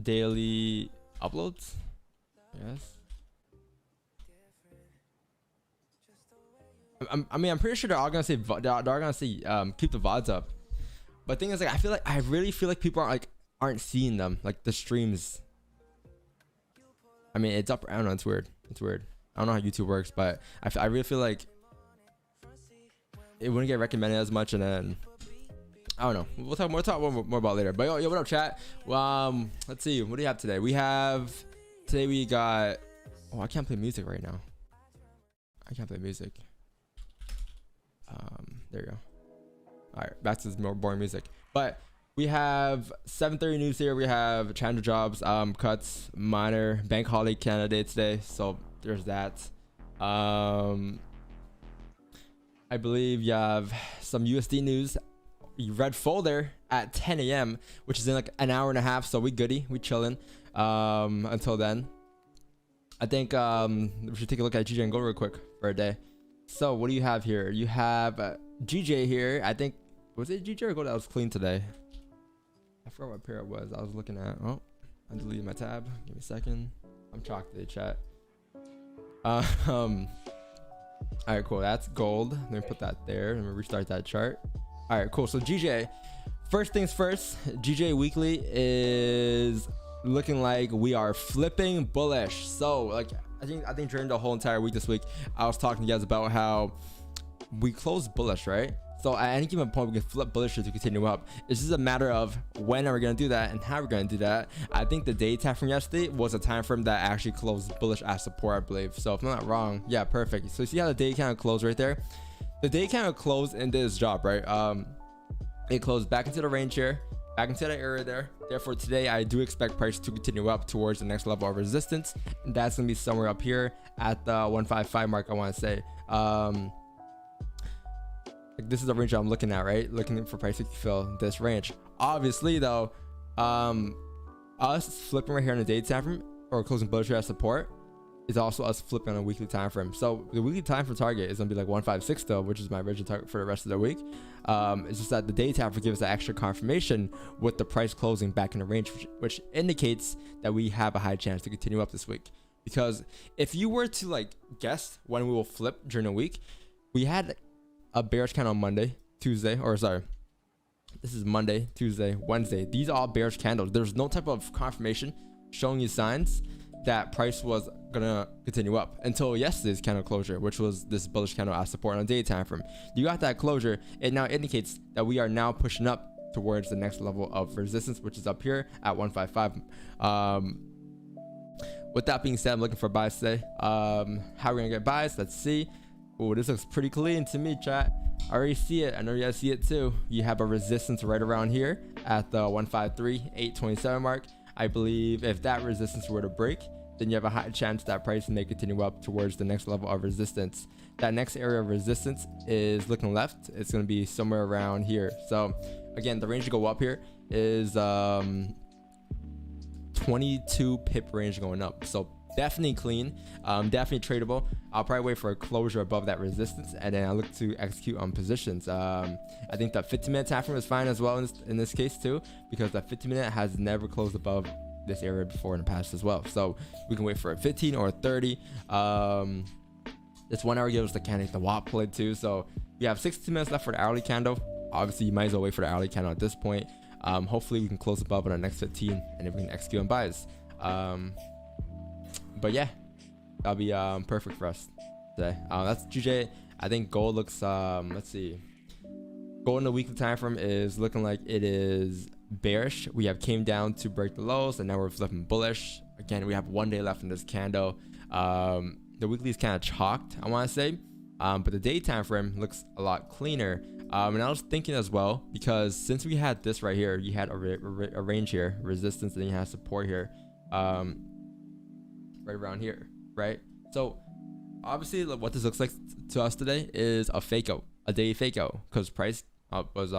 Daily uploads. Yes. I mean, I'm pretty sure they're all gonna say keep the VODs up. But the thing is, like, I really feel like people aren't seeing them, like the streams. I mean, it's up. I don't know. It's weird. It's weird. I don't know how YouTube works, but I really feel like it wouldn't get recommended as much, and then I don't know. We'll talk more about it later. But yo, what up, chat? Let's see. What do you have today? Today we got. Oh, I can't play music right now. I can't play music. There you go. All right, back to this more boring music. But we have 7:30 news here. We have Chandler jobs, cuts, minor bank holiday candidate today. So there's that. I believe you have some USD news. Red folder at 10 a.m., which is in like an hour and a half. So we goody, we chilling. Until then, I think we should take a look at GJ and Gold real quick for a day. So what do you have here? You have GJ here. I think, was it GJ or Gold that was clean today? I forgot what pair it was I was looking at. Oh, I deleted my tab. Give me a second. I'm chalked today, chat. All right, cool. That's gold. Let me put that there. Let me restart that chart. All right, cool. So GJ, first things first, GJ weekly is looking like we are flipping bullish. So like, I think during the whole entire week this week, I was talking to you guys about how we closed bullish, right? So at any given point, we can flip bullish to continue up. It's just a matter of when are we going to do that and how we're going to do that. I think the day time from yesterday was a time frame that actually closed bullish at support, I believe. So if I'm not wrong, yeah, perfect. So you see how the day kind of closed right there? The day kind of closed in this job, right? It closed back into the range here, back into the area there. Therefore, today I do expect price to continue up towards the next level of resistance. And that's going to be somewhere up here at the 155 mark, I want to say. Like this is the range I'm looking at, right? Looking for price to fill this range. Obviously, though, us flipping right here on the day time frame or closing bullish at support is also us flipping on a weekly time frame. So the weekly time frame target is gonna be like 156 still, which is my original target for the rest of the week. It's just that the day time frame gives us that extra confirmation with the price closing back in the range, which indicates that we have a high chance to continue up this week. Because if you were to like guess when we will flip during the week, we had a bearish candle on Monday, Tuesday, or sorry, this is Monday, Tuesday, Wednesday. These are all bearish candles. There's no type of confirmation showing you signs that price was gonna continue up until yesterday's candle closure, which was this bullish candle at support on a day time frame. You got that closure. It now indicates that we are now pushing up towards the next level of resistance, which is up here at 155. With that being said, I'm looking for buys today. How are we gonna get buys? Let's see. Oh, this looks pretty clean to me, chat. I already see it. I know you guys see it too. You have a resistance right around here at the 153.827 mark. I believe if that resistance were to break, then you have a high chance that price may continue up towards the next level of resistance. That next area of resistance is looking left. It's going to be somewhere around here. So again, the range to go up here is 22 pip range going up. So definitely clean, definitely tradable. I'll probably wait for a closure above that resistance, and then I look to execute on positions. I think the 15-minute time frame is fine as well in this case too, because the 15-minute has never closed above this area before in the past as well. So we can wait for a 15 or a 30. This 1 hour gives us the candidate the WAP play too. So we have 16 minutes left for the hourly candle. Obviously, you might as well wait for the hourly candle at this point. Hopefully, we can close above on the next 15, and then we can execute on buys. But yeah, that'll be perfect for us today. That's GJ. I think gold looks let's see, gold in the weekly time frame is looking like it is bearish. We have came down to break the lows, and now we're flipping bullish again. We have 1 day left in this candle. The weekly is kind of chalked, I want to say, but the day time frame looks a lot cleaner. And I was thinking as well, because since we had this right here, you had a range here, resistance, and then you have support here, right around here, right? So obviously what this looks like to us today is a fake out, a day fake out, because price was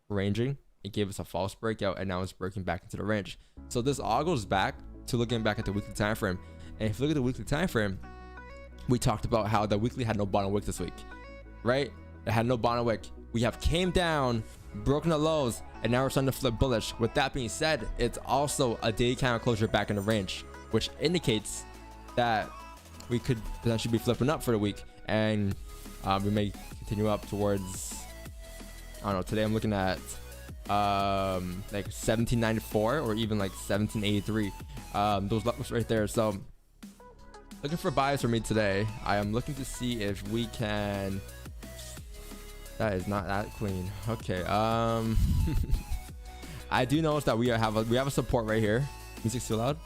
ranging. It gave us a false breakout, and now it's breaking back into the range. So this all goes back to looking back at the weekly time frame. And if you look at the weekly time frame, we talked about how the weekly had no bottom wick this week, right? It had no bottom wick. We have came down, broken the lows, and now we're starting to flip bullish. With that being said, it's also a daily candle closure back in the range, which indicates that we could potentially be flipping up for the week, and we may continue up towards, I don't know, today I'm looking at like 1794 or even like 1783. Those levels right there. So looking for buys for me today. I am looking to see if we can. That is not that clean. Okay. I do notice that we have a support right here. Music's too loud.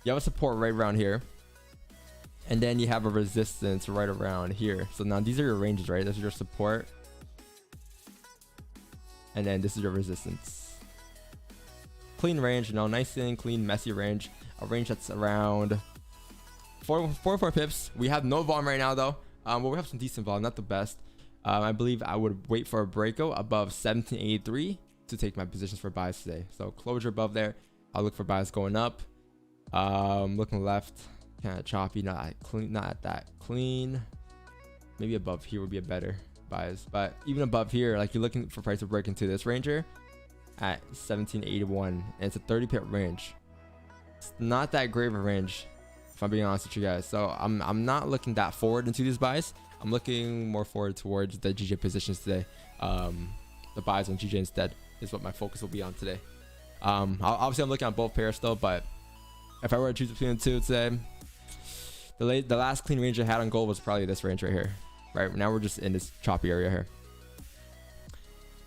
You have a support right around here, and then you have a resistance right around here. So now these are your ranges, right? This is your support, and then this is your resistance. Clean range, you know, nice and clean, messy range. A range that's around 4 pips. We have no volume right now though. Well, we have some decent volume, not the best. I believe I would wait for a breakout above 1783 to take my positions for buys today. So closure above there, I'll look for buys going up. Looking left, kind of choppy, not clean, not that clean. Maybe above here would be a better buys, but even above here, like you're looking for price to break into this range here at 1781, and it's a 30 pip range. It's not that great of a range, if I'm being honest with you guys. So I'm not looking that forward into these buys. I'm looking more forward towards the GJ positions today. The buys on GJ instead is what my focus will be on today. Obviously I'm looking at both pairs still, but if I were to choose between the two today, the last clean range I had on gold was probably this range right here. Right now we're just in this choppy area here.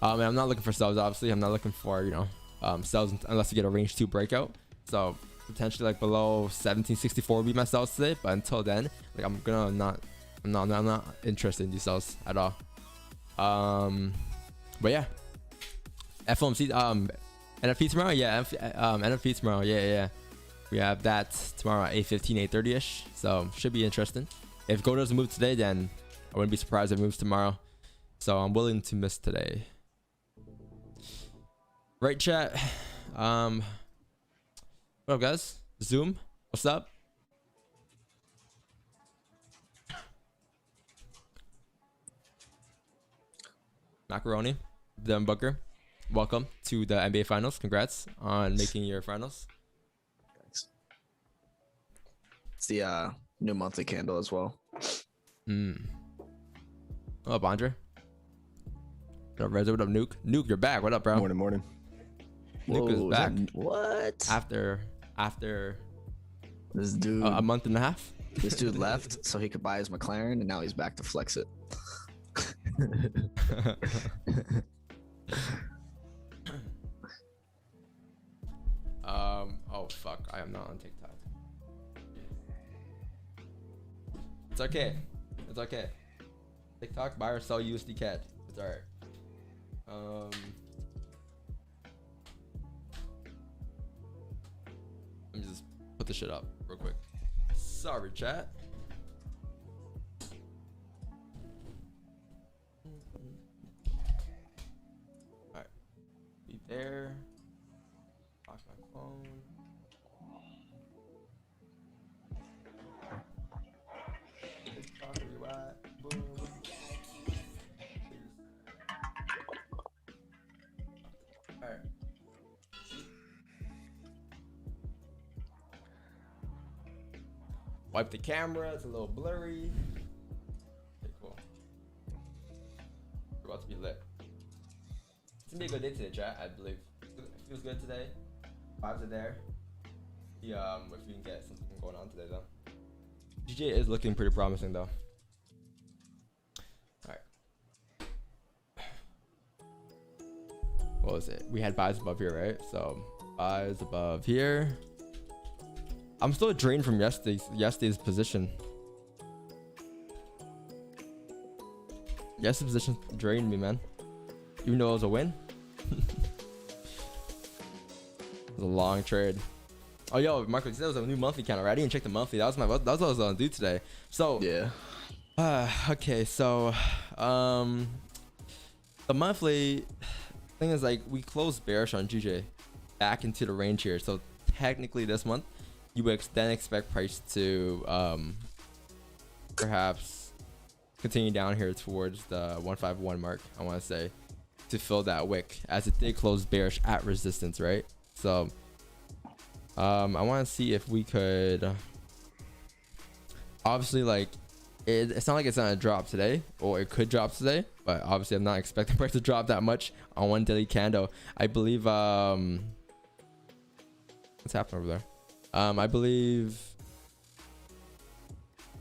And I'm not looking for sells, obviously. I'm not looking for, you know, sells unless you get a range 2 breakout. So potentially like below 1764 would be my sells today, but until then, like I'm not interested in these sells at all. But yeah, FOMC NFP tomorrow. Yeah, NFP tomorrow. Yeah. We have that tomorrow at 8:15, 8:30 ish. So should be interesting. If gold doesn't move today, then I wouldn't be surprised if it moves tomorrow. So I'm willing to miss today. Right, chat. What up, guys? Zoom, what's up? Macaroni, Devin Booker, welcome to the NBA Finals. Congrats on making your finals. Thanks. It's the new monthly candle as well. What up, Andre? What up, Reza? What up, Nuke? Nuke, you're back. What up, bro? Morning. Nuke is back. What? After This dude, a month and a half. this dude left so he could buy his McLaren, and now he's back to flex it. Oh fuck, I am not on TikTok. It's okay. TikTok, buy or sell USD CAD. It's alright. Let me just put this shit up real quick. Sorry, chat. Alright. Be there. Lock my phone. TikTok, where you at? Boom. Alright. Wipe the camera, it's a little blurry. Okay, cool. We're about to be lit. It's gonna be a good day today, chat, I believe. It feels good today. Vibes are there. See if we can get something going on today though. GJ is looking pretty promising though. Alright. What was it? We had buys above here, right? So buys above here. I'm still drained from yesterday's position. Yesterday's position drained me, man. Even though it was a win. It was a long trade. Oh, yo, Marco, that was a new monthly counter. Right? I didn't check the monthly. That's what I was gonna do today. So Yeah. Okay, so the monthly thing is like we closed bearish on GJ back into the range here. So technically this month you would then expect price to perhaps continue down here towards the 151 mark, I want to say, to fill that wick, as it did close bearish at resistance, right? So I want to see if we could, obviously, like, it's not like it's gonna drop today, or it could drop today, but obviously I'm not expecting price to drop that much on one daily candle. I believe what's happening over there? I believe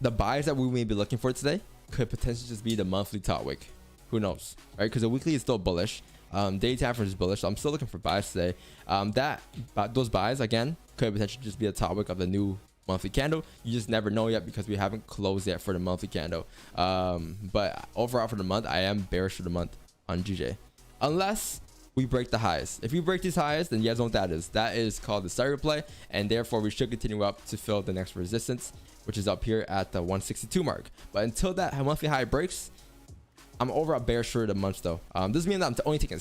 the buys that we may be looking for today could potentially just be the monthly top wick. Who knows, right? Because the weekly is still bullish. Daily time frame is bullish, so I'm still looking for buys today. Those buys again could potentially just be a top wick of the new monthly candle. You just never know yet, because we haven't closed yet for the monthly candle. But overall for the month, I am bearish for the month on GJ, unless we break the highs. If we break these highs, then you guys know what that is. That is called the start replay, and therefore we should continue up to fill the next resistance, which is up here at the 162 mark. But until that monthly high breaks, I'm overall bearish for the month though. Doesn't mean that I'm only taking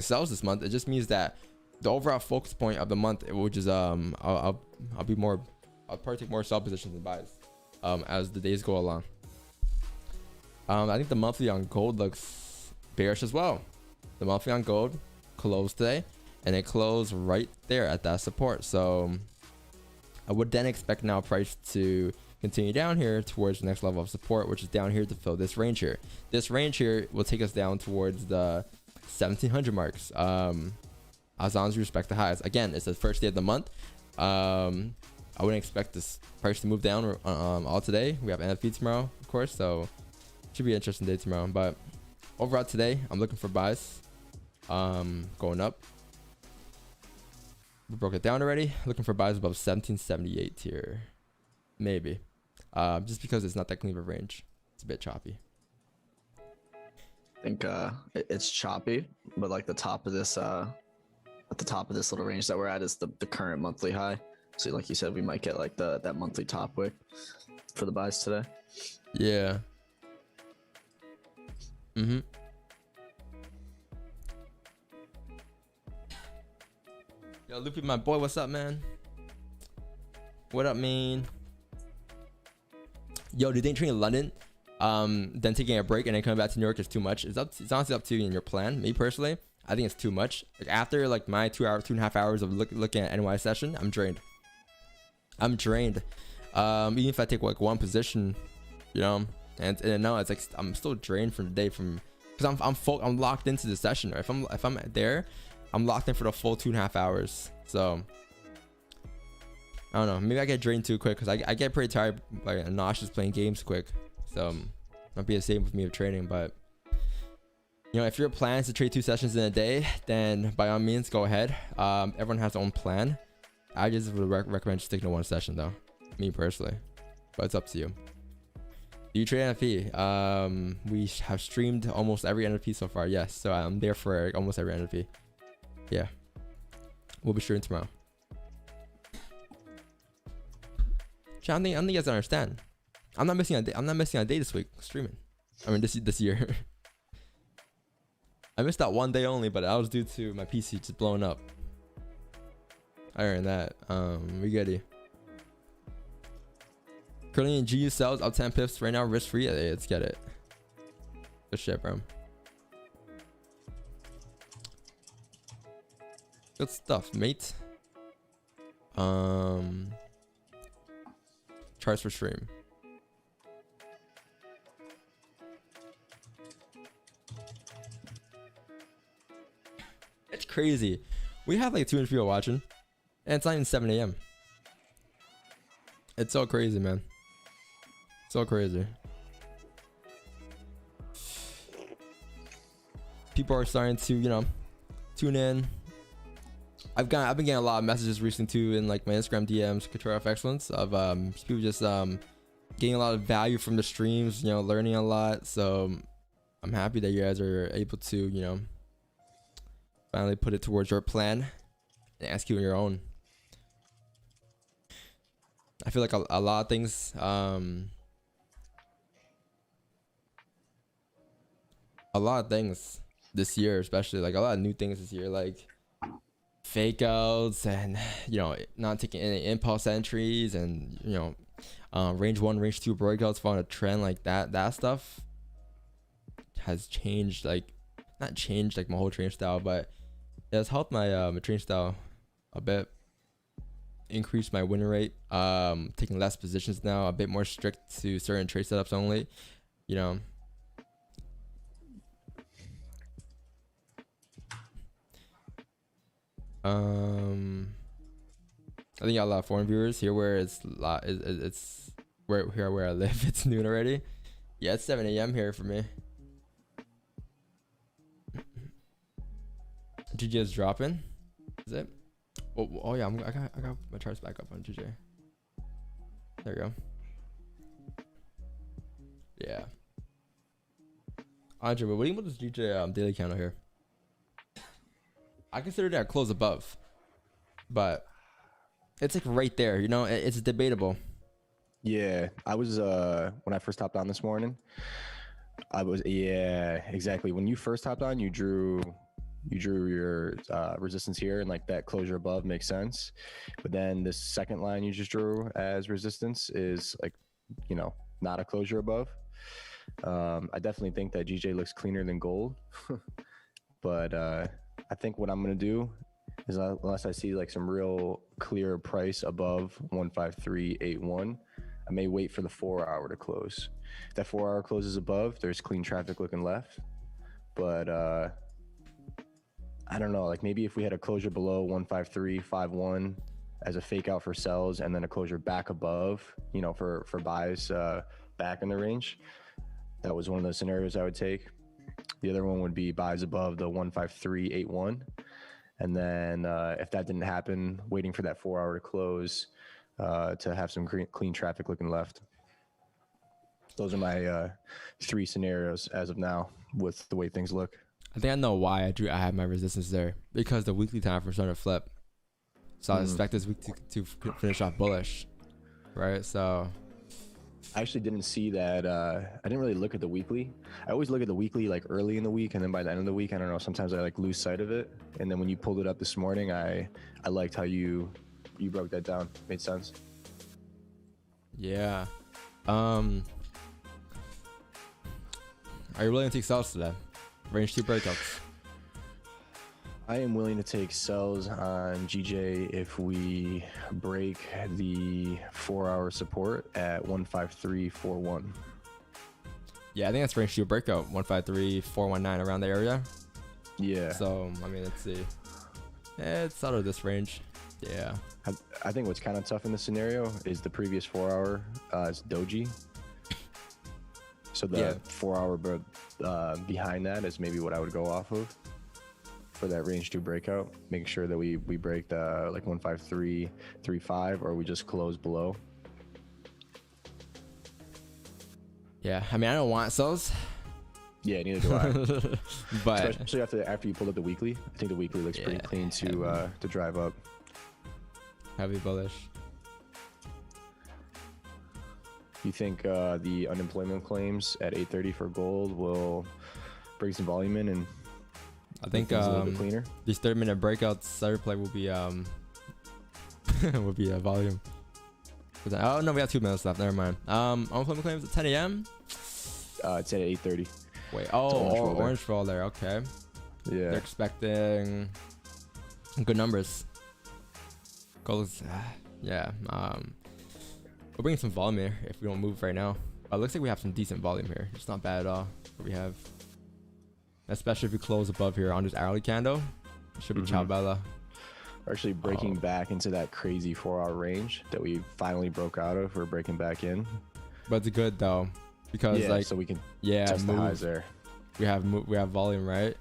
sells this month. It just means that the overall focus point of the month, which is I'll probably take more sell positions than buys as the days go along. I think the monthly on gold looks bearish as well. The monthly on gold closed today, and it closed right there at that support. So I would then expect now price to continue down here towards the next level of support, which is down here to fill this range here. This range here will take us down towards the 1700 marks, as long as we respect the highs. Again, it's the first day of the month. I wouldn't expect this price to move down all today. We have NFP tomorrow, of course, so should be an interesting day tomorrow. But overall today, I'm looking for buys, going up. We broke it down already. Looking for buys above 1778 here, maybe, just because it's not that clean of a range. It's a bit choppy. I think it's choppy, but like the top of this at the top of this little range that we're at is the current monthly high. So like you said, we might get like that monthly top wick for the buys today. Yeah. Yo, Loopy, my boy, what's up, man? What up, man? Yo, do you think training in London, then taking a break and then coming back to New York is too much? It's honestly up to you and your plan. Me personally, I think it's too much. Like after like my 2.5 hours of looking at NY session, I'm drained. Even if I take like one position, you know, and no, it's like I'm still drained from the day because I'm locked into the session. Right? If I'm there, I'm locked in for the full 2.5 hours. So I don't know. Maybe I get drained too quick because I get pretty tired, like nauseous playing games quick. So might be the same with me of training. But you know, if your plan is to trade 2 sessions in a day, then by all means go ahead. Everyone has their own plan. I just would recommend sticking to 1 session though, me personally, but it's up to you. Do you trade NFP? We have streamed almost every NFP so far. Yes, so I'm there for almost every NFP. Yeah, we'll be streaming tomorrow. I don't think you guys understand. I'm not missing a day. I'm not missing a day this week streaming. I mean this year. I missed that 1 day only, but that was due to my PC just blowing up. I earned that. We get it. Currently in GU sells up 10 pips right now, risk free. Yeah, let's get it. Good shit, bro. Good stuff, mate. Charts for stream. It's crazy. We have like 200 people watching, and it's not even 7 a.m. It's so crazy, man. So crazy. People are starting to, you know, tune in. I've been getting a lot of messages recently too in like my Instagram DMs, Couture of Excellence, of people just getting a lot of value from the streams, you know, learning a lot. So I'm happy that you guys are able to, you know, finally put it towards your plan and execute your own. I feel like a lot of things, this year, especially like a lot of new things this year, like fake outs and, you know, not taking any impulse entries and, you know, range 1, range 2 breakouts following a trend like that stuff. has changed, like not changed like my whole trading style, but it has helped my my trading style a bit. Increased my win rate. Taking less positions now, a bit more strict to certain trade setups only. You know. I think I got a lot of foreign viewers here where it's it's where I live. It's noon already. Yeah, it's 7 a.m. here for me. GG is dropping. Is it? Oh yeah, I got my charts back up on GJ. There we go. Yeah. Andre, what do you think about this GJ daily candle here? I consider that close above, but it's like right there. You know, it's debatable. Yeah, I was when I first hopped on this morning. Yeah, exactly. When you first hopped on, you drew your resistance here, and like that closure above makes sense. But then this second line you just drew as resistance is like, you know, not a closure above. I definitely think that GJ looks cleaner than gold, but I think what I'm gonna do is, unless I see like some real clear price above 153.81, I may wait for the 4 hour to close. If that 4 hour closes above, there's clean traffic looking left. But I don't know, like maybe if we had a closure below 153.51 as a fake out for sells, and then a closure back above, you know, for buys back in the range, that was one of the scenarios I would take. The other one would be buys above the 153.81. And then if that didn't happen, waiting for that 4 hour to close to have some clean traffic looking left. Those are my 3 scenarios as of now with the way things look. I think I know why I have my resistance there, because the weekly time for starting to flip. So I expect this week to finish off bullish, right? So I actually didn't see that. I didn't really look at the weekly. I always look at the weekly like early in the week, and then by the end of the week, I don't know, sometimes I like lose sight of it. And then when you pulled it up this morning, I liked how you broke that down. Made sense. yeah. Are you willing to take sells today? Range 2 breakouts. I am willing to take sells on GJ if we break the 4 hour support at 153.41. Yeah, I think that's range 2 breakout. 153.419 around the area. Yeah. So I mean, let's see. It's out of this range. Yeah. I think what's kind of tough in this scenario is the previous 4 hour is doji. So the 4 hour behind that is maybe what I would go off of for that range 2 breakout. Make sure that we break the like 153.35, or we just close below. Yeah, I mean, I don't want sells. Yeah, neither do I. But especially after you pulled up the weekly, I think the weekly looks pretty clean to drive up. Heavy bullish. You think the unemployment claims at 8:30 for gold will bring some volume in, and I think a little bit cleaner? These 30-minute breakouts starter play will be will be a volume. Oh no, we have 2 minutes left. Never mind. Unemployment claims at 10 a.m. It's at 8:30. Wait. Orange Roll there. Okay. Yeah. They're expecting good numbers. Goals. Yeah. We're bringing some volume here if we don't move right now. It looks like we have some decent volume here. It's not bad at all. What we have, especially if we close above here on this hourly candle, it should be ciao bella. We're actually breaking back into that crazy 4 hour range that we finally broke out of. We're breaking back in. But it's good though, because like so we can move. test the highs there. We have volume, right?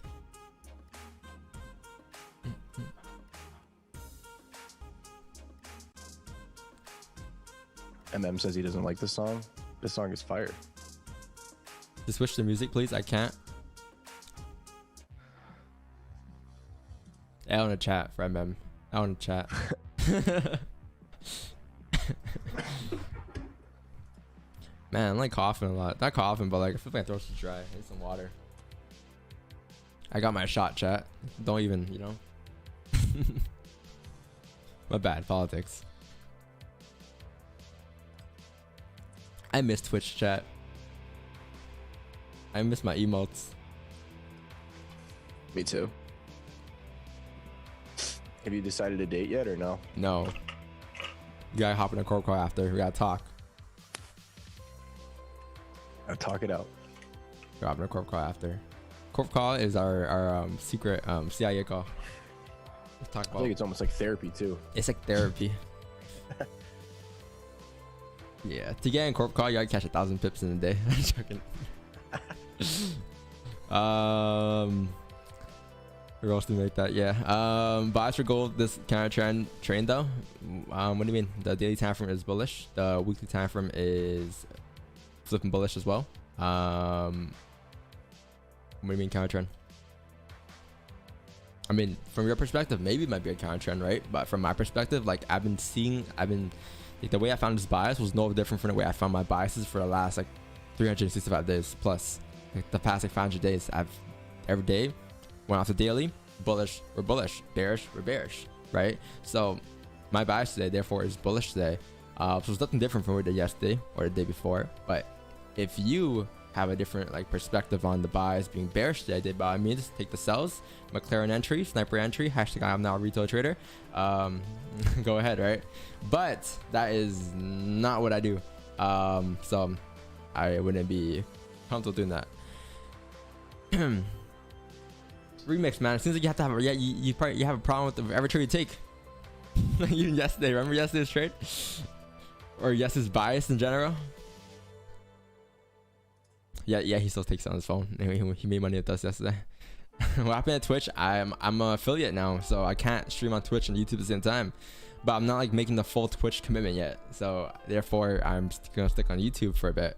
MM says he doesn't like this song. This song is fire. Just switch the music, please. I can't. L in the chat for MM. L in the chat. Man, I'm like coughing a lot. Not coughing, but like I feel like my throat's just dry. I need some water. I got my shot, chat. Don't even, you know. My bad, politics. I miss Twitch chat. I miss my emotes. Me too. Have you decided a date yet or no? No. You gotta hop in a corp call after. We gotta talk. I'll talk it out. We're hopping a corp call after. Corp call is our secret CIA call. Let's talk I about. think it's almost like therapy too. It's like therapy. Yeah, to get in corp call, you gotta catch 1,000 pips in a day. I'm joking. Who else to make that? Yeah. Buys for gold. This kind of trend though. What do you mean? The daily time frame is bullish. The weekly time frame is flipping bullish as well. What do you mean counter trend? I mean, from your perspective, maybe it might be a counter trend, right? But from my perspective, like like the way I found this bias was no different from the way I found my biases for the last like 365 days plus. Like the past like 500 days, I've every day went off the daily, bullish, we're bullish, bearish, we're bearish, right? So my bias today, therefore, is bullish today. So it's nothing different from what we did yesterday or the day before. But if you have a different like perspective on the buys being bearish today, by all means, take the sells, McLaren entry, sniper entry, hashtag I'm now a retail trader. Go ahead, right? But that is not what I do. So I wouldn't be comfortable doing that. Remix, man. It seems like you have to have you have a problem with every trade you take. Like even yesterday, remember yesterday's trade? Or yesterday's bias in general? Yeah, he still takes it on his phone. Anyway, he made money with us yesterday. What happened at Twitch? I'm an affiliate now, so I can't stream on Twitch and YouTube at the same time. But I'm not like making the full Twitch commitment yet, so therefore I'm gonna stick on YouTube for a bit.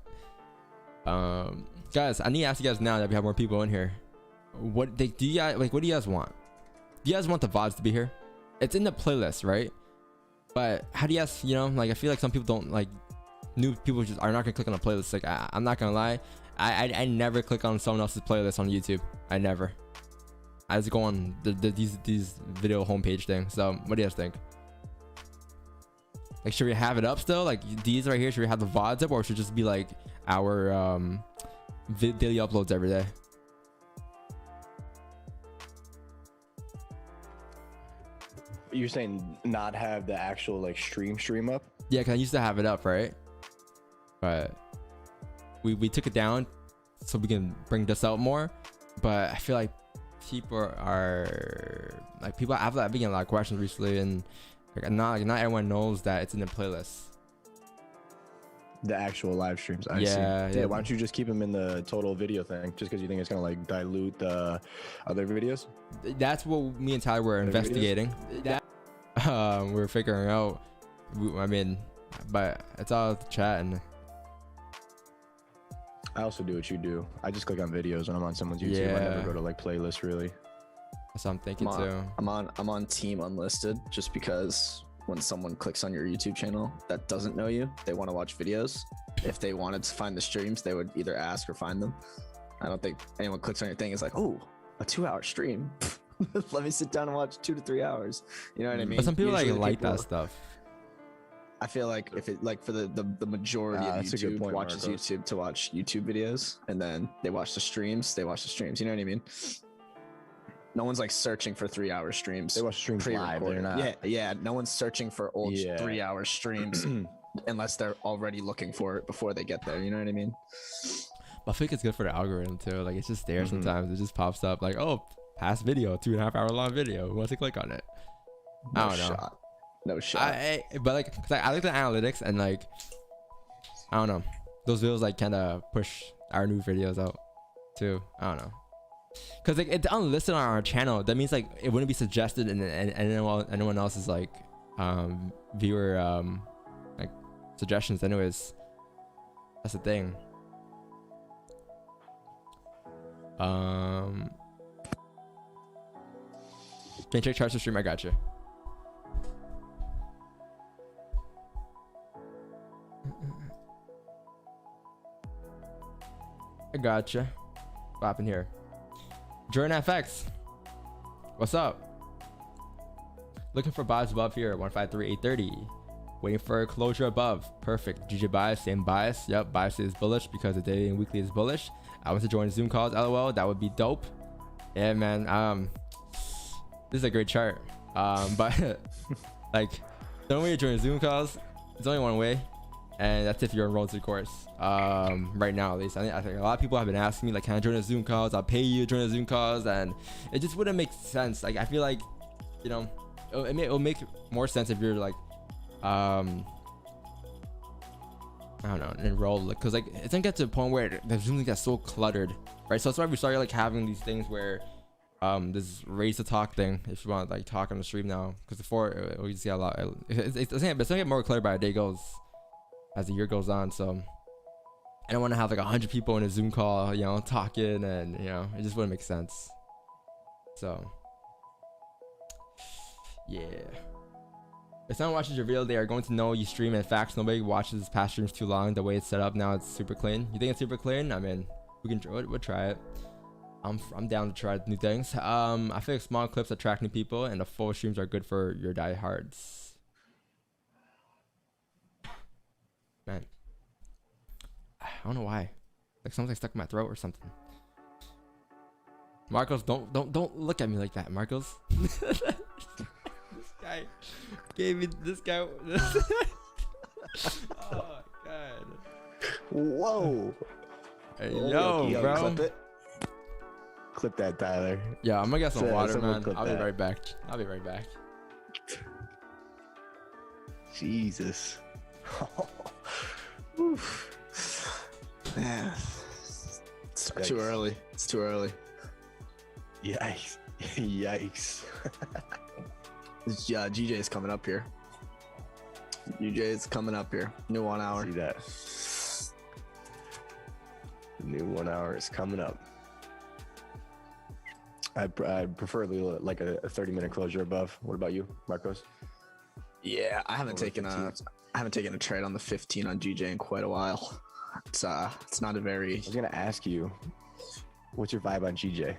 Guys, I need to ask you guys now that we have more people in here. What do you guys like? What do you guys want? Do you guys want the VODs to be here? It's in the playlist, right? But how do you guys, like I feel like some people don't like, new people just are not gonna click on a playlist. Like I'm not gonna lie, I never click on someone else's playlist on YouTube. I never. I just go on these video homepage things. So what do you guys think? Like, should we have it up still? Like these right here, should we have the VODs up, or should it just be like our daily uploads every day? You're saying not have the actual like stream up? Yeah, cause I used to have it up, right? But we took it down so we can bring this out more. But I feel like people are like I've been getting a lot of questions recently, and like not everyone knows that it's in the playlist. The actual live streams. I Yeah, see. yeah. Why don't you just keep them in the total video thing? Just because you think it's gonna like dilute the other videos? That's what me and Tyler were investigating. We're figuring out. I mean, but it's all chat, and I also do what you do. I just click on videos when I'm on someone's YouTube. Yeah. I never go to like playlists really. that's what I'm thinking too. I'm on team unlisted just because when someone clicks on your YouTube channel that doesn't know you, they want to watch videos. If they wanted to find the streams, they would either ask or find them. I don't think anyone clicks on your thing is like, oh, a 2-hour stream. Let me sit down and watch 2 to 3 hours. You know what I mean? But some people Usually like that stuff. I feel like if it like for the majority of that's a good YouTube point, watches Marcos. YouTube to watch YouTube videos, and then they watch the streams. You know what I mean? No one's like searching for 3-hour streams. They watch streams live. They're not. Yeah. No one's searching for old 3-hour streams unless they're already looking for it before they get there. You know what I mean? But I think it's good for the algorithm too. Like it's just there sometimes. It just pops up like, oh, past video, 2.5 hour long video. Who wants to click on it? I don't know. No shot. But like, cause I look at the analytics and like, I don't know. Those videos like kind of push our new videos out too. I don't know. Cause like it's unlisted on our channel. That means like it wouldn't be suggested in anyone else's like viewer like suggestions. Anyways, that's the thing. Can you check charts to stream? I got you. I gotcha. What happened here? Jordan FX. What's up? Looking for buys above here. 153, 830. Waiting for a closure above. Perfect. GJ bias, same bias. Yep, bias is bullish because the daily and weekly is bullish. I want to join Zoom calls. LOL. That would be dope. Yeah, man. This is a great chart. But like, the only way to join Zoom calls, it's only one way, and that's if you're enrolled to the course. Right now, at least. I think a lot of people have been asking me like, can I join the Zoom calls? I'll pay you to join the Zoom calls, and it just wouldn't make sense. Like, I feel like, you know, it'll make more sense if you're like, I don't know, enrolled, like, cause like it's gonna get to a point where the Zoom gets so cluttered, right? So that's why we started like having these things where this raise to talk thing, if you want to like talk on the stream now, because before we just get a lot. It's gonna get more cluttered by the day goes, as the year goes on. So I don't want to have like 100 people in a Zoom call, you know, talking, and you know, it just wouldn't make sense. So yeah. If someone watches your video, they are going to know you stream. In fact, nobody watches past streams too long. The way it's set up now, it's super clean. You think it's super clean? I mean, we'll try it. I'm down to try new things. I feel like small clips attract new people, and the full streams are good for your diehards. Man, I don't know why. Like something's stuck in my throat or something. Marcos, don't look at me like that, Marcos. Guy gave me this guy. Oh god. Whoa. Hey, yo, bro. Clip it. Clip that, Tyler. Yeah, I'm gonna get some water, man. Clip I'll be that. right back. I'll be right back. Jesus. Oof. Man. It's too early. It's too early. Yikes. Yikes. Yeah, GJ is coming up here. GJ is coming up here. New 1 hour. See that. The new 1 hour is coming up. I'd preferably like a 30-minute closure above. What about you, Marcos? Yeah, I haven't Over taken 15. a trade on the 15 on GJ in quite a while. It's not a very. I was gonna ask you, what's your vibe on GJ?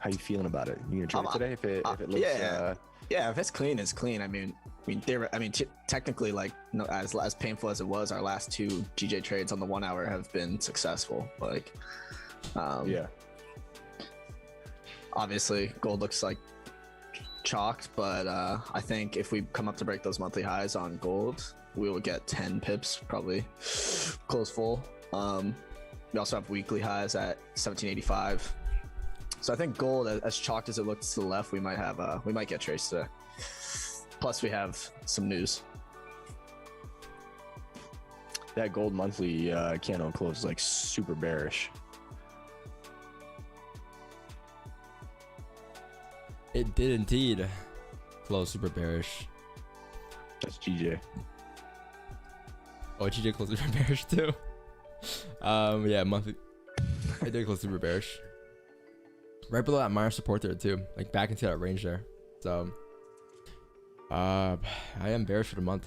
How you feeling about it? You gonna trade it today if it looks? Yeah, if it's clean, it's clean. Technically, like, no, as painful as it was, our last two GJ trades on the 1 hour have been successful. Like, Yeah. Obviously, gold looks like chalked, but I think if we come up to break those monthly highs on gold, we will get 10 pips, probably close full. We also have weekly highs at 1785. So I think gold, as chalked as it looks to the left, we might get traced today. Plus, we have some news. That gold monthly candle close is like super bearish. It did indeed close super bearish. That's GJ. Oh, GJ closed super bearish too. Yeah, monthly. It did close super bearish. Right below that minor support there too, like back into that range there. So, I am bearish for the month.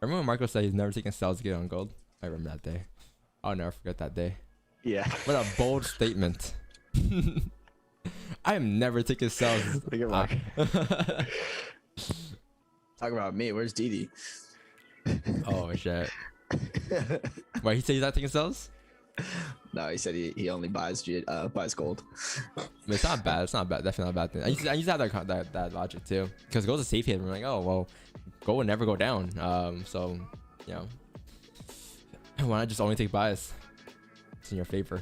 Remember when Marco said he's never taken sells to get on gold? I remember that day. I'll never forget that day. Yeah. What a bold statement. I am never taking sells. Look at Mark. Talk about me. Where's Didi? Oh shit. Why he said he's not taking sells? No, he said he only buys gold. I mean, it's not bad. It's not bad. Definitely not a bad thing. I used to have that logic too, because gold's a safe haven. I'm like, oh well, gold would never go down. So you know, why not just only take buys? It's in your favor.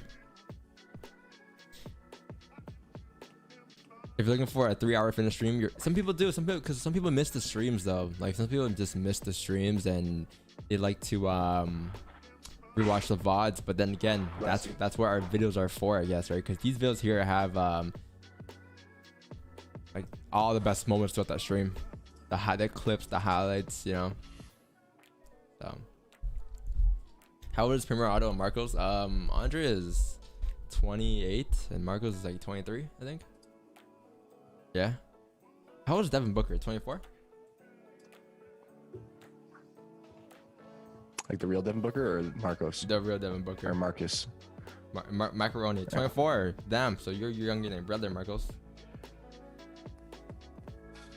If you're looking for a 3 hour finish stream, some people do. Some people miss the streams though. Like some people just miss the streams and they like to rewatch the VODs. But then again, that's what our videos are for, I guess, right? Because these videos here have like all the best moments throughout that stream, the clips, the highlights, you know. So, how old is Premier Auto and Marcos? Andre is 28 and Marcos is like 23, I think. Yeah. How old is Devin Booker? 24? Like the real Devin Booker or Marcos? The real Devin Booker. Or Marcus? Macaroni. 24. Damn. So you're younger than brother, Marcos.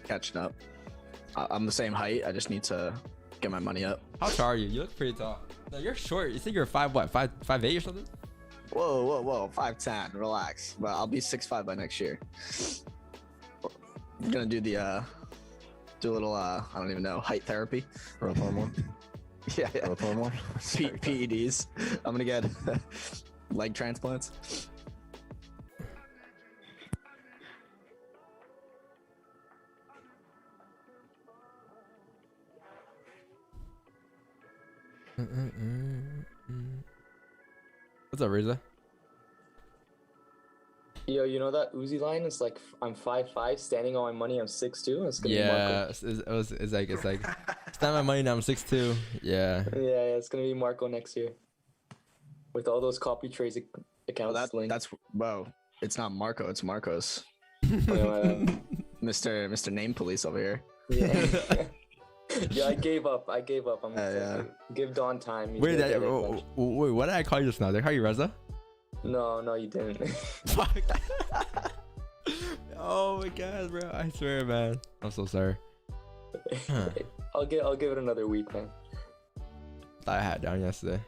Catching up. I'm the same height. I just need to get my money up. How tall are you? You look pretty tall. No, you're short. You think you're 5'8" or something? Whoa, 5'10". Relax. But I'll be 6'5" by next year. I'm gonna do the do a little I don't even know, height therapy. Growth hormone. Yeah. Growth hormone. PEDs. I'm gonna get leg transplants. What's up, Riza? Yo, you know that Uzi line is like I'm 5'5", standing on my money. I'm 6'2". It's gonna be Yeah, Marco. it's like stand my money now. I'm 6'2". Yeah. Yeah, it's gonna be Marco next year. With all those copy trades accounts linked. That's whoa. It's not Marco. It's Marcos. Mr. Name Police over here. Yeah. Yeah, I gave up. I'm yeah. give Don time. He's Wait, gonna get it. wait, what did I call you just now? Did I call you Reza? No, you didn't. Fuck. Oh my god, bro! I swear, man. I'm so sorry. Huh. I'll give it another week, man. Thought I had it down yesterday.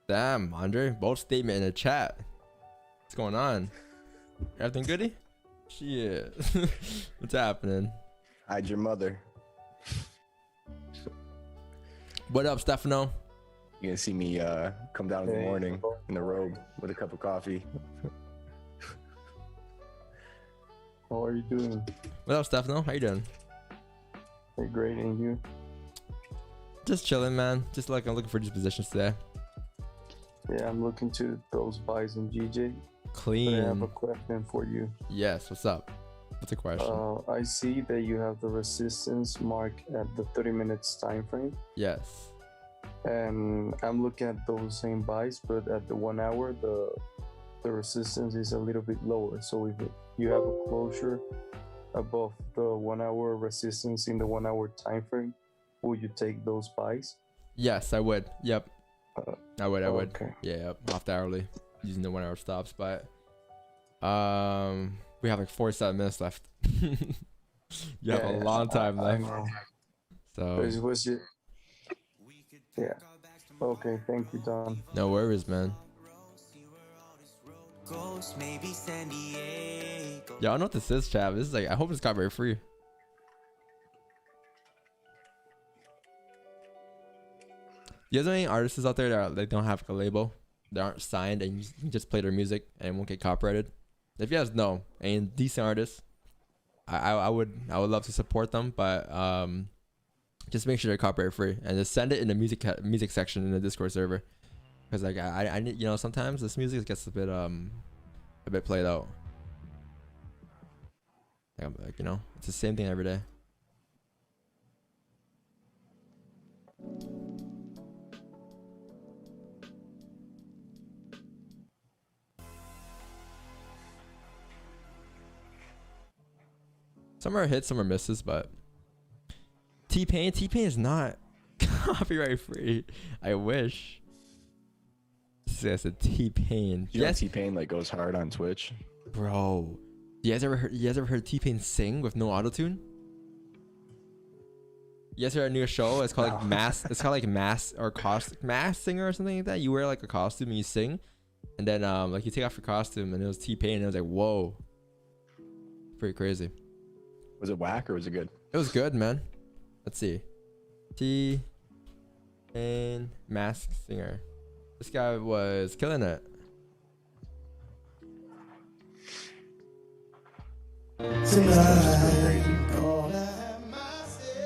Damn, Andre, bold statement in the chat. What's going on? Everything goody? Shit. What's happening? Hide your mother. What up, Stefano? You're gonna see me come down in the morning in the robe with a cup of coffee. How are you doing? What up, Stefano? How you doing? Hey, great, and you? Just chilling, man. Just like I'm looking for these positions today. Yeah, I'm looking to those buys in GJ. Clean. But I have a question for you. Yes, what's up? What's the question? I see that you have the resistance mark at the 30 minutes time frame, Yes. and I'm looking at those same buys, but at the 1 hour, the resistance is a little bit lower. So if you have a closure above the 1 hour resistance in the 1 hour time frame, will you take those buys? Yes, I would. Yep. I would. Okay. Yeah, yep. Off the hourly using the 1 hour stops, but we have like 47 minutes left. You have a long time I left. know. So Was it? Yeah. Okay, thank you, Don. no worries, man. Yeah, I don't know what this is, Chav. This is like, I hope it's copyright free. You guys know any artists out there that they don't have like a label, they aren't signed, and you can just play their music and it won't get copyrighted? If you guys know any decent artists, I would love to support them, but just make sure they're copyright free and just send it in the music section in the Discord server, because like I need, you know, sometimes this music gets a bit played out. Like, you know, it's the same thing every day. Some are hits, some are misses, but T-Pain is not copyright free. I wish. I said T-Pain. You know T-Pain like goes hard on Twitch. Bro. You guys ever heard T-Pain sing with no autotune? You guys heard a new show? It's called like Mass. It's called like Mass or Mass Singer or something like that. You wear like a costume and you sing, and then like you take off your costume and it was T-Pain and it was like, whoa. Pretty crazy. Was it whack or was it good? It was good, man. Let's see. T-Pain Mask Singer. This guy was killing it.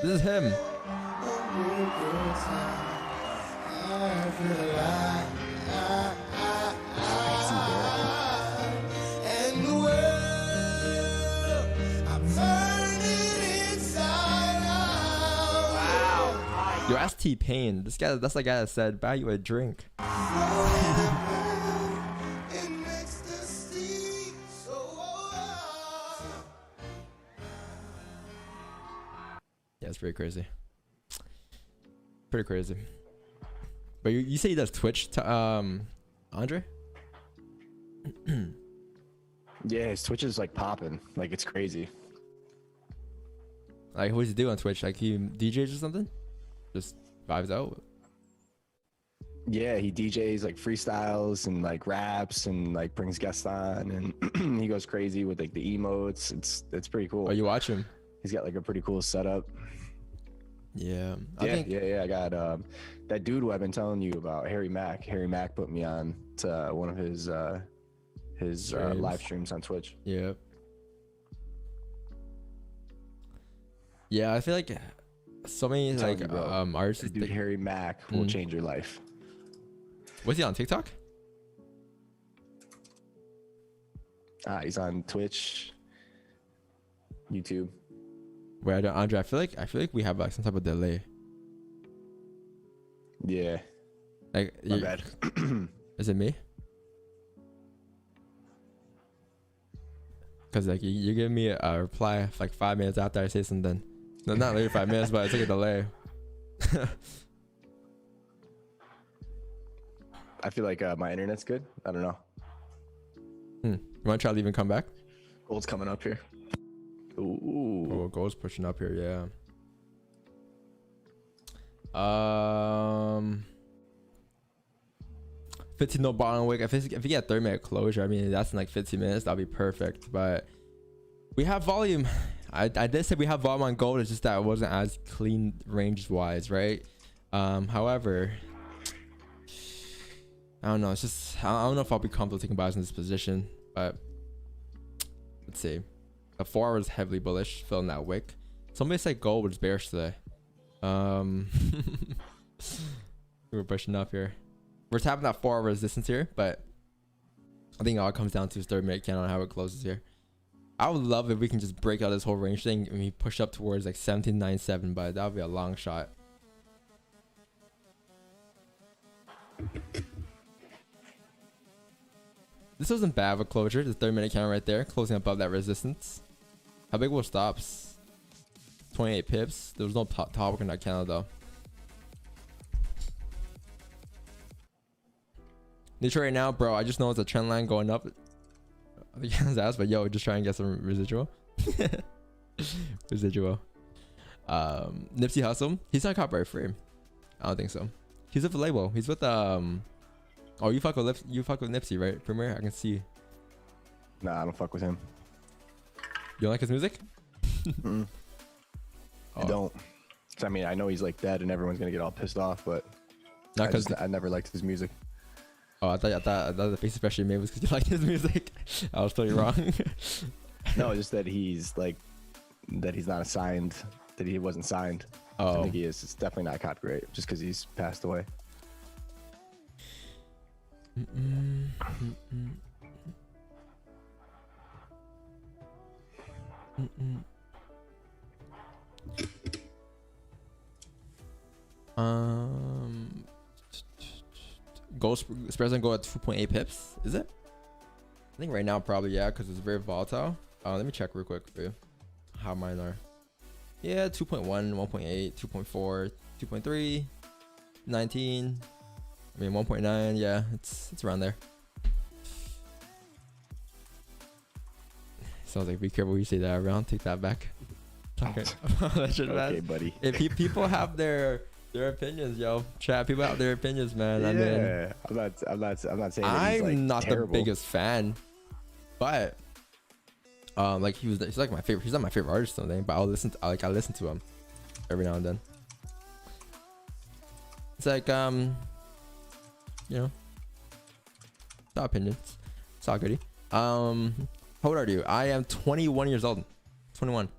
This is him. Yo, ask T-Pain. This guy, that's the guy that said, buy you a drink. Yeah, it's pretty crazy. Pretty crazy. But you say he does Twitch to Andre? Yeah, his Twitch is like popping. Like it's crazy. Like what does he do on Twitch? Like he DJs or something? Just vibes out. Yeah, he DJs like freestyles and like raps and like brings guests on and he goes crazy with like the emotes. It's pretty cool. Oh, you watch him? He's got like a pretty cool setup. Yeah. I got that dude who I've been telling you about, Harry Mack. Harry Mack put me on to one of his live streams on Twitch. Yeah. Yeah, I feel like so many like artists. Dude, Harry Mack will change your life. Was he on TikTok? He's on Twitch, YouTube. Wait, I don't, Andre. I feel like we have like some type of delay. Yeah. Like My bad. Is it me? Cause like you give me a reply like 5 minutes after I say something. No, not literally 5 minutes, but it's like a delay. I feel like my internet's good. I don't know. You want to try to leave and come back? Gold's coming up here. Ooh. Oh, gold's pushing up here. Yeah. 15 no bottom wick. If you get 30-minute closure, I mean that's in like 15 minutes. That'll be perfect. But we have volume. I did say we have volume on gold. It's just that it wasn't as clean range wise, right? However, I don't know. It's just I don't know if I'll be comfortable taking buys in this position. But let's see. The 4 hour is heavily bullish, filling that wick. Somebody said gold was bearish today. We're pushing up here. We're tapping that 4 hour resistance here, but I think all it comes down to is 30-minute candle and how it closes here. I would love if we can just break out this whole range thing and we push up towards like 1797, but that would be a long shot. This wasn't bad of a closure. The 30-minute candle right there, closing above that resistance. How big will stops? 28 pips. There was no top in that candle though. Neutral right now, bro. I just know it's a trend line going up. I think I asked, but yo, just try and get some residual. Residual. Nipsey Hussle. He's not copyright free. I don't think so. He's with the label. He's with Oh, you fuck with Nipsey, right? Premier, I can see. Nah, I don't fuck with him. You don't like his music? I don't. I mean, I know he's like dead and everyone's gonna get all pissed off, but Not because I never liked his music. Oh, I thought the face expression you made was because you like his music. I was totally wrong. No, just that he's not signed, that he wasn't signed. Oh. I think he is. It's definitely not copyright, just because he's passed away. Gold spreads on gold at 2.8 pips. Is it? I think right now probably yeah, because it's very volatile. Let me check real quick for you how mine are. Yeah, 2.1, 1.8, 2.4, 2.3, 19. I mean 1.9. Yeah, it's around there. Sounds like be careful when you say that around. Take that back. Okay, that shit, Okay, buddy. If people have their opinions, yo, chat. People have their opinions, man. Yeah, I mean, I'm not saying that I'm he's like not terrible. the biggest fan, but like he's like my favorite. He's not my favorite artist or something, but I listen to him every now and then. It's like you know, it's all opinions. It's all goody. How old are you? I am 21 years old. 21.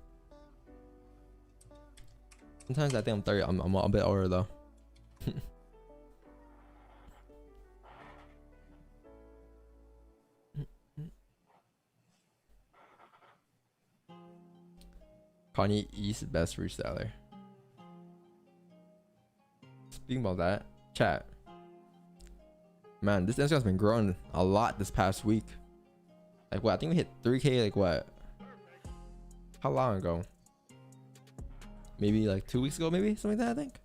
Sometimes I think I'm 30. I'm a bit older though. Kanye East best freestyler. Speaking about that, chat. Man, this Instagram's been growing a lot this past week. Like what? I think we hit 3K. Like what? How long ago? maybe like 2 weeks ago, maybe something like that. I think.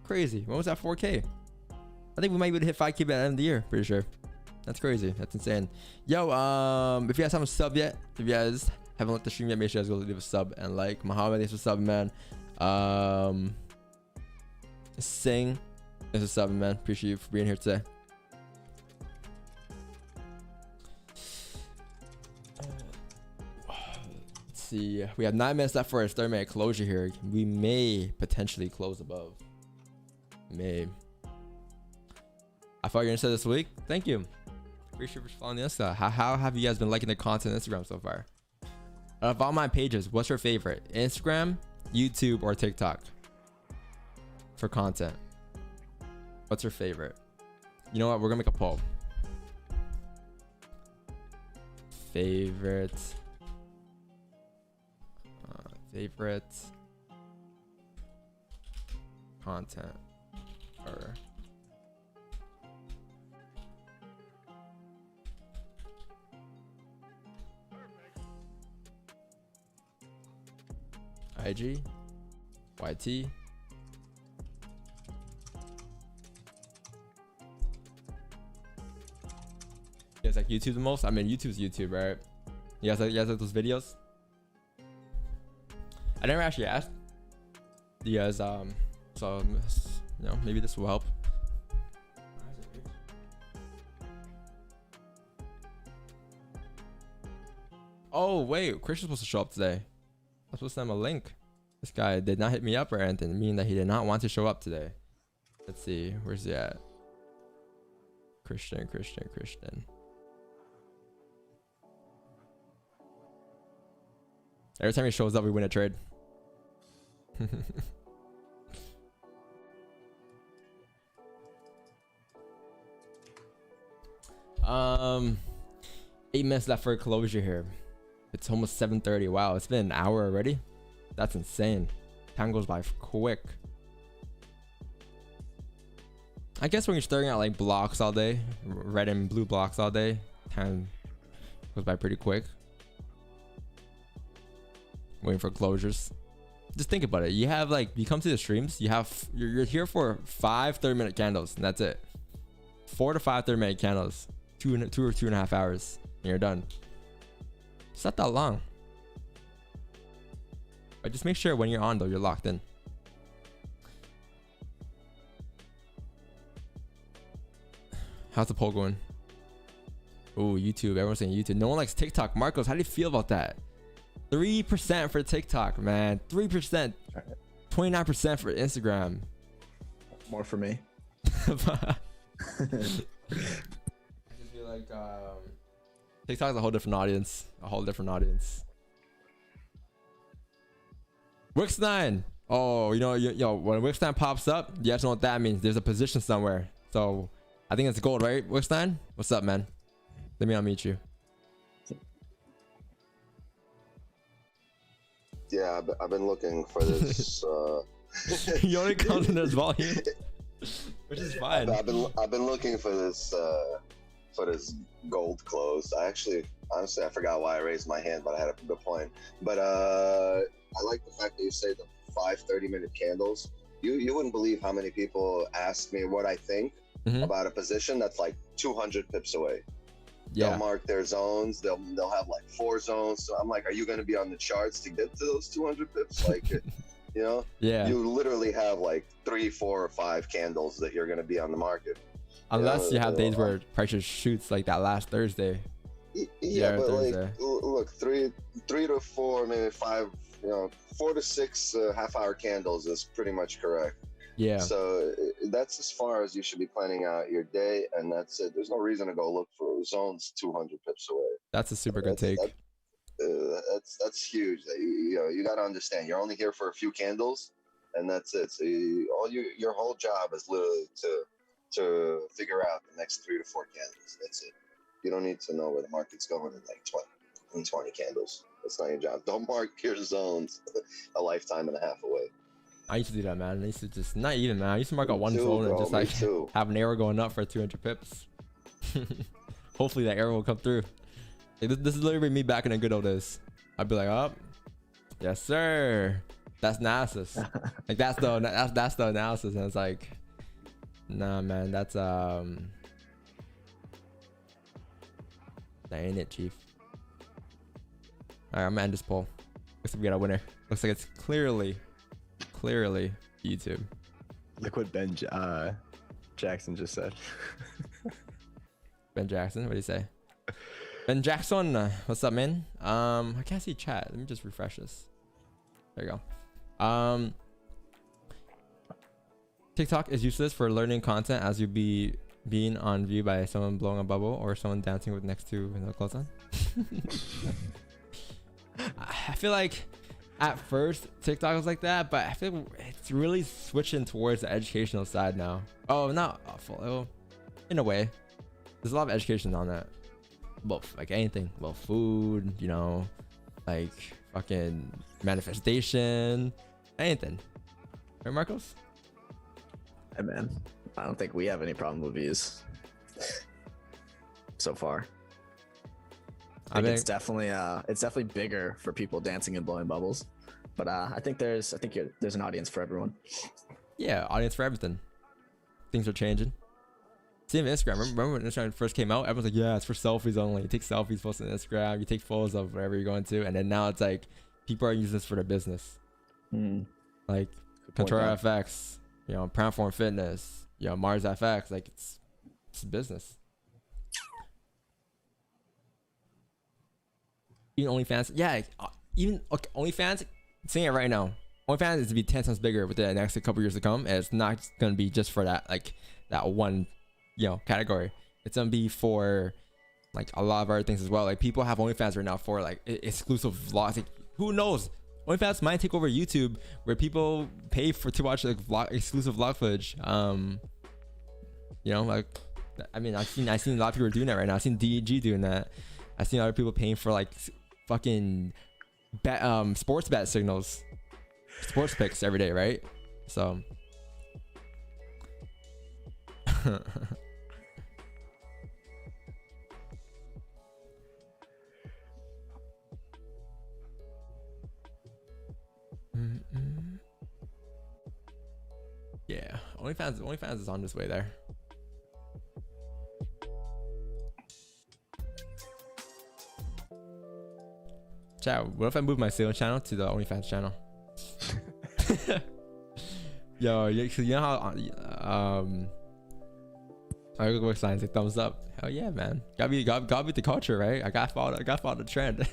Crazy. When was that 4K? I think we might be able to hit 5K by the end of the year. Pretty sure. That's crazy. That's insane. Yo, if you guys haven't subbed yet, if you guys haven't liked the stream yet, make sure you guys go leave a sub and like. Muhammad, thanks for subbing, man. Sing, thanks for subbing, man. Appreciate you for being here today. Let's see. We have 9 minutes left for our 30-minute closure here. We may potentially close above. May. I thought you were gonna say this week. Thank you. Appreciate you for following the Insta. How have you guys been liking the content on Instagram so far? Out of all my pages, what's your favorite? Instagram, YouTube, or TikTok for content? What's your favorite? You know what? We're gonna make a poll. Favorite content or IG, YT, you guys like YouTube the most? I mean, YouTube's YouTube, right? You guys like those videos? I never actually asked you guys, so you know, maybe this will help. Oh wait, Christian's supposed to show up today. I'm supposed to send him a link. This guy did not hit me up or anything, meaning that he did not want to show up today. Let's see, where's he at? Christian. Every time he shows up, we win a trade. 8 minutes left for closure here. It's almost 7:30. Wow, it's been an hour already. That's insane. Time goes by quick. I guess when you're staring at like blocks all day, red and blue blocks all day, time goes by pretty quick. Waiting for closures. Just think about it. You have like, you come to the streams, you're here for 5 30-minute candles, and that's it. 4 to 5 30-minute candles, 2 or 2.5 hours, and you're done. It's not that long. But just make sure when you're on though, you're locked in. How's the poll going? Oh, YouTube. Everyone's saying YouTube. No one likes TikTok. Marcos, how do you feel about that? 3% for TikTok, man. 3%. 29% for Instagram. More for me. I just feel like TikTok's a whole different audience. Wix9. Oh, you know, yo, when Wix9 pops up, you guys know what that means. There's a position somewhere. So I think it's gold, right? Wix9? What's up, man? Let me unmute you. Yeah, I've been looking for this. You only count in this volume, which is fine. I've been looking for this gold close. Honestly, I forgot why I raised my hand, but I had a good point. But I like the fact that you say the 5 30-minute candles. You wouldn't believe how many people ask me what I think about a position that's like 200 pips away. Yeah. They'll mark their zones. They'll have like 4 zones. So I'm like, are you going to be on the charts to get to those 200 pips? Like, you know, yeah. You literally have like 3, 4, or 5 candles that you're going to be on the market. Unless you have days where pressure shoots like that last Thursday. Yeah, but Thursday. Like, look, 3 to 4, maybe 5, 4 to 6 half-hour candles is pretty much correct. Yeah. So that's as far as you should be planning out your day, and that's it. There's no reason to go look for zones 200 pips away. That's a super good take. That's huge. You got to understand. You're only here for a few candles, and that's it. So your whole job is literally to figure out the next 3 to 4 candles. That's it. You don't need to know where the market's going in like 20 candles. That's not your job. Don't mark your zones a lifetime and a half away. I used to do that, man. I used to just, not even, man. I used to mark out one zone and just like have an arrow going up for 200 pips. Hopefully that arrow will come through. Like, this is literally me back in the good old days. I'd be like, oh, yes, sir. That's analysis. Like that's the analysis, and it's like, nah, man, that's that ain't it, chief. All right, I'm gonna end this poll. Looks like we got a winner. Looks like it's clearly YouTube. Look what Ben Jackson just said. Ben Jackson, what do you say? Ben Jackson, what's up, man? I can't see chat. Let me just refresh this. There you go. TikTok is useless for learning content as you be being on view by someone blowing a bubble or someone dancing with next to no clothes on. I feel like at first TikTok was like that, but I feel it's really switching towards the educational side now. Oh, not awful. Oh, in a way, there's a lot of education on that. Well, like anything. Well, food, you know, like fucking manifestation, anything. Right, Marcos? Hey man, I don't think we have any problem with views so far. I think it's definitely bigger for people dancing and blowing bubbles, but I think there's an audience for everyone. Yeah, audience for everything. Things are changing. Same Instagram. Remember when Instagram first came out? Everyone's like, yeah, it's for selfies only. You take selfies, post on Instagram. You take photos of wherever you're going to, and then now it's like people are using this for their business. Like Control FX, you know, Proudform Fitness, you know, Mars FX. Like it's a business. Even OnlyFans, yeah, even okay, OnlyFans. Saying it right now, OnlyFans is to be 10 times bigger within the next couple years to come, and it's not gonna be just for that, like that one, you know, category. It's gonna be for like a lot of other things as well. Like people have OnlyFans right now for like exclusive vlogs. Like, who knows? OnlyFans might take over YouTube, where people pay to watch like exclusive vlog footage. You know, like I mean, I've seen a lot of people doing that right now. I've seen DEG doing that. I've seen other people paying for like fucking sports bet signals, sports picks every day, right? So yeah, OnlyFans is on this way there. Chat, what if I move my sales channel to the OnlyFans channel? Yo, you know how I go with signs like thumbs up. Hell yeah, man. Gotta be the culture, right? I gotta follow the trend.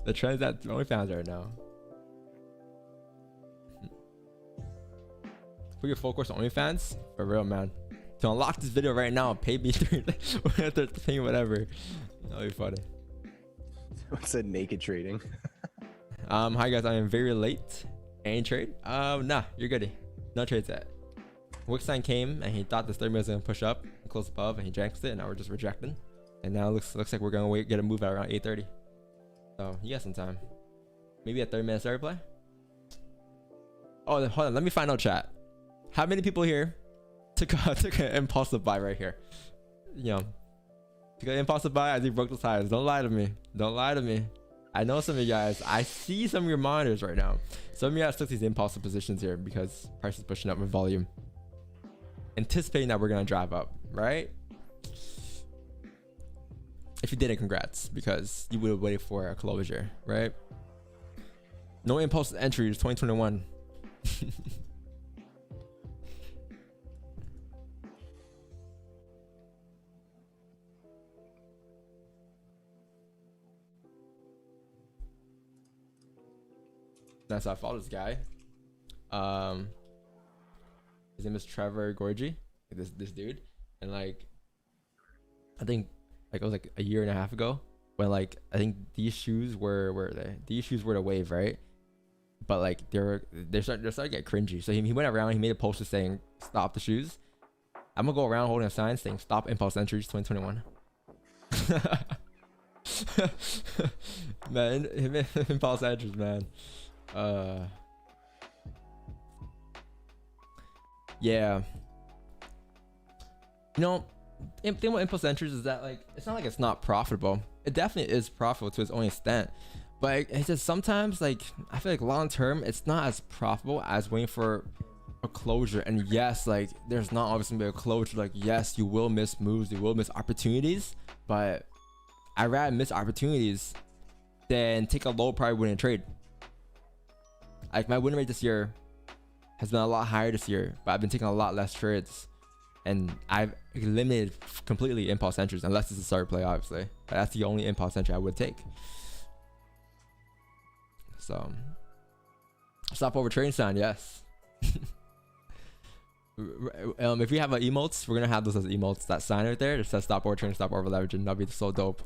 The trend's at OnlyFans right now. Put your full course on OnlyFans for real, man. To unlock this video right now, pay me pay me whatever. That'll be funny. What's that naked trading? Hi guys, I am very late. Any trade? Nah, you're goody. No trades yet. Wickstein came and he thought this 30 minutes was gonna push up and close above, and he jinxed it, and now we're just rejecting. And now it looks like we're gonna get a move out around 8:30. So you got some time. Maybe a 30-minute start play. Oh, hold on. Let me find out, chat. How many people here took an impulsive buy right here? You know, took an impulsive buy as he broke those highs. Don't lie to me. Don't lie to me. I know some of you guys. I see some of your monitors right now. Some of you guys took these impulsive positions here because price is pushing up with volume, anticipating that we're gonna drive up, right? If you didn't, congrats, because you would have waited for a closure, right? No impulse entries 2021. That's how I follow this guy. His name is Trevor Gorgie, this dude, and like I think like it was like a year and a half ago when like I think these shoes were the wave, right? But like they're starting to get cringy. So he went around, he made a poster saying stop the shoes. I'm gonna go around holding a sign saying stop impulse entries 2021. Man, impulse entries, man. Yeah, you know, the thing with impulse entries is that like it's not like it's not profitable. It definitely is profitable to its own extent, But it's just sometimes like I feel like long term it's not as profitable as waiting for a closure. And yes, like there's not always gonna be a closure. Like yes, you will miss moves, you will miss opportunities, but I'd rather miss opportunities than take a low price winning trade. Like my win rate this year has been a lot higher this year, but I've been taking a lot less trades, and I've eliminated completely impulse entries unless it's a start play, obviously. But that's the only impulse entry I would take. So stop over trading sign, yes. If we have emotes, we're gonna have those as emotes. That sign right there that says stop over trading, stop over leveraging. That'd be so dope.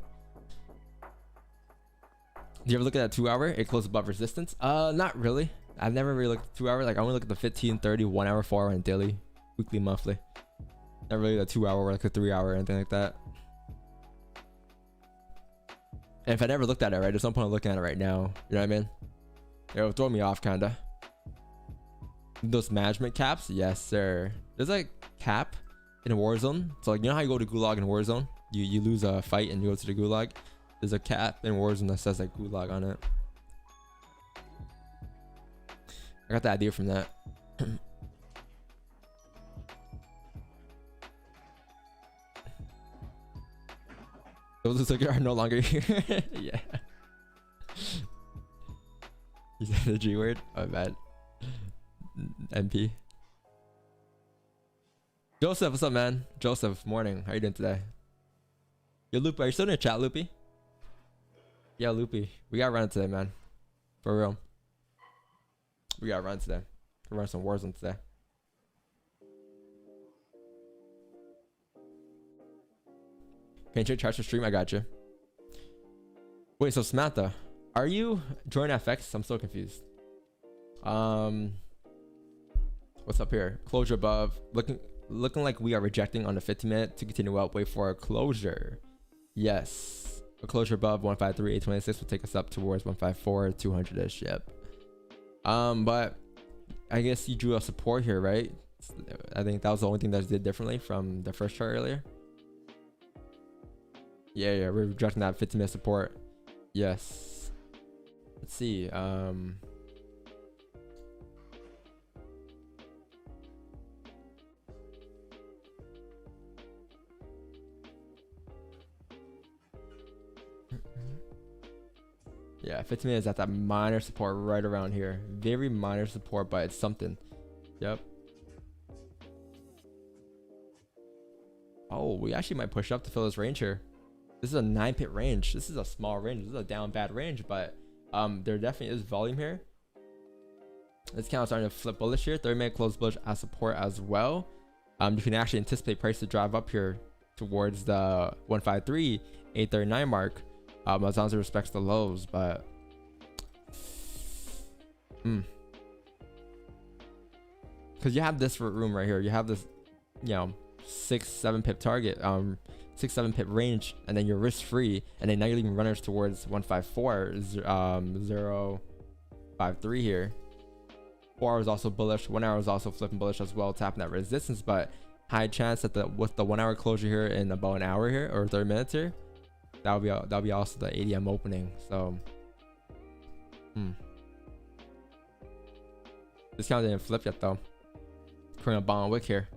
Do you ever look at that 2 hour? It closed above resistance. Not really. I've never really looked at 2 hour. Like I only look at the 15, 30, 1 hour, 4 hour, and daily, weekly, monthly. Not really a 2 hour or like a 3 hour or anything like that. And if I never looked at it, right, there's no point in looking at it right now. You know what I mean? It'll throw me off, kinda. Those management caps, yes, sir. There's like cap in a Warzone. So like, you know how you go to Gulag in Warzone? You lose a fight and you go to the Gulag. There's a cap in Warzone that says like Gulag on it. I got the idea from that. Those are no longer here. Yeah. You said the G word? Oh, bad. MP. Joseph, what's up, man? Joseph, morning. How you doing today? Yo, Loopy, are you still in the chat, Loopy? Yeah, Loopy. We gotta run it today, man. For real. We gotta run today. We're running some Warzone today. Can you charge the stream? I got you. Wait, so Samantha, are you joining FX? I'm so confused. What's up here? Closure above. Looking like we are rejecting on the 15-minute to continue up. Wait for a closure. Yes. A closure above 153, 826 will take us up towards 154, 200-ish. Yep. But I guess you drew a support here, right? I think that was the only thing that did differently from the first chart earlier. Yeah, we're rejecting that 15-minute support. Yes. Let's see. Yeah, 15 minutes at that minor support right around here. Very minor support, but it's something. Yep. Oh, we actually might push up to fill this range here. This is a 9-pip range. This is a small range. This is a down bad range, but there definitely is volume here. This count is starting to flip bullish here. 30-minute close bullish as support as well. You can actually anticipate price to drive up here towards the 153, 839 mark. As long as it respects the lows, but because you have this room right here, you have this, 6-7 pip target, 6-7 pip range, and then you're risk free, and then now you're leaving runners towards 154, 053 here. 4 hours also bullish. 1 hour is also flipping bullish as well, tapping that resistance, but high chance that with the 1 hour closure here in about an hour here or 30 minutes here, that'll be also the ADM opening. So this count didn't flip yet though. Current bond wick here.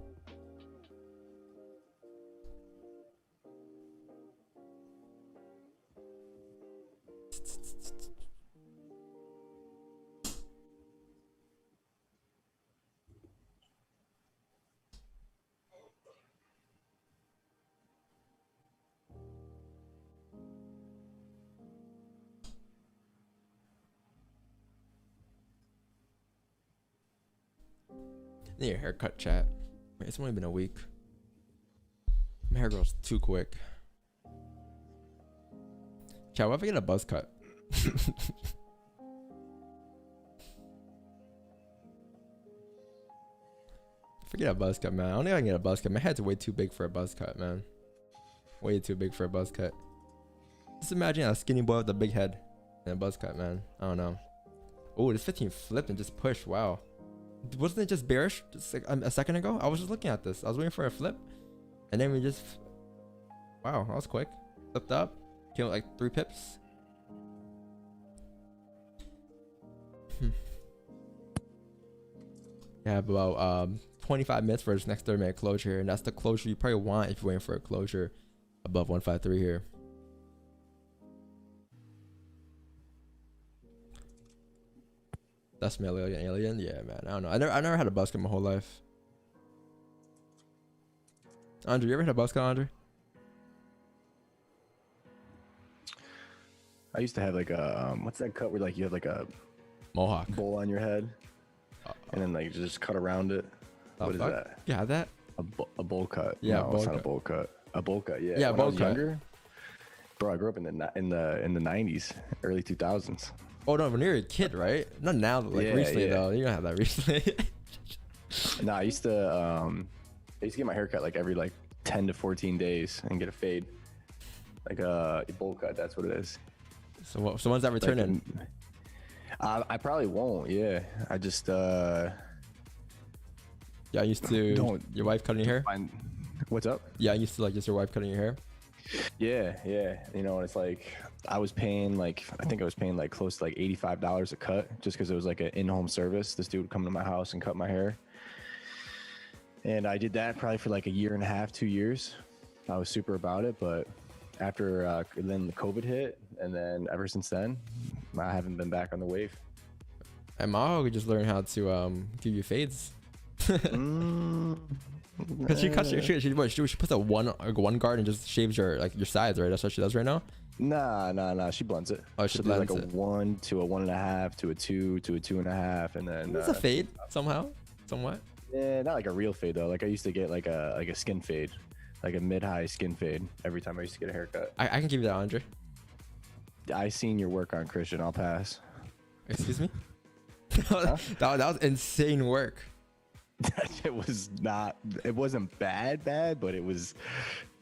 Need your haircut, chat. It's only been a week. My hair grows too quick. Chat, what if I get a buzz cut? Forget a buzz cut, man. I don't think I can get a buzz cut. My head's way too big for a buzz cut, man. Way too big for a buzz cut. Just imagine a skinny boy with a big head and a buzz cut, man. I don't know. Oh, this 15 flipped and just pushed. Wow. Wasn't it just bearish just like a second ago? I was just looking at this. I was waiting for a flip, and then we just, wow, that was quick. Flipped up, came with like 3 pips. Yeah, about 25 minutes for this next 30-minute closure, and that's the closure you probably want if you're waiting for a closure above 153 here. That's alien. Yeah, man. I don't know. I never had a buzz cut my whole life. Andre, you ever had a buzz cut, Andre? I used to have like a what's that cut where like you have like a Mohawk. bowl on your head, and then like just cut around it. What is that? You had that? A bowl cut. Yeah, no, bowl it's not cut. a bowl cut. A bowl cut. Yeah. Yeah, When bowl I was cut. younger, bro, I grew up in the 90s, early 2000s. Oh no, when you were a kid, right? Not now, like Yeah, recently yeah. though. You don't have that recently. No, I used to get my hair cut like every like 10 to 14 days and get a fade, like a bowl cut. That's what it is. So when's that returning? I probably won't. Yeah, I just Yeah, I used to. Don't- Your wife cutting your hair? What's up? Yeah, I used to like just your wife cutting your hair. Yeah. You know, it's like I think I was paying like close to like $85 a cut just because it was like an in-home service. This dude would come to my house and cut my hair. And I did that probably for like a year and a half, 2 years. I was super about it, but after then the COVID hit, and then ever since then, I haven't been back on the wave. And Maho could just learn how to give you fades. Because she cuts your shit. She puts a one guard and just shaves your sides, right? That's what she does right now. Nah. She blends it. Oh, she She'll do like blends a it. 1 to a 1.5 to a 2 to a 2.5, and then It's a fade somehow, somewhat. yeah, not like a real fade though. Like I used to get like a skin fade, like a mid-high skin fade every time I used to get a haircut. I can give you that, Andre. I seen your work on Christian. I'll pass. Excuse me. that was insane work. That shit was not. It wasn't bad, but it was.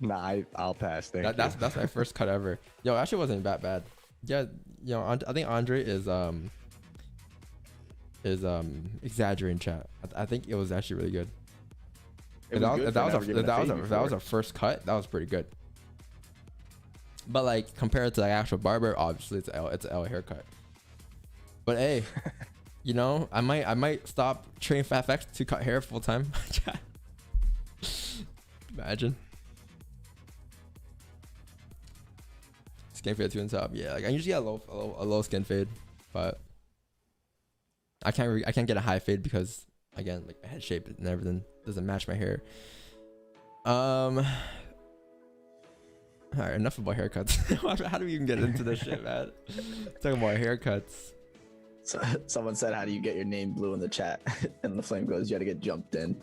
Nah, I'll pass. Thank you. That's my first cut ever. Yo, actually wasn't that bad. Yeah, you know, I think Andre is exaggerating, chat. I think it was actually really good. It If was good that for was never getting a fade if that was before. a first cut, that was pretty good. But like compared to the actual barber, obviously it's a L haircut. But hey, you know, I might stop training FatFX to cut hair full time. Imagine. Skin fade to the top. Yeah, like I usually get a low skin fade, but I can't get a high fade because again, like my head shape and everything doesn't match my hair. All right, enough about haircuts. How do we even get into this shit, man? Talking about haircuts. So, someone said, "How do you get your name blue in the chat?" And the flame goes, "You got to get jumped in."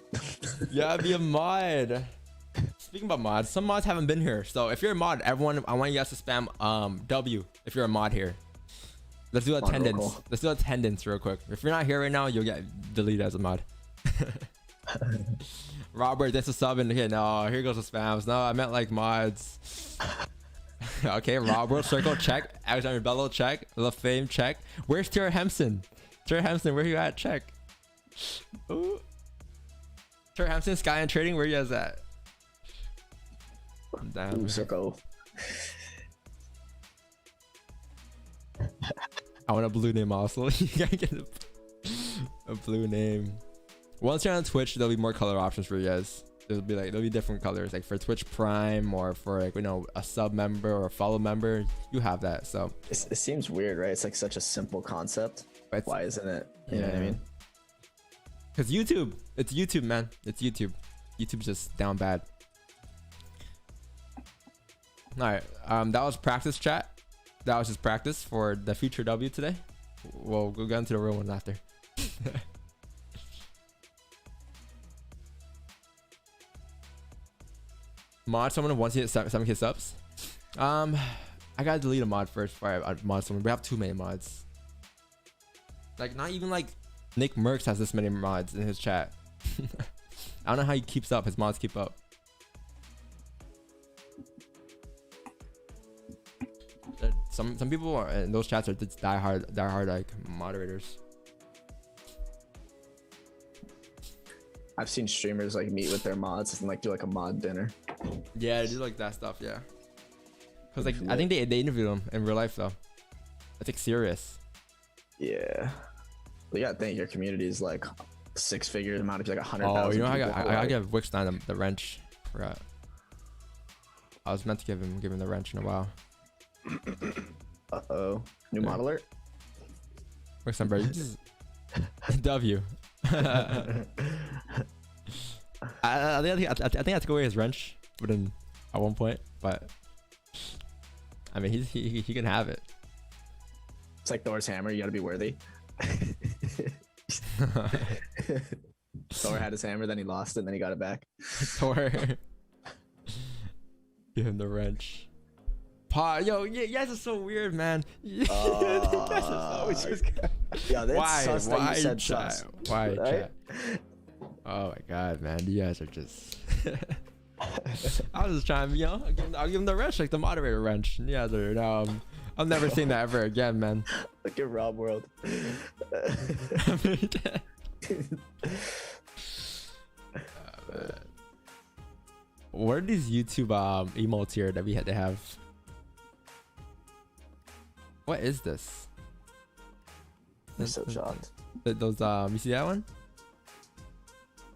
Yeah, be a mod. Speaking about mods, some mods haven't been here. So if you're a mod, everyone, I want you guys to spam W if you're a mod here. Let's do attendance. roll call. Let's do attendance real quick. If you're not here right now, you'll get deleted as a mod. Robert, that's a sub in here. No, here goes the spams. No, I meant like mods. Okay, Robert, circle check. Alexander Bello check. LaFame check. Where's Tara Hempson? Tara Hempson, where you at? Check. Ooh. Tara Hempson, Sky and Trading, where you guys at? Damn. Blue circle. I want a blue name also. You gotta get a blue name. Once you're on Twitch, there'll be more color options for you guys. There'll be different colors, like for Twitch Prime or for like, you know, a sub member or a follow member. You have that, so. It seems weird, right? It's like such a simple concept. But Why isn't it? You know what I mean? Cause YouTube, it's YouTube, man. It's YouTube. YouTube's just down bad. All right, that was practice, chat. That was just practice for the future W today. We'll get into the real one after. Mod someone once you hit 7K subs. I gotta delete a mod first before I mod someone. We have too many mods. Like not even like Nick Merckx has this many mods in his chat. I don't know how he keeps up. His mods keep up. Some people are in those chats are just die hard like moderators. I've seen streamers like meet with their mods and like do like a mod dinner. Yeah, they do like that stuff. Yeah, cause like I think they interview them in real life though. That's like serious. Yeah. But yeah, I think your community is like 6-figure amount of like 100,000. Oh, you know, I people. gotta give Wickstein the wrench. Forgot. I was meant to give him the wrench in a while. Uh-oh. New Yeah. model alert? Wickstein, bro, you just W. I think I took away his wrench, but at one point. But I mean, he can have it. It's like Thor's hammer. You got to be worthy. Thor had his hammer, then he lost it, and then he got it back. Thor. Give him the wrench. Yo, you guys are so weird, man. You guys are so weird. Yeah, that's Why? sus that Why, you said chat? sus. Why, Right? chat? Oh my god, man, you guys are just. I was just trying, you know, I'll give him the wrench, like the moderator wrench. Yeah, dude. I'm never seeing that ever again, man. Look at Rob World. What are these YouTube emotes here that we had to have? What is this? I'm so shocked. Those you see that one?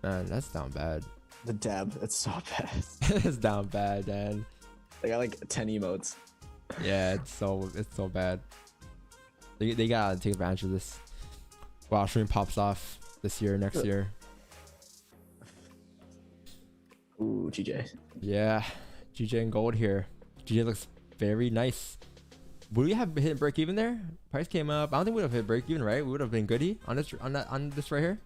Man, that's down bad. The dab, it's so bad. It's down bad, man. They got like 10 emotes. Yeah, it's so bad. They gotta take advantage of this. Wow, stream pops off this year, next year. Ooh, GJ. Yeah, GJ and gold here. GJ looks very nice. Would we have hit break even there? Price came up. I don't think we would have hit break even, right? We would have been goody on this right here.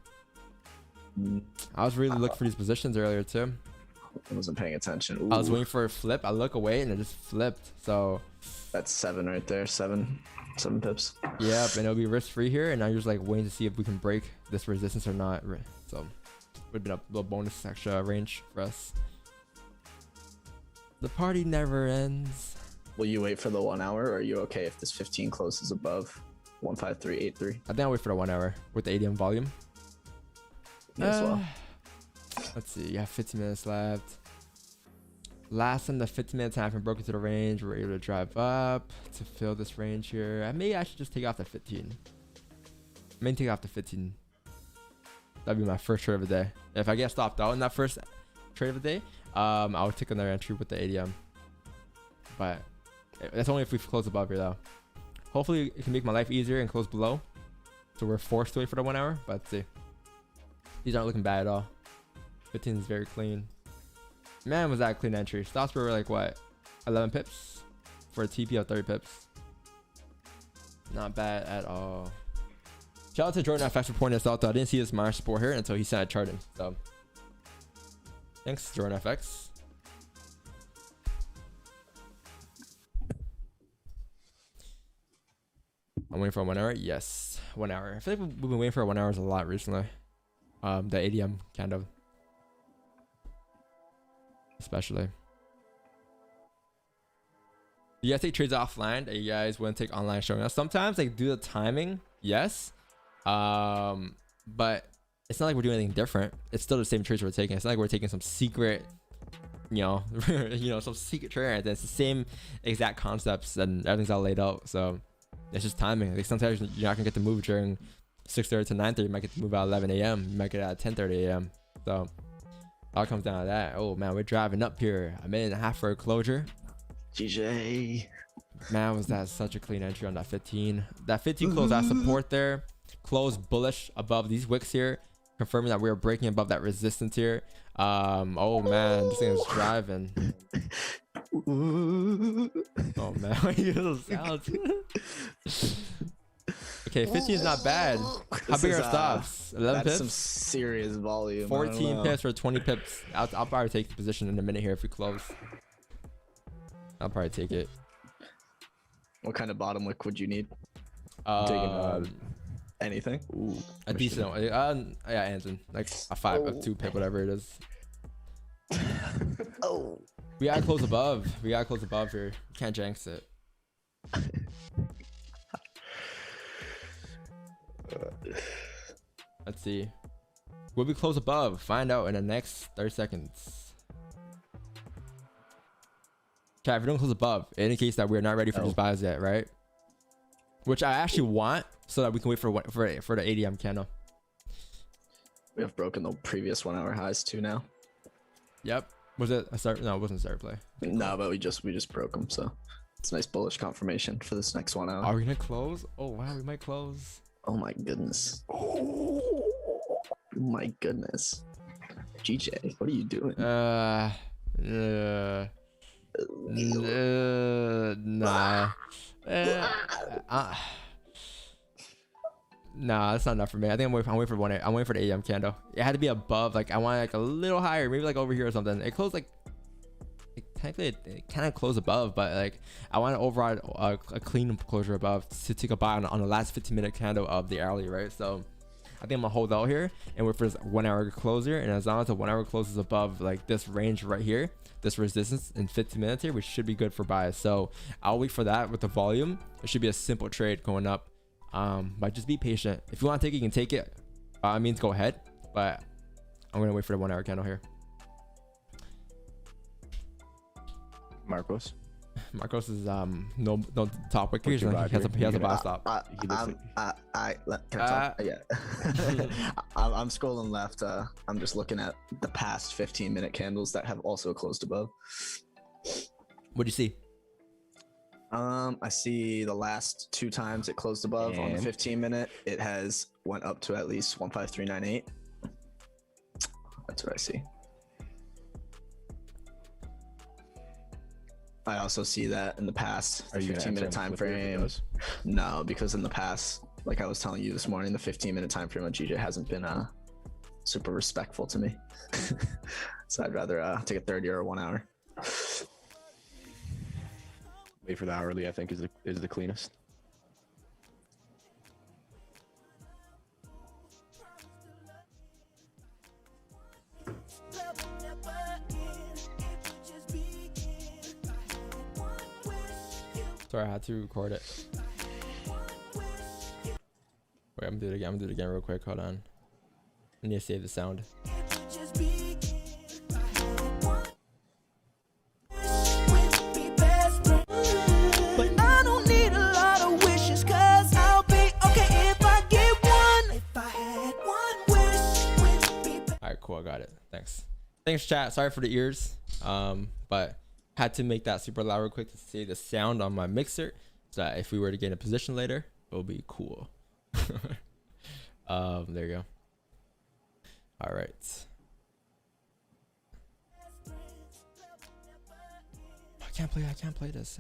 I was really looking for these positions earlier too. I wasn't paying attention. Ooh, I was waiting for a flip. I look away and it just flipped. So that's 7 right there. 7 pips. yeah, and it'll be risk free here. And I'm just like waiting to see if we can break this resistance or not. So would have been a little bonus extra range for us. The party never ends. Will you wait for the 1 hour, or are you okay if this 15 closes above 15383? I think I'll wait for the 1 hour with the ADM volume. As well. Let's see. You have 15 minutes left. Last time the 15-minute time frame broke into the range, we're able to drive up to fill this range here. Maybe I should just take off the 15. Maybe take off the 15. That'd be my first trade of the day. If I get stopped out in that first trade of the day, I'll take another entry with the ADM. But that's only if we close above here, though. Hopefully, it can make my life easier and close below. So we're forced to wait for the 1 hour. But let's see. These aren't looking bad at all. 15 is very clean. Man, was that a clean entry. Stops were like, what? 11 pips? For a TP of 30 pips. Not bad at all. Shout out to Jordan FX for pointing this out, though. I didn't see this minor support here until he started charting. So, thanks, Jordan FX. I'm waiting for 1 hour. Yes, 1 hour. I feel like we've been waiting for 1 hour a lot recently. The ADM kind of, especially. You guys take trades offline that you guys wouldn't take online showing us. Sometimes like do the timing, yes. But it's not like we're doing anything different. It's still the same trades we're taking. It's not like we're taking some secret, some secret trade. It's the same exact concepts and everything's all laid out. So it's just timing. Like sometimes you're not gonna get to move during 6:30 to 9:30. You might get to move at 11 a.m. You might get at 10:30 a.m. So all comes down to that. Oh man, we're driving up here. A minute and a half for a closure. GJ. Man, was that such a clean entry on that 15. That 15 closed that support there. Closed bullish above these wicks here, confirming that we are breaking above that resistance here. Oh man, this thing is driving. Oh man, what are you those sounds? Okay, 15 is not bad. How big are our stops? 11 pips? Some serious volume. 14 pips or 20 pips. I'll probably take the position in a minute here if we close. I'll probably take it. What kind of bottom wick would you need? Anything? Ooh, A decent one. Yeah, Anton. Like a 5, a 2 pip, whatever it is. Oh. We gotta close above. We gotta close above here. We can't jinx it. Let's see. Will we close above? Find out in the next 30 seconds. Chat, if we don't close above, it indicates that we're not ready for these buys yet, right? which I actually want so that we can wait for the ADM candle. We have broken the previous 1 hour highs too now. Yep. Was it a start? No, it wasn't a start play. No, but we just broke them, so it's a nice bullish confirmation for this next 1 hour. Are we gonna close? Oh wow, we might close. Oh my goodness. Oh my goodness. GJ, what are you doing? Nah. Nah, that's not enough for me. I think I'm waiting for I'm waiting for the AM candle. It had to be above. Like I want like a little higher, maybe like over here or something. It closed like technically it kind of closed above, but like I want to override a clean closure above to take a buy on the last 15-minute candle of the hourly, right? So I think I'm gonna hold out here and wait for this 1 hour closer. And as long as the 1 hour closes above like this range right here, this resistance in 15 minutes here, which should be good for buys. So I'll wait for that with the volume. It should be a simple trade going up. But just be patient. If you want to take it, you can take it. I mean, go ahead. But I'm gonna wait for the 1 hour candle here. Marcos. Marcos is no top wicker. He What's your vibe has a here? buy stop. Can I talk? Yeah. I'm scrolling left. I'm just looking at the past 15-minute candles that have also closed above. What'd you see? I see the last 2 times it closed above on the 15-minute. It has went up to at least 15398. That's what I see. I also see that in the past, the 15-minute time frame. No, because in the past, like I was telling you this morning, the 15-minute time frame on GJ hasn't been super respectful to me. So I'd rather take a 30 or a 1 hour. Wait for the hourly, I think, is the cleanest. Sorry, I had to record it. Wait, I'm gonna do it again. I'm gonna do it again real quick. Hold on. I need to save the sound. Alright, cool. I got it. Thanks, chat. Sorry for the ears. But had to make that super loud real quick to see the sound on my mixer, so that if we were to get in a position later, it'll be cool. There you go. All right. I can't play this.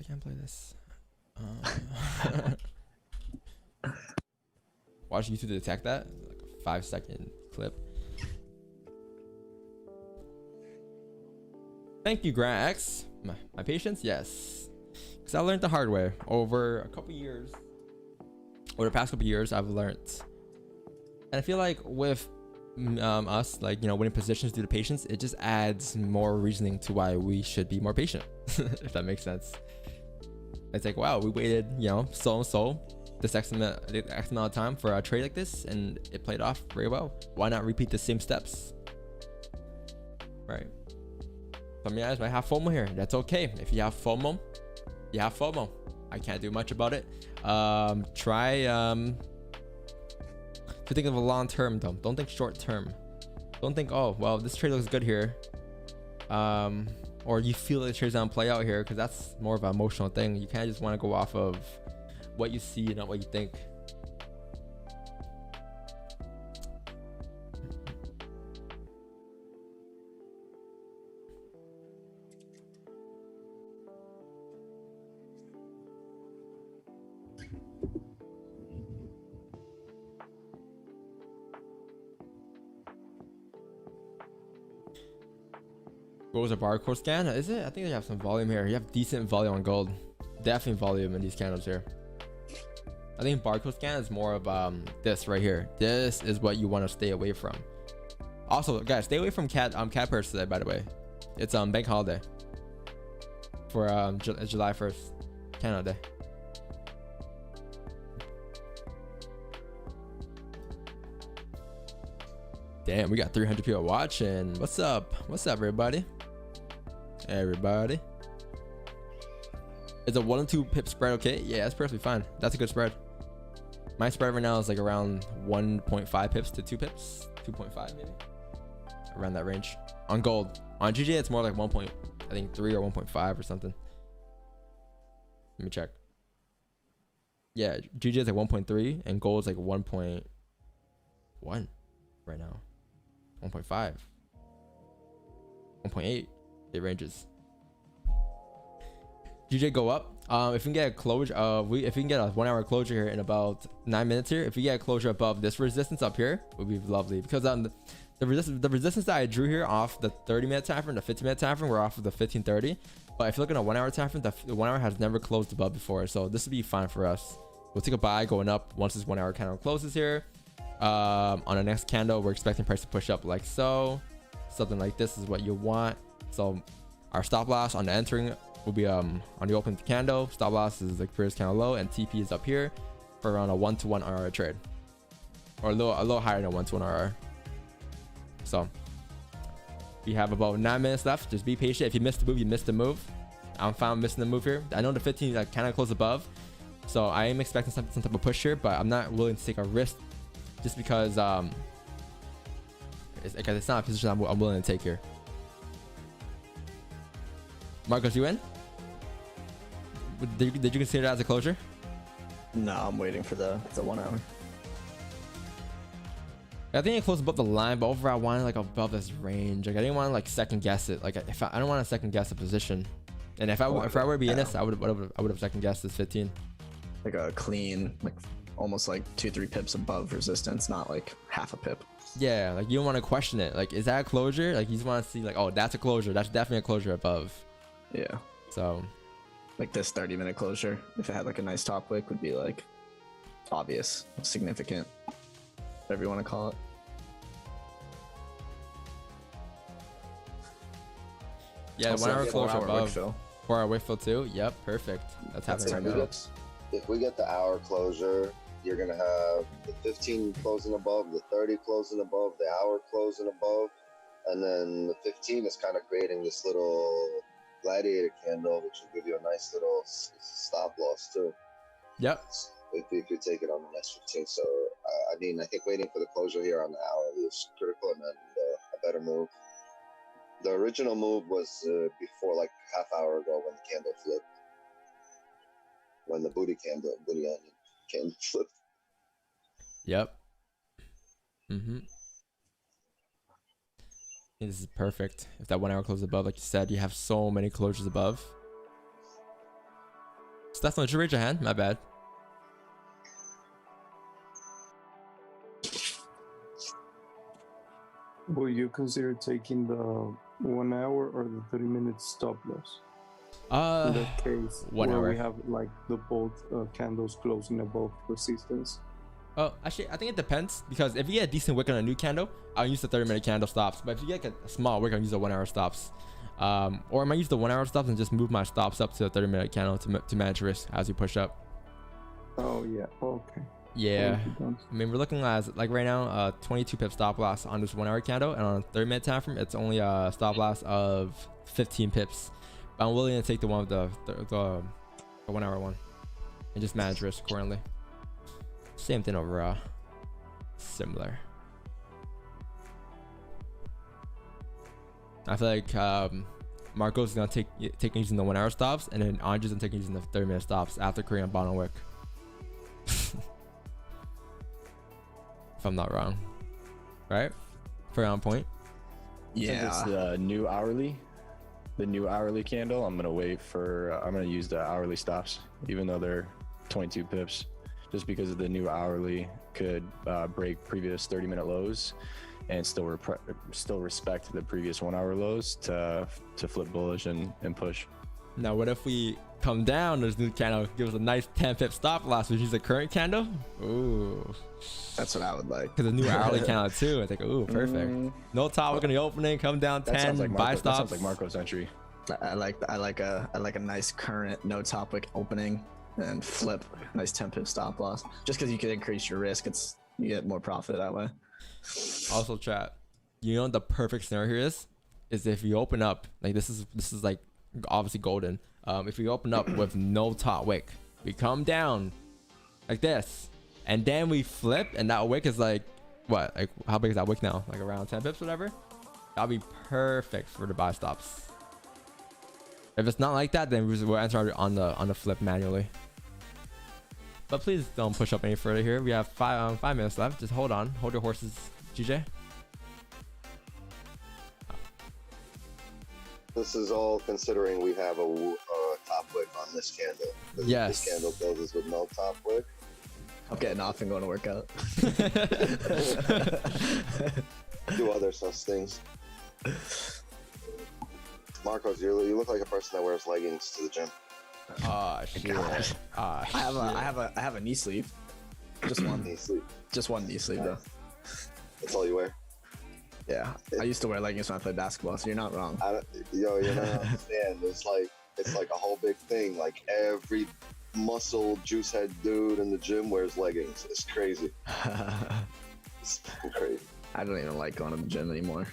Watch YouTube detect that, like a 5-second clip. Thank you, Grant X. My patience, yes, because I learned the hard way over a couple years. Over the past couple years, I've learned, and I feel like with us, like, you know, winning positions due to patience, it just adds more reasoning to why we should be more patient. If that makes sense. It's like, wow, we waited, you know, so this X amount of time for a trade like this, and it played off very well. Why not repeat the same steps? Right. Some of you guys might have FOMO here. That's okay. If you have FOMO, you have FOMO. I can't do much about it. Try to think of a long term though. Don't think short term. Don't think, oh well, this trade looks good here. Or you feel like the trade's gonna play out here, because that's more of an emotional thing. You kind of just want to go off of what you see, not what you think. What was a barcode scan? Is it? I think they have some volume here. You have decent volume on gold. Definitely volume in these candles here. I think barcode scan is more of this right here. This is what you want to stay away from. Also, guys, stay away from cat purse today, by the way. It's bank holiday for July 1st, Canada Day. Damn, we got 300 people watching. What's up? What's up, everybody? Everybody. Is a 1 and 2 pip spread okay? Yeah, that's perfectly fine. That's a good spread. My spread right now is like around 1.5 pips to 2 pips, 2.5 maybe, around that range. On gold, on GJ it's more like 1. I think 3 or 1.5 or something. Let me check. Yeah, GJ is like 1.3 and gold is like 1.1 right now. 1.5, 1.8. It ranges. GJ go up. If we can get a closure, if we can get a 1 hour closure here in about 9 minutes here, if we get a closure above this resistance up here, it would be lovely, because the resistance that I drew here off the 30-minute time frame, the 15-minute time frame, we're off of the 1530. But if you're looking at 1 hour time frame, the 1 hour has never closed above before, so this would be fine for us. We'll take a buy going up once this 1 hour candle closes here. On the next candle, we're expecting price to push up like so. Something like this is what you want. So our stop loss on the entering will be on the open candle. Stop loss is the previous candle low, and TP is up here for around a 1-to-1 RR trade, or a little higher than a 1-to-1 RR. So we have about 9 minutes left. Just be patient. If you missed the move, you missed the move. I'm fine missing the move here. I know the 15 like kind of close above, so I am expecting some type of push here, but I'm not willing to take a risk just because it's not a position I'm willing to take here. Marcos, you in? Did you consider that as a closure? No, I'm waiting for the 1 hour. I think it closed above the line, but overall I wanted like above this range. Like I didn't want to like second guess it. Like if I don't want to second guess a position, and if I were to be in this, I would have second guessed this 15. Like a clean, like almost like 2-3 pips above resistance, not like half a pip. Yeah, like you don't want to question it. Like, is that a closure? Like you just want to see like, oh, that's a closure. That's definitely a closure above. Yeah. So Like this 30-minute closure, if it had like a nice top wick, would be like obvious, significant, whatever you want to call it. yeah, Also, 1 hour closure 4 hour wick above. fill. 4 hour wick fill too. Yep, perfect. That's happening right now. If we get the hour closure, you're gonna have the 15 closing above, the 30 closing above, the hour closing above, and then the 15 is kind of creating this little gladiator candle, which will give you a nice little stop loss too. Yep. If you take it on the next 15. So I mean, I think waiting for the closure here on the hour is critical, and then a better move. The original move was before, like half hour ago, when the candle flipped, when the booty onion candle flipped. Yep. This is perfect. If that 1 hour closes above, like you said, you have so many closures above. Stefan, did you raise your hand? My bad. Will you consider taking the 1 hour or the 30-minute stop loss? In that case, 1 where hour. we have like the both candles closing above resistance. Oh, actually, I think it depends, because if you get a decent wick on a new candle, I'll use the 30-minute candle stops. But if you get like a small wick, I'll use the 1 hour stops. Or I might use the 1 hour stops and just move my stops up to the 30-minute candle to manage risk as you push up. Oh yeah. Okay. Yeah. Thank you, Don. I mean, we're looking at like right now, 22 pip stop loss on this 1 hour candle, and on a 30-minute time frame, it's only a stop loss of 15 pips. But I'm willing to take the one with the 1 hour one and just manage risk accordingly. Same thing overall. Similar. I feel like Marcos is gonna take using the 1 hour stops, and then Andre's gonna take using the 30-minute stops after creating a bottom wick. If I'm not wrong, right? Fair on point. Yeah. Since it's the new hourly candle, I'm gonna wait for. I'm gonna use the hourly stops, even though they're 22 pips, just because of the new hourly could break previous 30-minute lows, and still respect the previous 1 hour lows to flip bullish and push. Now, what if we come down? This new candle gives us a nice 10 pip stop loss, which is the current candle. Ooh, That's what I would like. because the new hourly candle too. I think, ooh, perfect. No top wick in the opening. Come down 10. Buy That stops. sounds like Marco's entry. I like a nice current no top wick opening and flip nice 10 pip stop loss. Just because you can increase your risk, you get more profit that way. Also, chat. You know what the perfect scenario here is if you open up like this is like obviously golden. If we open up with no top wick, we come down like this, and then we flip, and that wick is like what? Like how big is that wick now? Like around 10 pips, whatever. That'll be perfect for the buy stops. If it's not like that, then we'll enter on the flip manually. But please don't push up any further here. We have 5 minutes left. Just hold on. Hold your horses, GJ. This is all considering we have a top wick on this candle. Yes. This candle closes with no top wick. I'm getting off and going to work out. Do other such things. Marcos, you look like a person that wears leggings to the gym. Oh shit. I have a knee sleeve. Just one. Knee sleeve. Just one knee sleeve though. That's all you wear. Yeah, I used to wear leggings when I played basketball, so you're not wrong. You're not understand. It's like a whole big thing. Like every muscle juice head dude in the gym wears leggings. It's crazy. It's fucking crazy. I don't even like going to the gym anymore.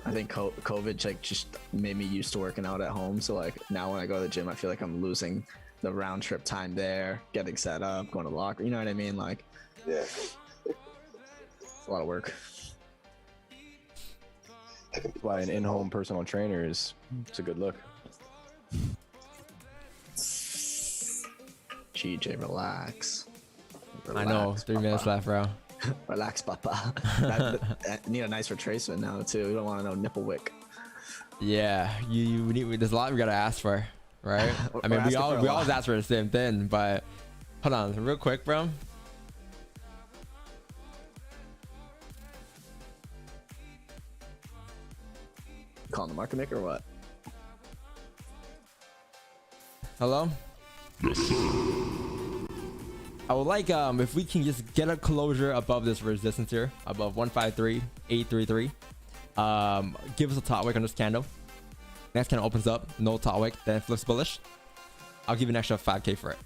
I think COVID like just made me used to working out at home. So like now when I go to the gym, I feel like I'm losing the round trip time there, getting set up, going to the locker. You know what I mean? Like, Yeah. it's a lot of work. Why an in-home personal trainer it's a good look. GJ, relax. I know. 3 minutes left, bro. Relax, papa. I need a nice retracement now too. We don't want to know nipple wick. Yeah, you need. There's a lot we gotta ask for, right? I mean, we always ask for the same thing, but hold on, real quick, bro. Calling the market maker or what? Hello. I would like if we can just get a closure above this resistance here, above 153.833. Give us a top wick on this candle. Next candle opens up, no top wick, then it flips bullish. I'll give you an extra 5k for it.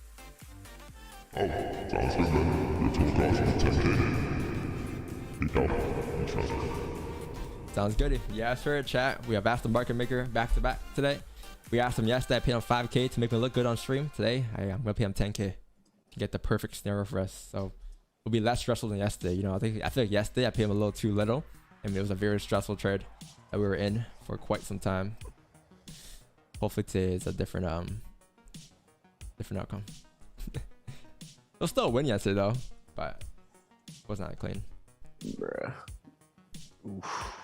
Oh, sounds good, man. Your total cost is 10K. Sounds good. You asked for it, chat. We have asked the market maker back to back today. We asked him yesterday. I paid him 5k to make me look good on stream. Today, I'm gonna pay him 10k to get the perfect scenario for us. So it'll be less stressful than yesterday. You know, I feel like yesterday I paid him a little too little. I mean, it was a very stressful trade that we were in for quite some time. Hopefully today is a different outcome. It'll still win yesterday though, but it was not clean. Bruh. Oof.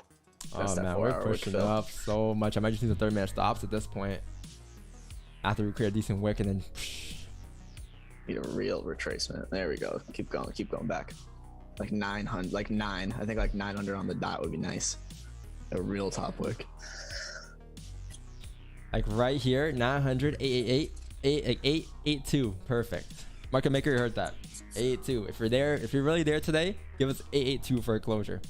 Oh man, we're pushing up so much. I might just need the 30-minute stops at this point. After we create a decent wick and then Need a real retracement. There we go. Keep going back. Like 900, like 9. I think like 900 on the dot would be nice. A real top wick. like right here, 900, 888, 882. Perfect. Market maker, you heard that. 882. If you're there, if you're really there today, give us 882 for a closure.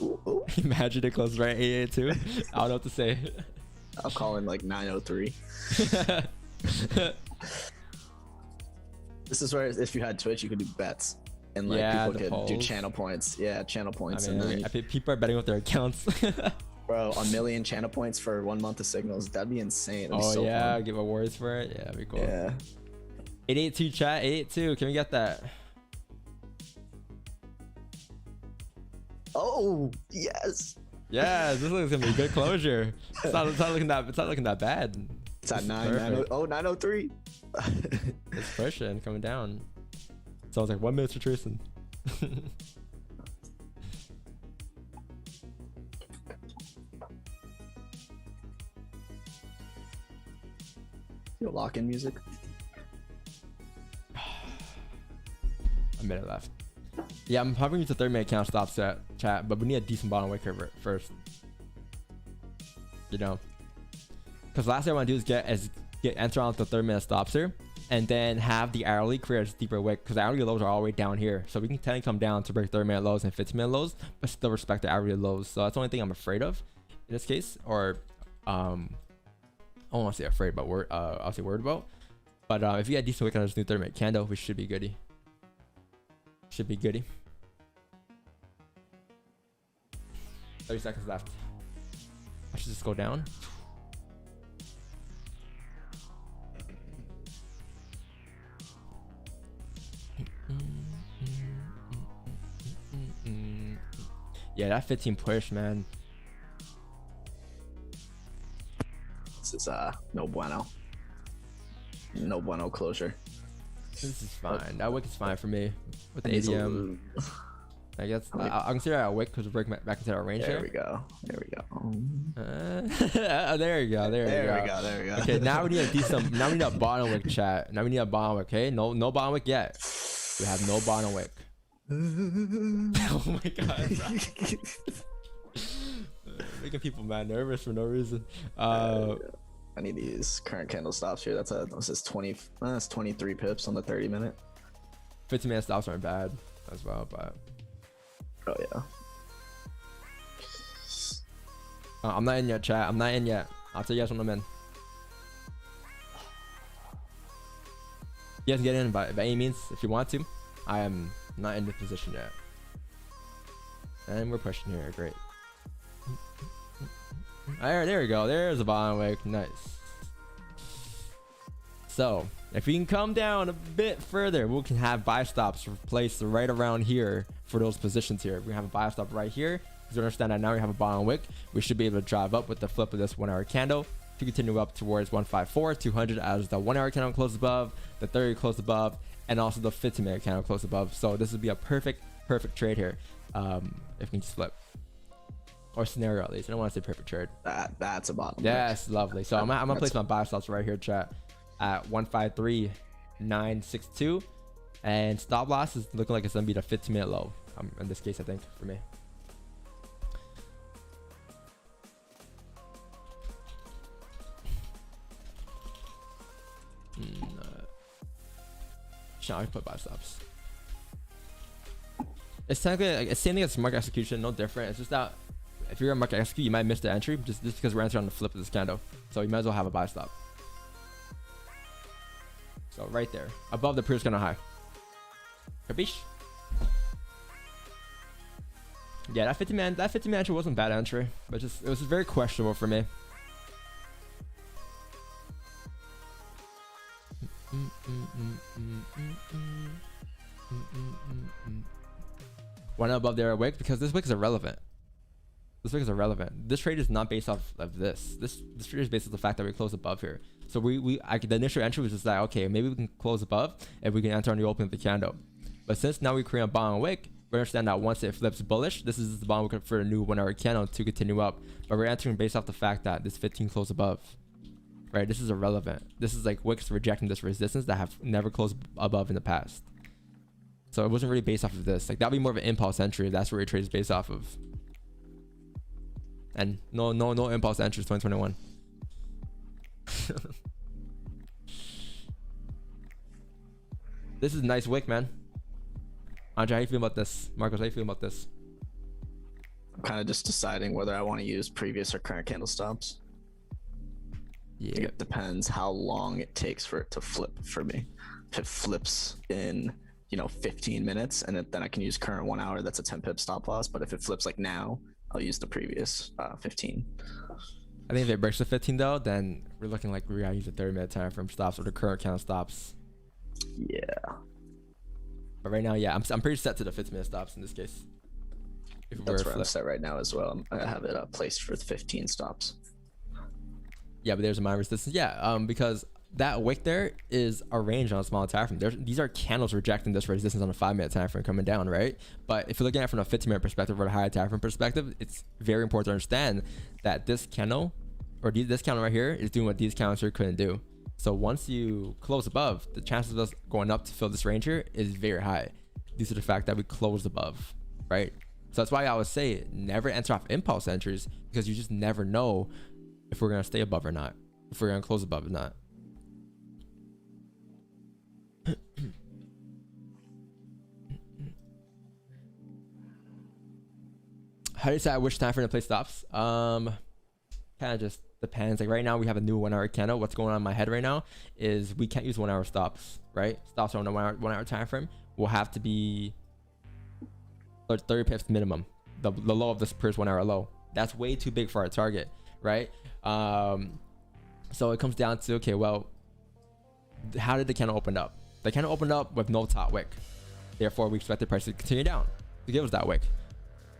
Ooh. Imagine it closes right at 882. I don't know what to say. I'll call in like 903. This is where if you had Twitch, you could do bets. And like people could do channel points. Yeah, channel points. I mean, I think people are betting with their accounts. Bro, a million channel points for 1 month of signals. That'd be insane. It'd be so yeah, fun. give awards for it. Yeah, that'd be cool. Yeah. 882 chat, 882. Can we get that? Oh, yes. Yeah, this looks gonna be a good closure. It's not looking that bad. It's at This is 903. It's pushing, coming down. So I was like 1 minute for Tristan. Yo, lock-in music. A minute left. Yeah, I'm probably use the 30-minute count stop set chat, but we need a decent bottom wick curve first. You know, because last thing I want to do is enter on the 30-minute stops here, and then have the hourly create a deeper wick, because the hourly lows are all the way down here, so we can tend to come down to break 30-minute lows and 15-minute lows, but still respect the hourly lows. So that's the only thing I'm afraid of in this case, or I don't want to say afraid, but I'll say worried about. But if you get a decent wick on this new 30-minute candle, we should be goody. Should be goody. 30 seconds left. I should just go down. Yeah, that 15 push, man. This is no bueno. No bueno closure. This is fine. That wick is fine for me with the He's a ADM. I guess I consider that a wick because we're breaking back into our range There here. we go. There we go. There you go. There we go. There we go. Okay, now we need a decent. Now we need a bottom wick, chat. Now we need a bottom wick. Okay, no bottom wick yet. We have no bottom wick. Oh my god. Making people mad nervous for no reason. I need these current candle stops here. This is 20. That's 23 pips on the 30-minute. 15-minute stops aren't bad as well, but Oh yeah. I'm not in yet, chat. I'm not in yet. I'll tell you guys when I'm in. You guys get in by any means if you want to. I am not in this position yet. And we're pushing here. Great. Alright, there we go. There's a bottom wick. Nice. So, if we can come down a bit further, we can have buy stops placed right around here for those positions here. We have a buy stop right here. Because we understand that now we have a bottom wick. We should be able to drive up with the flip of this 1 hour candle to continue up towards 154, 200 as the 1 hour candle closed above, the 30 closed above, and also the 15-minute candle closed above. So this would be a perfect trade here if we can just flip. Or scenario at least. I don't want to say perfect trade. That's a bottom. Yes, lovely. So I'm gonna place my buy stops right here, chat, at 153.962, and stop loss is looking like it's gonna be the 15-minute low. In this case, I think for me. Shall I put buy stops? It's technically like, it's same thing as market execution, no different. It's just that if you're a market execute, you might miss the entry just because we're entering on the flip of this candle. So you might as well have a buy stop. So right there, above the previous candle high. Capiche? Yeah, that 50-man entry wasn't bad entry, but it was very questionable for me. Why not above their wick? Because this wick is irrelevant. This wick is irrelevant. This trade is not based off of this. This trade is based on the fact that we close above here. So the initial entry was just like, okay, maybe we can close above and we can enter on the open of the candle. But since now we create a bottom wick, we understand that once it flips bullish, this is the bottom wick for a new 1 hour candle to continue up. But we're entering based off the fact that this 15 closed above. Right, this is irrelevant. This is like wicks rejecting this resistance that have never closed above in the past. So it wasn't really based off of this. Like that'd be more of an impulse entry if that's where your trade is based off of. And no impulse entries 2021. This is a nice wick, man. Andre, how you feel about this? Marcos, how you feel about this? I'm kind of just deciding whether I want to use previous or current candle stops. Yeah. It depends how long it takes for it to flip for me. If it flips in 15 minutes and then I can use current 1 hour, that's a 10 pip stop loss. But if it flips like now, I'll use the previous 15. I think if it breaks the 15 though, then we're looking like we gotta use the 30-minute time frame stops or the current candle stops. Yeah. But right now, yeah, I'm pretty set to the 15-minute stops in this case. That's where I'm set right now as well. I have it placed for the 15 stops. Yeah, but there's a minor resistance. Yeah, because that wick there is a range on a small time frame. These are candles rejecting this resistance on a 5-minute time frame coming down, right? But if you're looking at it from a 15-minute perspective or a higher time frame perspective, it's very important to understand that this candle or this candle right here is doing what these candles here couldn't do. So once you close above, the chances of us going up to fill this range here is very high due to the fact that we closed above, right? So that's why I would say never enter off impulse entries because you just never know if we're going to stay above or not, if we're going to close above or not. How do you decide which time frame to play stops? Kind of just depends. Like right now we have a new 1 hour candle. What's going on in my head right now is we can't use 1 hour stops, right? Stops on a 1 hour time frame will have to be 30 pips minimum. The low of this first 1 hour low. That's way too big for our target, right? So it comes down to, okay, well, how did the candle open up? The candle opened up with no top wick. Therefore, we expect the price to continue down to give us that wick.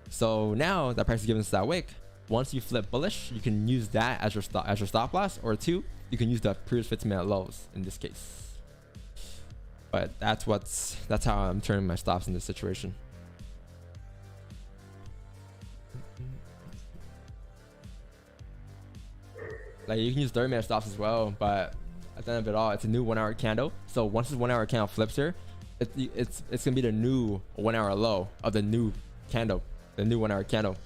So now that price is giving us that wick. Once you flip bullish, you can use that as your stop loss, or 2, you can use the previous 15-minute lows in this case. But that's how I'm turning my stops in this situation. Like you can use 30-minute stops as well, but at the end of it all, it's a new 1 hour candle. So once this 1 hour candle flips here, it's gonna be the new 1 hour low of the new candle, the new 1 hour candle.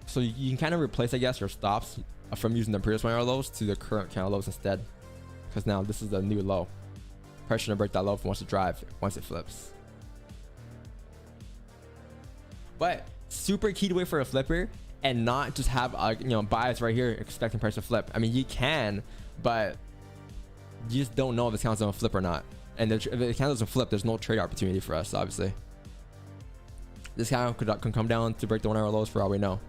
So you can kind of replace, I guess, your stops from using the previous 1 hour lows to the current candle lows instead, because now this is the new low. Price shouldn't break that low once it drive, once it flips. But super key to wait for a flipper and not just have buys right here expecting price to flip. I mean, you can, but you just don't know if this candle's gonna flip or not. And if the candle doesn't flip, there's no trade opportunity for us, obviously. This candle can come down to break the 1 hour lows for all we know.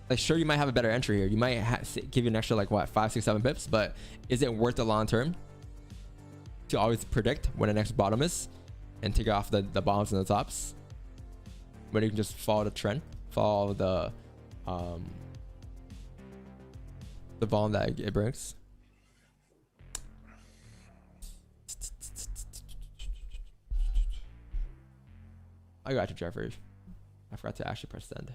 Like, sure, you might have a better entry here. You might give you an extra, like, what, 5, 6, 7 pips, but is it worth it long term to always predict when the next bottom is and take off the bottoms and the tops? When you can just follow the trend, follow the volume that it brings. I got you, Jeffrey. I forgot to actually press send.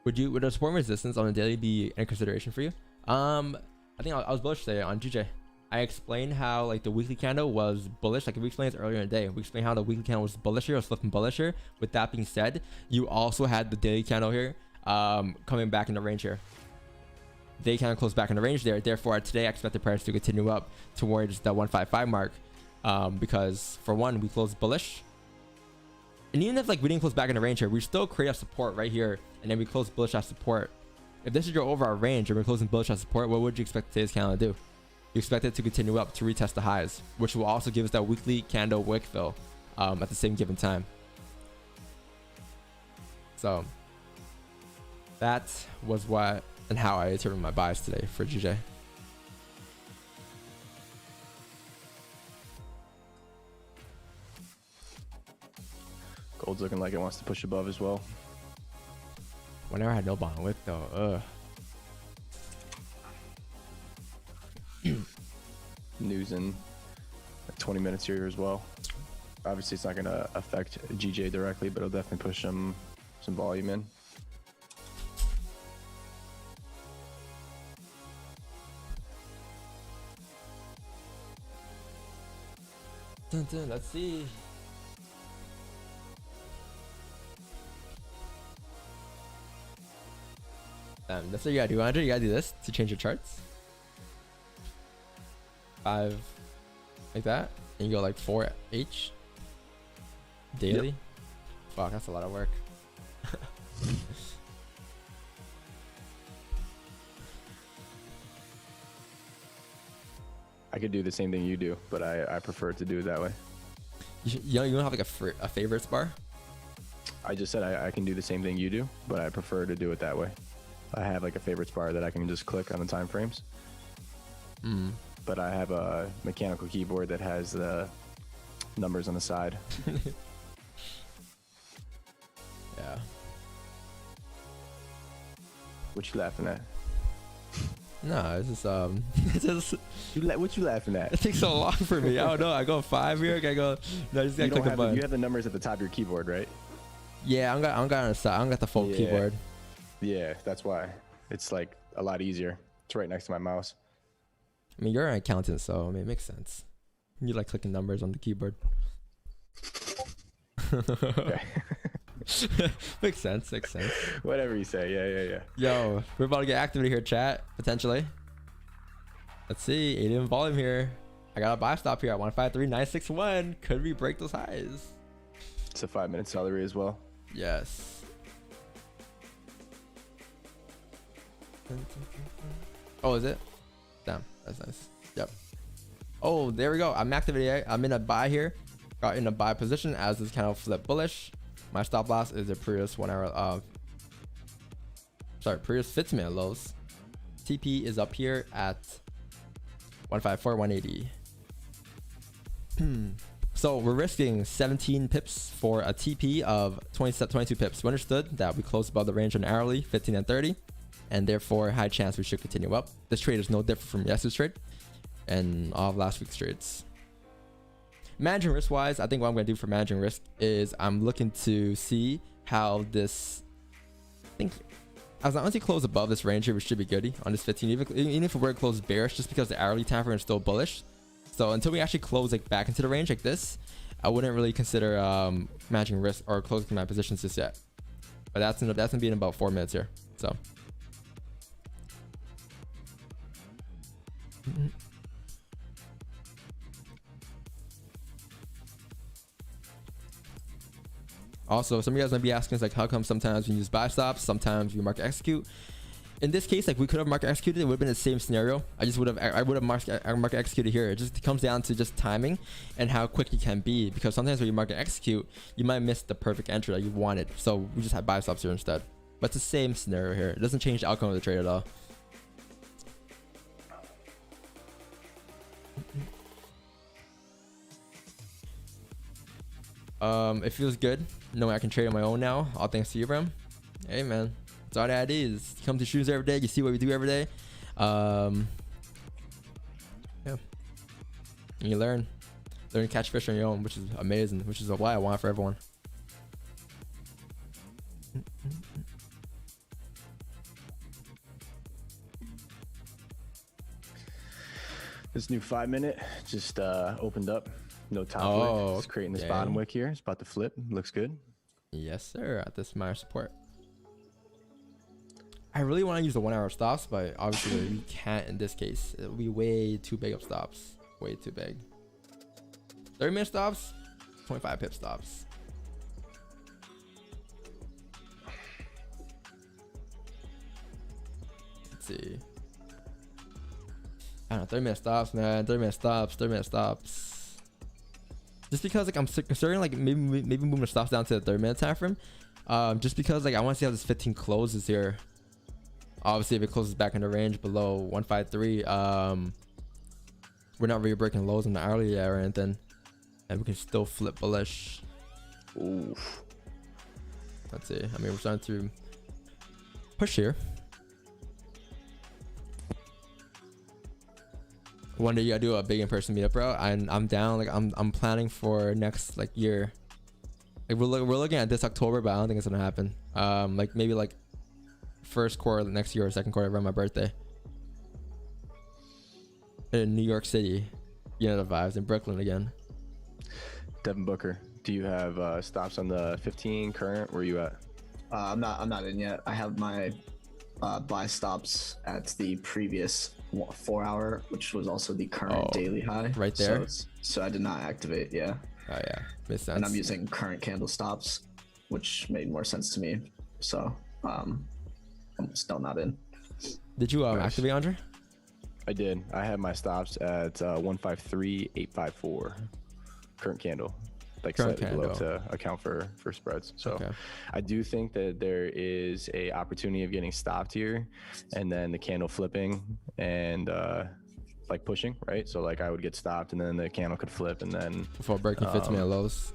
Would a support resistance on a daily be any consideration for you? I think I was bullish today on GJ. I explained how like the weekly candle was bullish, like we explained this earlier in the day. We explained how the weekly candle was bullish here, was flipping bullish here. With that being said, you also had the daily candle here coming back in the range here. They kind of closed back in the range there. Therefore, today I expect the price to continue up towards the 155 mark because for one, we closed bullish. And even if like we didn't close back in the range here, we still create a support right here, and then we close bullish at support. If this is your overall range and we're closing bullish at support, what would you expect today's candle to do? You expect it to continue up to retest the highs, which will also give us that weekly candle wick fill at the same given time. So that was what and how I determined my bias today for GJ. Gold's looking like it wants to push above as well. Whenever I had no bond wick though, News in 20 minutes here as well. Obviously, it's not going to affect GJ directly, but it'll definitely push some volume in. Let's see. That's what you gotta do, Andre. You gotta do this to change your charts. 5 like that, and you go like 4H daily. Yep. Fuck, that's a lot of work. I could do the same thing you do, but I prefer to do it that way. You don't have like a favorites bar? I just said I can do the same thing you do, but I prefer to do it that way. I have like a favorites bar that I can just click on the time frames. But I have a mechanical keyboard that has the numbers on the side. Yeah. What you laughing at? No, it's just What you laughing at? it takes so long for me. I don't know. I go 5 here. I go. No, I just gotta click the button. You have the numbers at the top of your keyboard, right? Yeah, I don't got on the side. I don't got the full keyboard. Yeah, that's why. It's like a lot easier. It's right next to my mouse. I mean, you're an accountant, so I mean, it makes sense. You like clicking numbers on the keyboard. Makes sense. Whatever you say. Yeah. Yo, we're about to get activated here, chat. Potentially. Let's see. 8 in volume here. I got a buy stop here at 153.961. Could we break those highs? It's a 5-minute salary as well. Yes. Oh, is it? Damn, that's nice. Yep. Oh, there we go. I'm activated. I'm in a buy here. got in a buy position as this kind of flip bullish. My stop loss is a previous 1 hour previous 15-minute lows. TP is up here at 154, 180. So we're risking 17 pips for a TP of 22 pips. We understood that we closed above the range on hourly 15 and 30, and therefore high chance we should continue up. This trade is no different from yesterday's trade and all of last week's trades. Managing risk wise, I think what I'm going to do for managing risk is I'm looking to see how this, I think as long as you close above this range here, we should be goody on this 15, even if we're closed bearish, just because the hourly time frame is still bullish. So until we actually close like back into the range like this, I wouldn't really consider managing risk or closing my positions just yet. But that's gonna be in about 4 minutes here. So also, some of you guys might be asking us like, how come sometimes we use buy stops, sometimes we market execute. In this case, like we could have market executed, it would have been the same scenario. I would have market executed here. It just comes down to just timing and how quick you can be, because sometimes when you market execute, you might miss the perfect entry that you wanted. So we just had buy stops here instead. But it's the same scenario here. It doesn't change the outcome of the trade at all. It feels good knowing I can trade on my own now. All thanks to you, bro. Hey, man. That's all that is. You come to shoes every day. You see what we do every day. Yeah. And you learn to catch fish on your own, which is amazing, which is why I want it for everyone. This new 5 minute just opened up. No top wick. Just creating this okay. bottom wick here. It's about to flip. Looks good. Yes, sir. At this minor support. I really want to use the 1 hour stops, but obviously we can't in this case. It'll be way too big of stops. Way too big. 30-minute stops, 25 pip stops. Let's see. I don't know, 30-minute stops, man. 30-minute stops, 30-minute stops. Just because like I'm considering like maybe moving the stops down to the 30-minute time frame. Just because like I want to see how this 15 closes here. Obviously, if it closes back in the range below 153, we're not really breaking lows in the hourly yet or anything, and we can still flip bullish. Oof. Let's see. I mean, we're starting to push here. One day you gotta do a big in-person meetup, bro. I'm down. Like I'm planning for next like year. Like we're looking at this October, but I don't think it's gonna happen. Like maybe like first quarter next year or second quarter around my birthday. In New York City, you know the vibes. In Brooklyn again. Devin Booker, do you have stops on the 15 current? Where are you at? I'm not in yet. I have my buy stops at the previous 4 hour, which was also the current daily high. Right there. So I did not activate. Yeah. Oh yeah, makes sense. And I'm using current candle stops, which made more sense to me. So I'm still not in. Did you activate, Andre? I did. I have my stops at 153.854 current candle, like Current slightly below candle. to account for spreads. So Okay. I do think that there is a opportunity of getting stopped here, and then the candle flipping and like pushing, right? So like I would get stopped, and then the candle could flip, and then Before breaking 15-minute lows.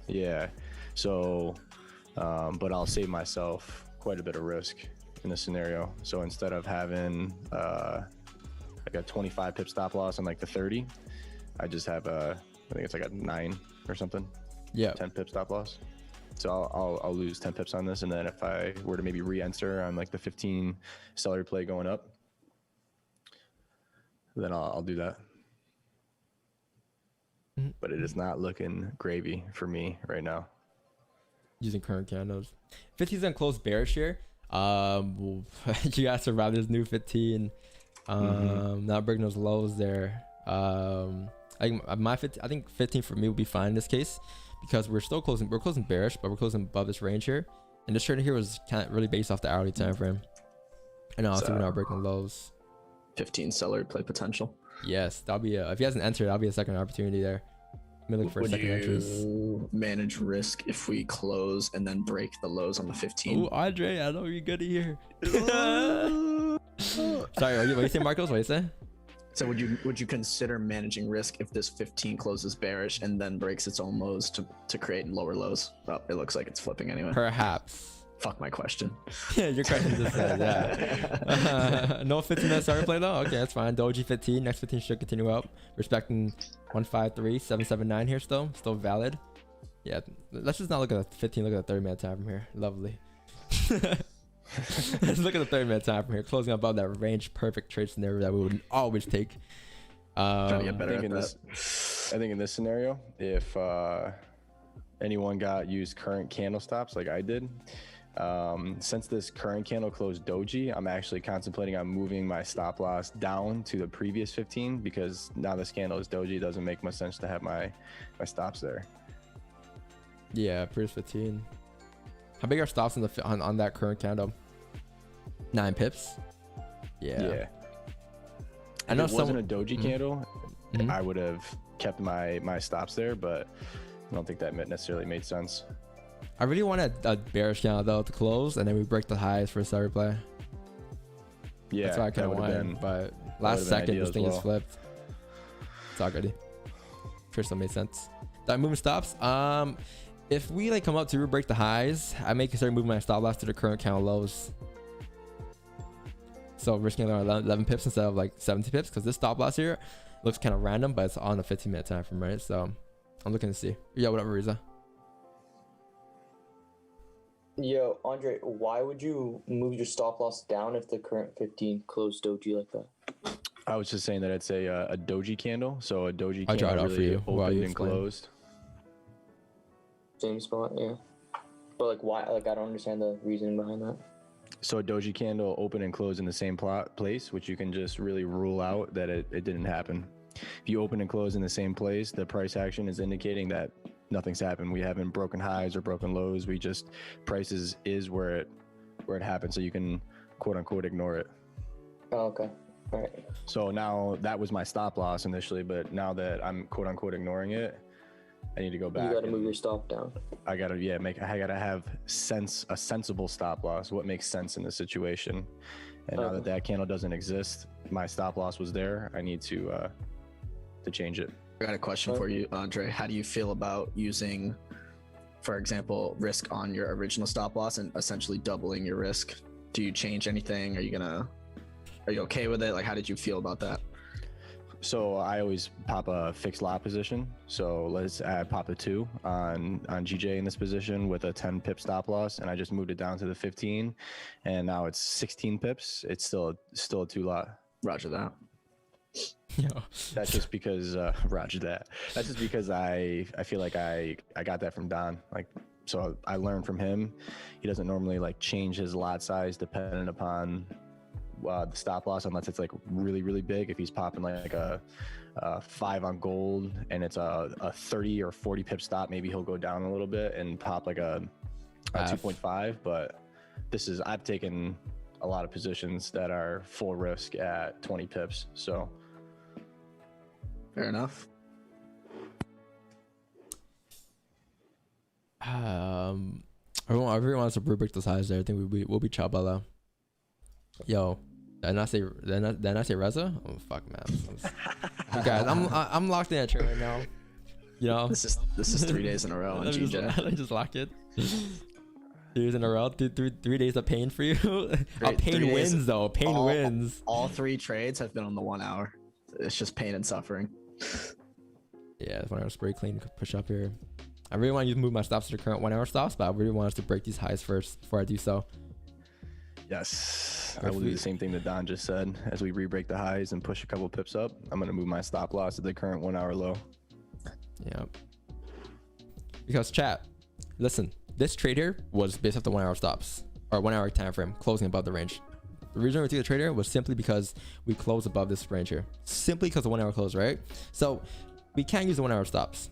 yeah. So, but I'll save myself quite a bit of risk in this scenario. So instead of having like a 25 pip stop loss on like the 30, I just have I think it's like a 9 or something. Yeah. 10 pip stop loss. So I'll lose 10 pips on this, and then if I were to maybe re-enter on like the 15 seller play going up, then I'll do that. But it is not looking gravy for me right now. Using current candles. 15's gonna close bearish here. You guys survive this new 15. Not breaking those lows there. I think 15 for me would be fine in this case, because we're closing bearish, but we're closing above this range here. And this trade here was kind of really based off the hourly time frame. And also we're not breaking lows. 15 seller play potential. Yes, that'll be if he hasn't entered, that'll be a second opportunity there. Let me look for Would second entries. you manage risk if we close and then break the lows on the 15? Oh, Andre, I know you're good here. Sorry, what you say, Marcos? What you say? So would you consider managing risk if this 15 closes bearish and then breaks its own lows to create lower lows? Oh, it looks like it's flipping anyway. Perhaps. Fuck my question. Yeah, your question just said, yeah. No 15-minute starter play though? Okay, that's fine. Doji 15. Next 15 should continue up. Respecting 153, 779 here still. Still valid. Yeah, let's just not look at the 15. Look at the 30-minute time from here. Lovely. Let's look at the 30-minute time from here. Closing above that range. Perfect trade scenario that we would always take. Trying to get better I at think, that. I think in this scenario, if anyone got used current candle stops like I did, since this current candle closed doji, I'm actually contemplating on moving my stop loss down to the previous 15 because now this candle is doji. It doesn't make much sense to have my stops there. Yeah, previous 15. How big are stops on that current candle? 9 pips. Yeah. I know if it wasn't a doji candle, Mhm. I would have kept my stops there, but I don't think that necessarily made sense. I really want a bearish candle though to close, and then we break the highs for a starter play. Yeah, That's what I kind of wanted, but last second this thing is flipped. It's all good. Sure, still made sense. That moving stops. If we like come up to break the highs, I may consider moving my stop loss to the current candle lows. So risking around 11 pips instead of like 70 pips, because this stop loss here looks kind of random, but it's on a 15-minute time frame, right? So I'm looking to see. Yeah, whatever, Riza. Yo, Andre, why would you move your stop loss down if the current 15 closed doji like that? I was just saying that it's a doji candle, so a doji I'll draw it candle out for really you while opened you and explain. closed. Same spot, yeah. But like, why? Like, I don't understand the reasoning behind that. So a doji candle open and close in the same place, which you can just really rule out that it didn't happen. If you open and close in the same place, the price action is indicating that nothing's happened. We haven't broken highs or broken lows. We just prices is where it happened. So you can quote unquote ignore it. Oh, okay. All right. So now that was my stop loss initially, but now that I'm quote unquote ignoring it, I need to go back. You gotta and move your stop down. I gotta have a sensible stop loss. What makes sense in this situation? And now that candle doesn't exist, my stop loss was there. I need to change it. I got a question for you, Andre. How do you feel about using, for example, risk on your original stop loss and essentially doubling your risk? Do you change anything? Are you okay with it? Like, how did you feel about that? So I always pop a fixed lot position. So let's pop a 2 on GJ in this position with a 10 pip stop loss, and I just moved it down to the 15, and now it's 16 pips. It's still a 2 lot. Roger that. That's just because Roger that. That's just because I feel like I got that from Don. Like, so I learned from him. He doesn't normally like change his lot size dependent upon the stop loss unless it's like really really big. If he's popping like a 5 on gold and it's a 30 or 40 pip stop, maybe he'll go down a little bit and pop like a 2.5. But I've taken a lot of positions that are full risk at 20 pips. So fair enough. Everyone wants to break those highs there. I think we'll be Chabala. Yo, did I say Reza? Oh fuck, man. You guys, I'm locked in a trade right now. You know, this is 3 days in a row on GJ. Let me just lock it. 3 days in a row, 3 days of pain for you. Pain wins though. Pain wins. All 3 trades have been on the 1 hour. It's just pain and suffering. Yeah, that's 1 hour spray clean push up here. I really want you to move my stops to the current 1 hour stops, but I really want us to break these highs first before I do so. Yes, I will do the same thing that Don just said. As we re-break the highs and push a couple pips up, I'm going to move my stop loss to the current 1 hour low. Yeah. Because chat, listen, this trade here was based off the 1 hour stops or 1 hour time frame closing above the range. The reason we took the trade here was simply because we closed above this range here. Simply because the 1 hour close, right? So we can't use the 1 hour stops.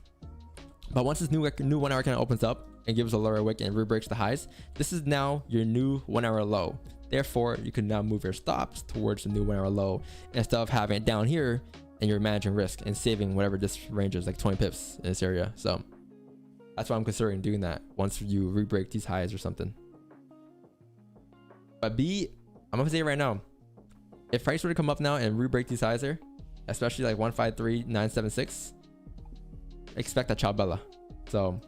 But once this new 1 hour kind of opens up and gives a lower wick and re-breaks the highs, this is now your new 1 hour low. Therefore, you can now move your stops towards the new 1 hour low instead of having it down here and you're managing risk and saving whatever this range is, like 20 pips in this area. So that's why I'm considering doing that once you re-break these highs or something. But B, I'm gonna say it right now, if price were to come up now and re-break these highs here, especially like 153.976, expect a ciao bella. So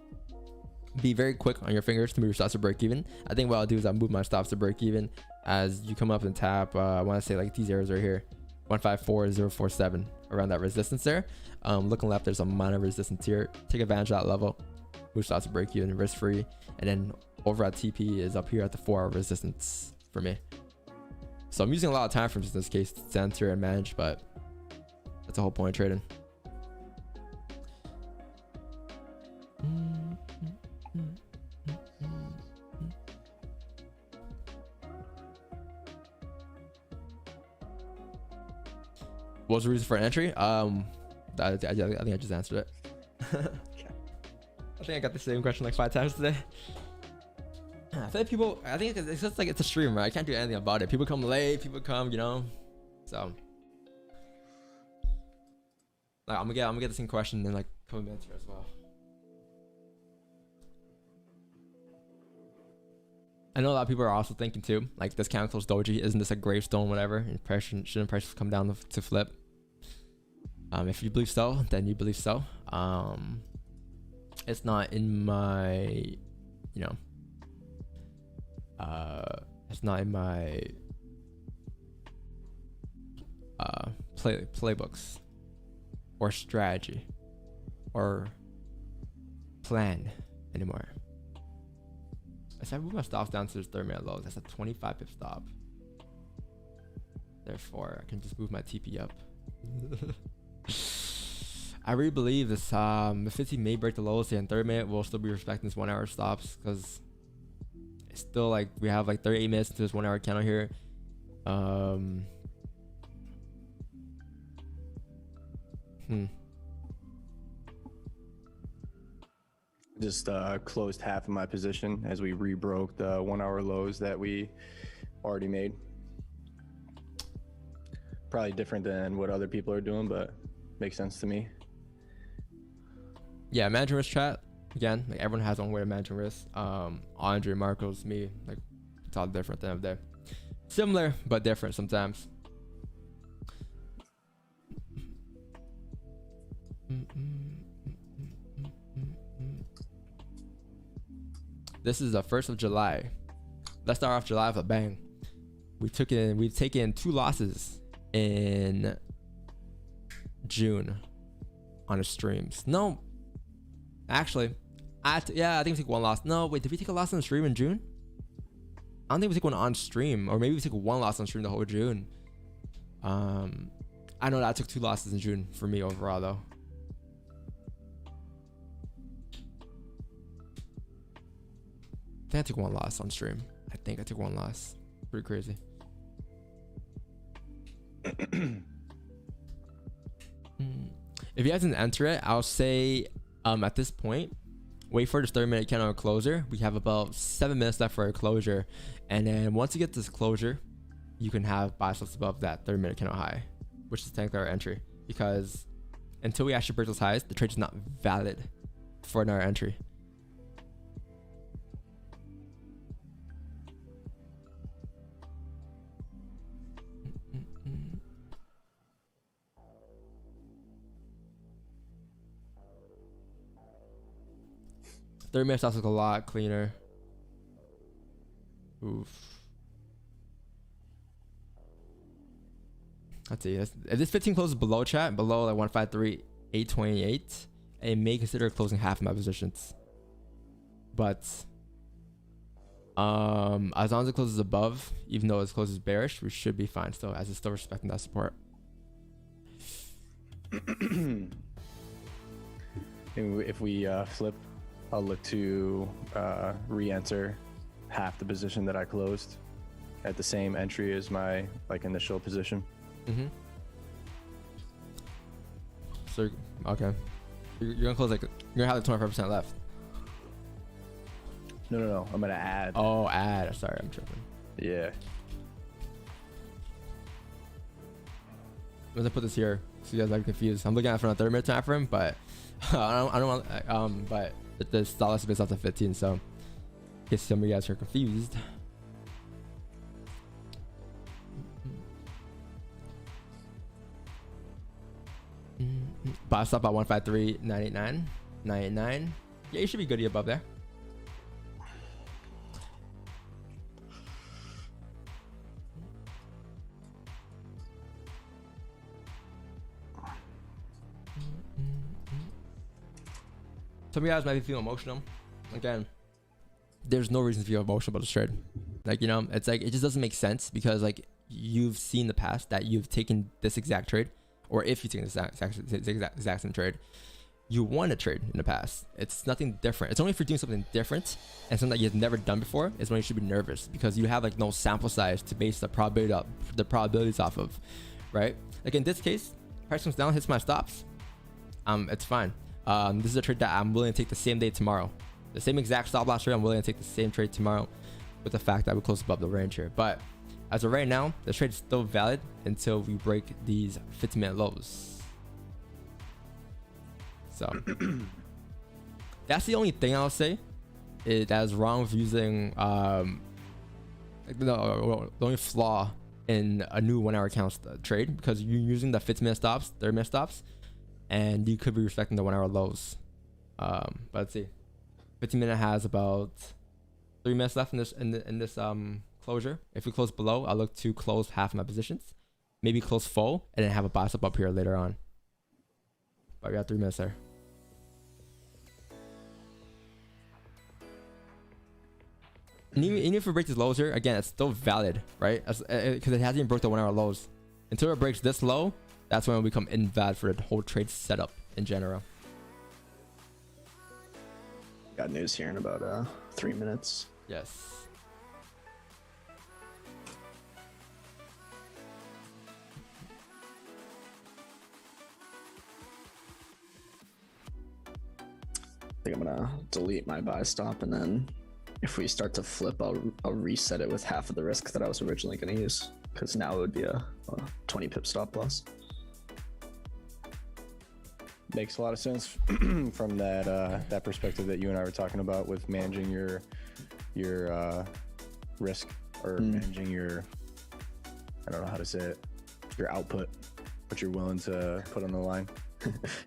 be very quick on your fingers to move your stops to break even. I think what I'll do is I'll move my stops to break even as you come up and tap. I want to say like these areas right here, 154.047, around that resistance there. Looking left, there's a minor resistance here. Take advantage of that level. Move stops to break even, risk free, and then over at TP is up here at the 4-hour resistance for me. So I'm using a lot of time frames in this case to enter and manage, but that's the whole point of trading. What was the reason for an entry? I think I just answered it. I think I got the same question like 5 times today. I feel like people, I think it's just like it's a stream, right? I can't do anything about it. People come late, people come, you know. So like I'm gonna get the same question in like a couple minutes here as well. I know a lot of people are also thinking too, like this candle close doji, isn't this a gravestone, whatever? And shouldn't prices come down to flip? If you believe so, then you believe so. It's not in my, you know, it's not in my playbooks or strategy or plan anymore. If I move my stops down to this 30-minute low, that's a 25 pip stop. Therefore, I can just move my TP up. I really believe this. The 50 may break the lows here, and 30-minute will still be respecting this 1-hour stops because it's still like we have like 38 minutes into this 1-hour candle here. Just closed half of my position as we rebroke the 1-hour lows that we already made. Probably different than what other people are doing, but makes sense to me. Yeah, managing risk chat. Again, like everyone has their own way of managing risk. Andre, Marcos, me, like it's all different at the end of the day. Similar, but different sometimes. This is the 1st of July. Let's start off July with a bang. We've taken 2 losses in June on the streams. No, actually, I think we took 1 loss. No, wait, did we take a loss on the stream in June? I don't think we took one on stream, or maybe we took 1 loss on stream the whole June. I know that I took 2 losses in June for me overall though. I think I took 1 loss on stream. I think I took 1 loss. Pretty crazy. If you guys didn't enter it, I'll say at this point, wait for this 30-minute candle closer. We have about 7 minutes left for a closure, and then once you get this closure, you can have buy stops above that 30-minute candle high, which is technically our entry. Because until we actually break those highs, the trade is not valid for another entry. Third minute stops look a lot cleaner. Oof. Let's see. If this 15 closes below chat, below like 153.828, it may consider closing half of my positions. But as long as it closes above, even though it closes bearish, we should be fine still, as it's still respecting that support. If we flip, I'll look to re-enter half the position that I closed at the same entry as my like initial position. So okay, you're gonna close like you're gonna have like 25% left. No, I'm gonna add. Oh, add. Sorry, I'm tripping. Yeah. I'm gonna put this here so you guys are confused. I'm looking at it from a 30-minute time frame, but I don't want but the stop loss is based off the 15, so in case some of you guys are confused. Buy stop at 153.989. 989. Yeah, you should be good above there. Some of you guys might be feeling emotional. Again, there's no reason to feel emotional about this trade. Like, you know, it's like, it just doesn't make sense because like you've seen in the past that you've taken this exact trade, or if you've taken this exact same trade, you won a trade in the past. It's nothing different. It's only if you're doing something different and something that you've never done before is when you should be nervous, because you have like no sample size to base the probabilities off of, right? Like in this case, price comes down, hits my stops. It's fine. This is a trade that I'm willing to take the same day tomorrow. The same exact stop loss trade, I'm willing to take the same trade tomorrow with the fact that we close above the range here. But as of right now, the trade is still valid until we break these 50-minute lows. So that's the only thing I'll say that is wrong with using the only flaw in a new 1 hour count trade, because you're using the 50-minute stops, 30-minute stops, and you could be respecting the 1 hour lows. But let's see, 15-minute has about 3 minutes left in this closure. If we close below, I'll look to close half of my positions, maybe close full, and then have a buy stop up here later on. But we got 3 minutes there. And even if we break these lows here, again, it's still valid, right? Because it hasn't even broke the 1 hour lows. Until it breaks this low, that's when we become invalid for the whole trade setup in general. Got news here in about 3 minutes. Yes. I think I'm gonna delete my buy stop, and then if we start to flip, I'll reset it with half of the risk that I was originally gonna use, because now it would be a 20 pip stop loss. Makes a lot of sense from that perspective that you and I were talking about with managing your risk, or managing your, I don't know how to say it, your output, what you're willing to put on the line.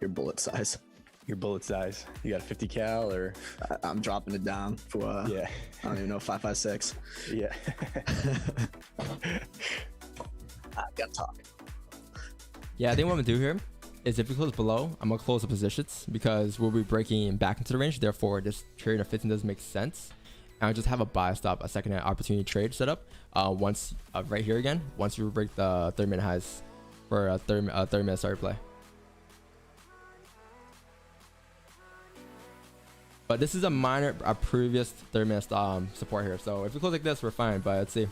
Your bullet size. Your bullet size. You got a 50 cal, or I'm dropping it down for yeah. I don't even know, 5.56. Yeah. I gotta talk. Yeah, I think what I'm gonna do here is if we close below, I'm gonna close the positions, because we'll be breaking back into the range. Therefore, this trade of 15 doesn't make sense. And I'll just have a buy stop, a second opportunity trade set up. Once right here again, once we break the 30-minute highs for a 30-minute start play. But this is a previous 30-minute support here. So if we close like this, we're fine. But let's see.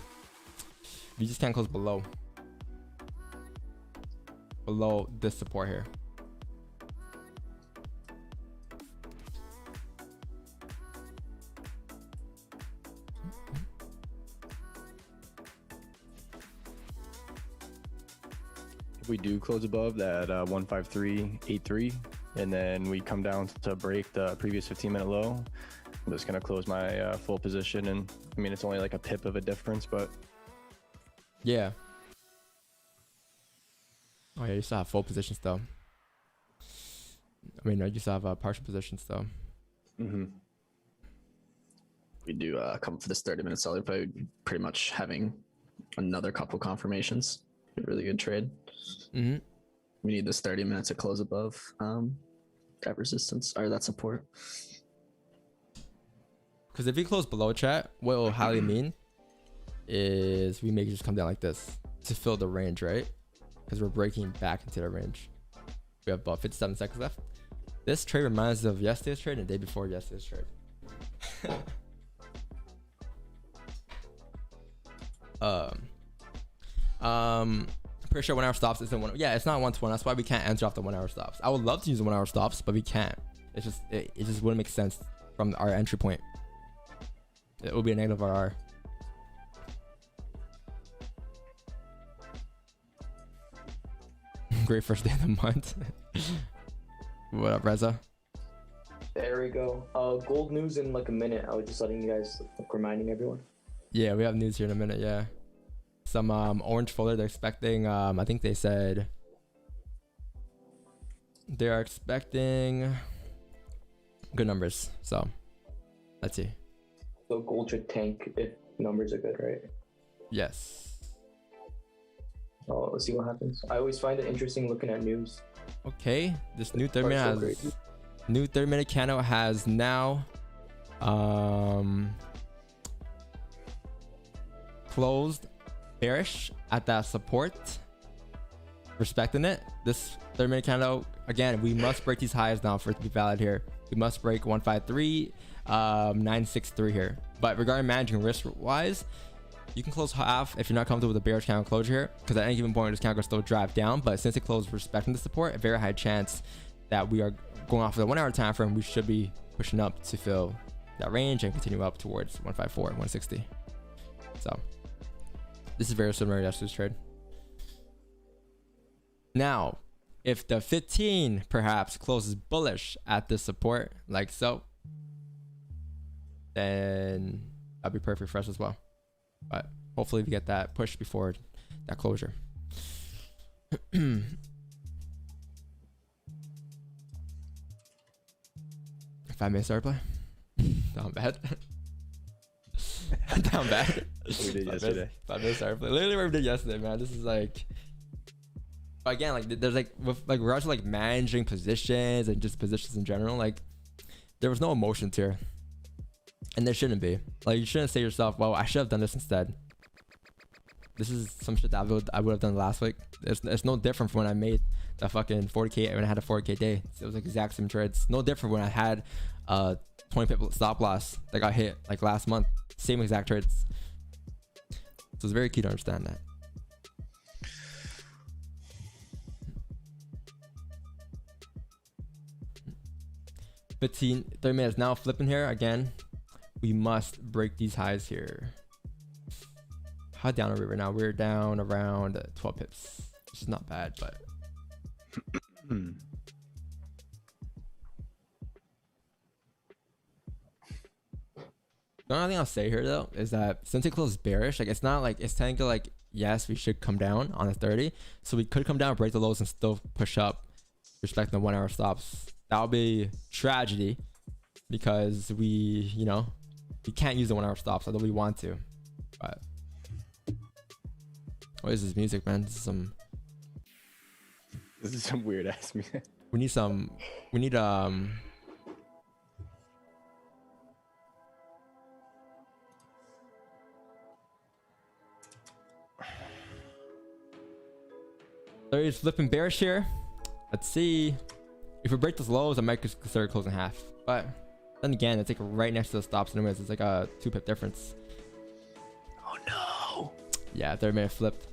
We just can't close below this support here. If we do close above that 153.83, and then we come down to break the previous 15-minute low, I'm just gonna close my full position. And I mean, it's only like a pip of a difference, but yeah. Oh yeah, you still have full positions though. I mean, no, you still have partial positions though. mm-hmm. We do come for this 30-minute seller play, pretty much having another couple confirmations. A really good trade. Mm-hmm. We need this 30 minutes to close above that resistance, or that support. Because if we close below, chat, what it will highly mean is we may just come down like this to fill the range, right? Because we're breaking back into the range. We have about 57 seconds left. This trade reminds us of yesterday's trade and the day before yesterday's trade. Pretty sure 1 hour stops isn't one. Yeah, it's not 1-to-1. That's why we can't enter off the 1 hour stops. I would love to use the 1 hour stops, but we can't. It's just it just wouldn't make sense from our entry point. It would be a negative RR. Great first day of the month. What up, Reza? There we go. Gold news in like a minute. I was just letting you guys, like, reminding everyone. Yeah, we have news here in a minute. Yeah, some orange folder. They're expecting. I think they said they are expecting good numbers. So let's see. So gold should tank if numbers are good, right? Yes. Oh, let's see what happens. I always find it interesting looking at news. Okay, this new 30 Price so minute great. has new 30 minute candle has now closed bearish at that support, respecting it. This 30 minute candle, again, we must break these highs now for it to be valid here. We must break 153 963 here. But regarding managing risk wise, you can close half if you're not comfortable with the bearish candle closure here, because at any given point this candle will still drive down. But since it closed respecting the support, a very high chance that we are going off of the 1 hour time frame, we should be pushing up to fill that range and continue up towards 154 160. So this is very similar to yesterday's trade. Now if the 15 perhaps closes bullish at this support like so, then that'd be perfect for us as well. But hopefully we get that push before that closure. If I may start play. Down bad. Down bad. We did yesterday. 5 minutes start play. Literally what we did yesterday, man. This is like, again, like there's like with like regards to like managing positions and just positions in general, like there was no emotions here. And there shouldn't be. Like you shouldn't say to yourself, well, I should have done this instead. This is some shit that I would have done last week. It's no different from when I made the fucking 40k, when I had a 40k day. It was like exact same trades. No different when I had a 20 pip stop loss that got hit like last month. Same exact trades. So it's very key to understand that. $30 minutes now flipping here again. We must break these highs here. How down are we right now? We're down around 12 pips, which is not bad, but the only thing I'll say here though is that since it closed bearish, like it's not like it's technically like, yes, we should come down on a 30, so we could come down, break the lows, and still push up, respecting the 1 hour stops. That would be tragedy because we can't use the 1 hour stops, although we want to. But what is this music, man? This is some weird ass music. We need So he's flipping bearish here. Let's see. If we break those lows, I might consider closing half. But then again, it's like right next to the stops anyways. It's like a 2 pip difference. Oh no. Yeah, 30 minute flipped.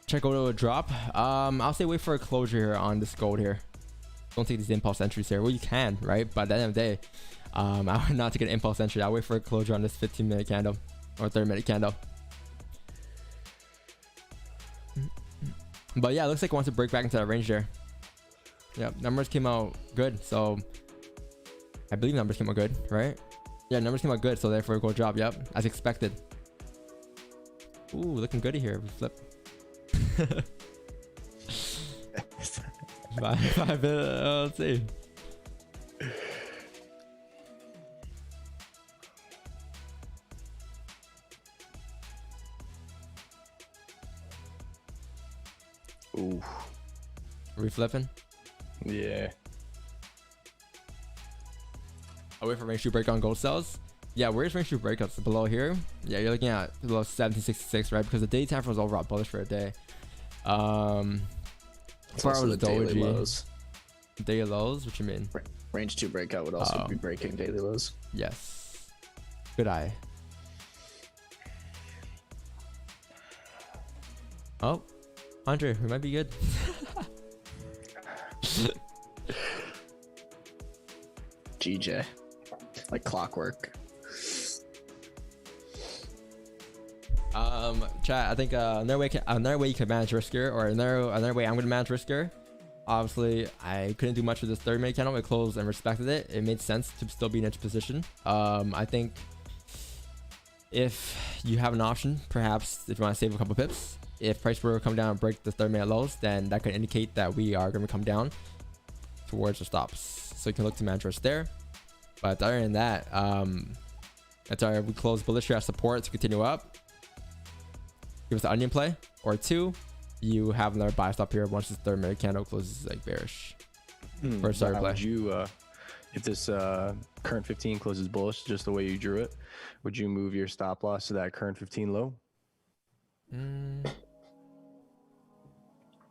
Check go to a drop. I'll say wait for a closure here on this gold here. Don't take these impulse entries here. Well, you can, right? But at the end of the day, I would not take an impulse entry. I'll wait for a closure on this 15-minute candle or 30-minute candle. But yeah, it looks like it wants to break back into that range there. Yeah, numbers came out good, so I believe numbers came out good, right? Yeah, numbers came out good, so therefore gold drop. Yep, as expected. Ooh, looking goody here. We flip. 5 minutes. Let's see. Ooh. Are we flipping? Yeah. I'll wait for range 2 break on gold cells. Yeah, where's range 2 breakups? Below here? Yeah, you're looking at below 1766, right? Because the day time was overall bullish for a day. It's also the daily lows. Daily lows? What you mean? Range 2 breakout would also be breaking daily lows. Yes. Good eye. Oh, Andre, we might be good. GJ, like clockwork. Chat. I think another way you can manage risk here, or another way I'm gonna manage risk here. Obviously, I couldn't do much with this third minute candle. It closed and respected it. It made sense to still be in its position. I think if you have an option, perhaps if you want to save a couple pips, if price were to come down and break the third minute lows, then that could indicate that we are going to come down towards the stops. So you can look to manage risk there. But other than that, that's all right. We close bullish here at support to continue up. Give us the onion play, or two, you have another buy stop here once this third minute candle closes like bearish. For a starter play. Would you, if this current 15 closes bullish, just the way you drew it, would you move your stop loss to that current 15 low?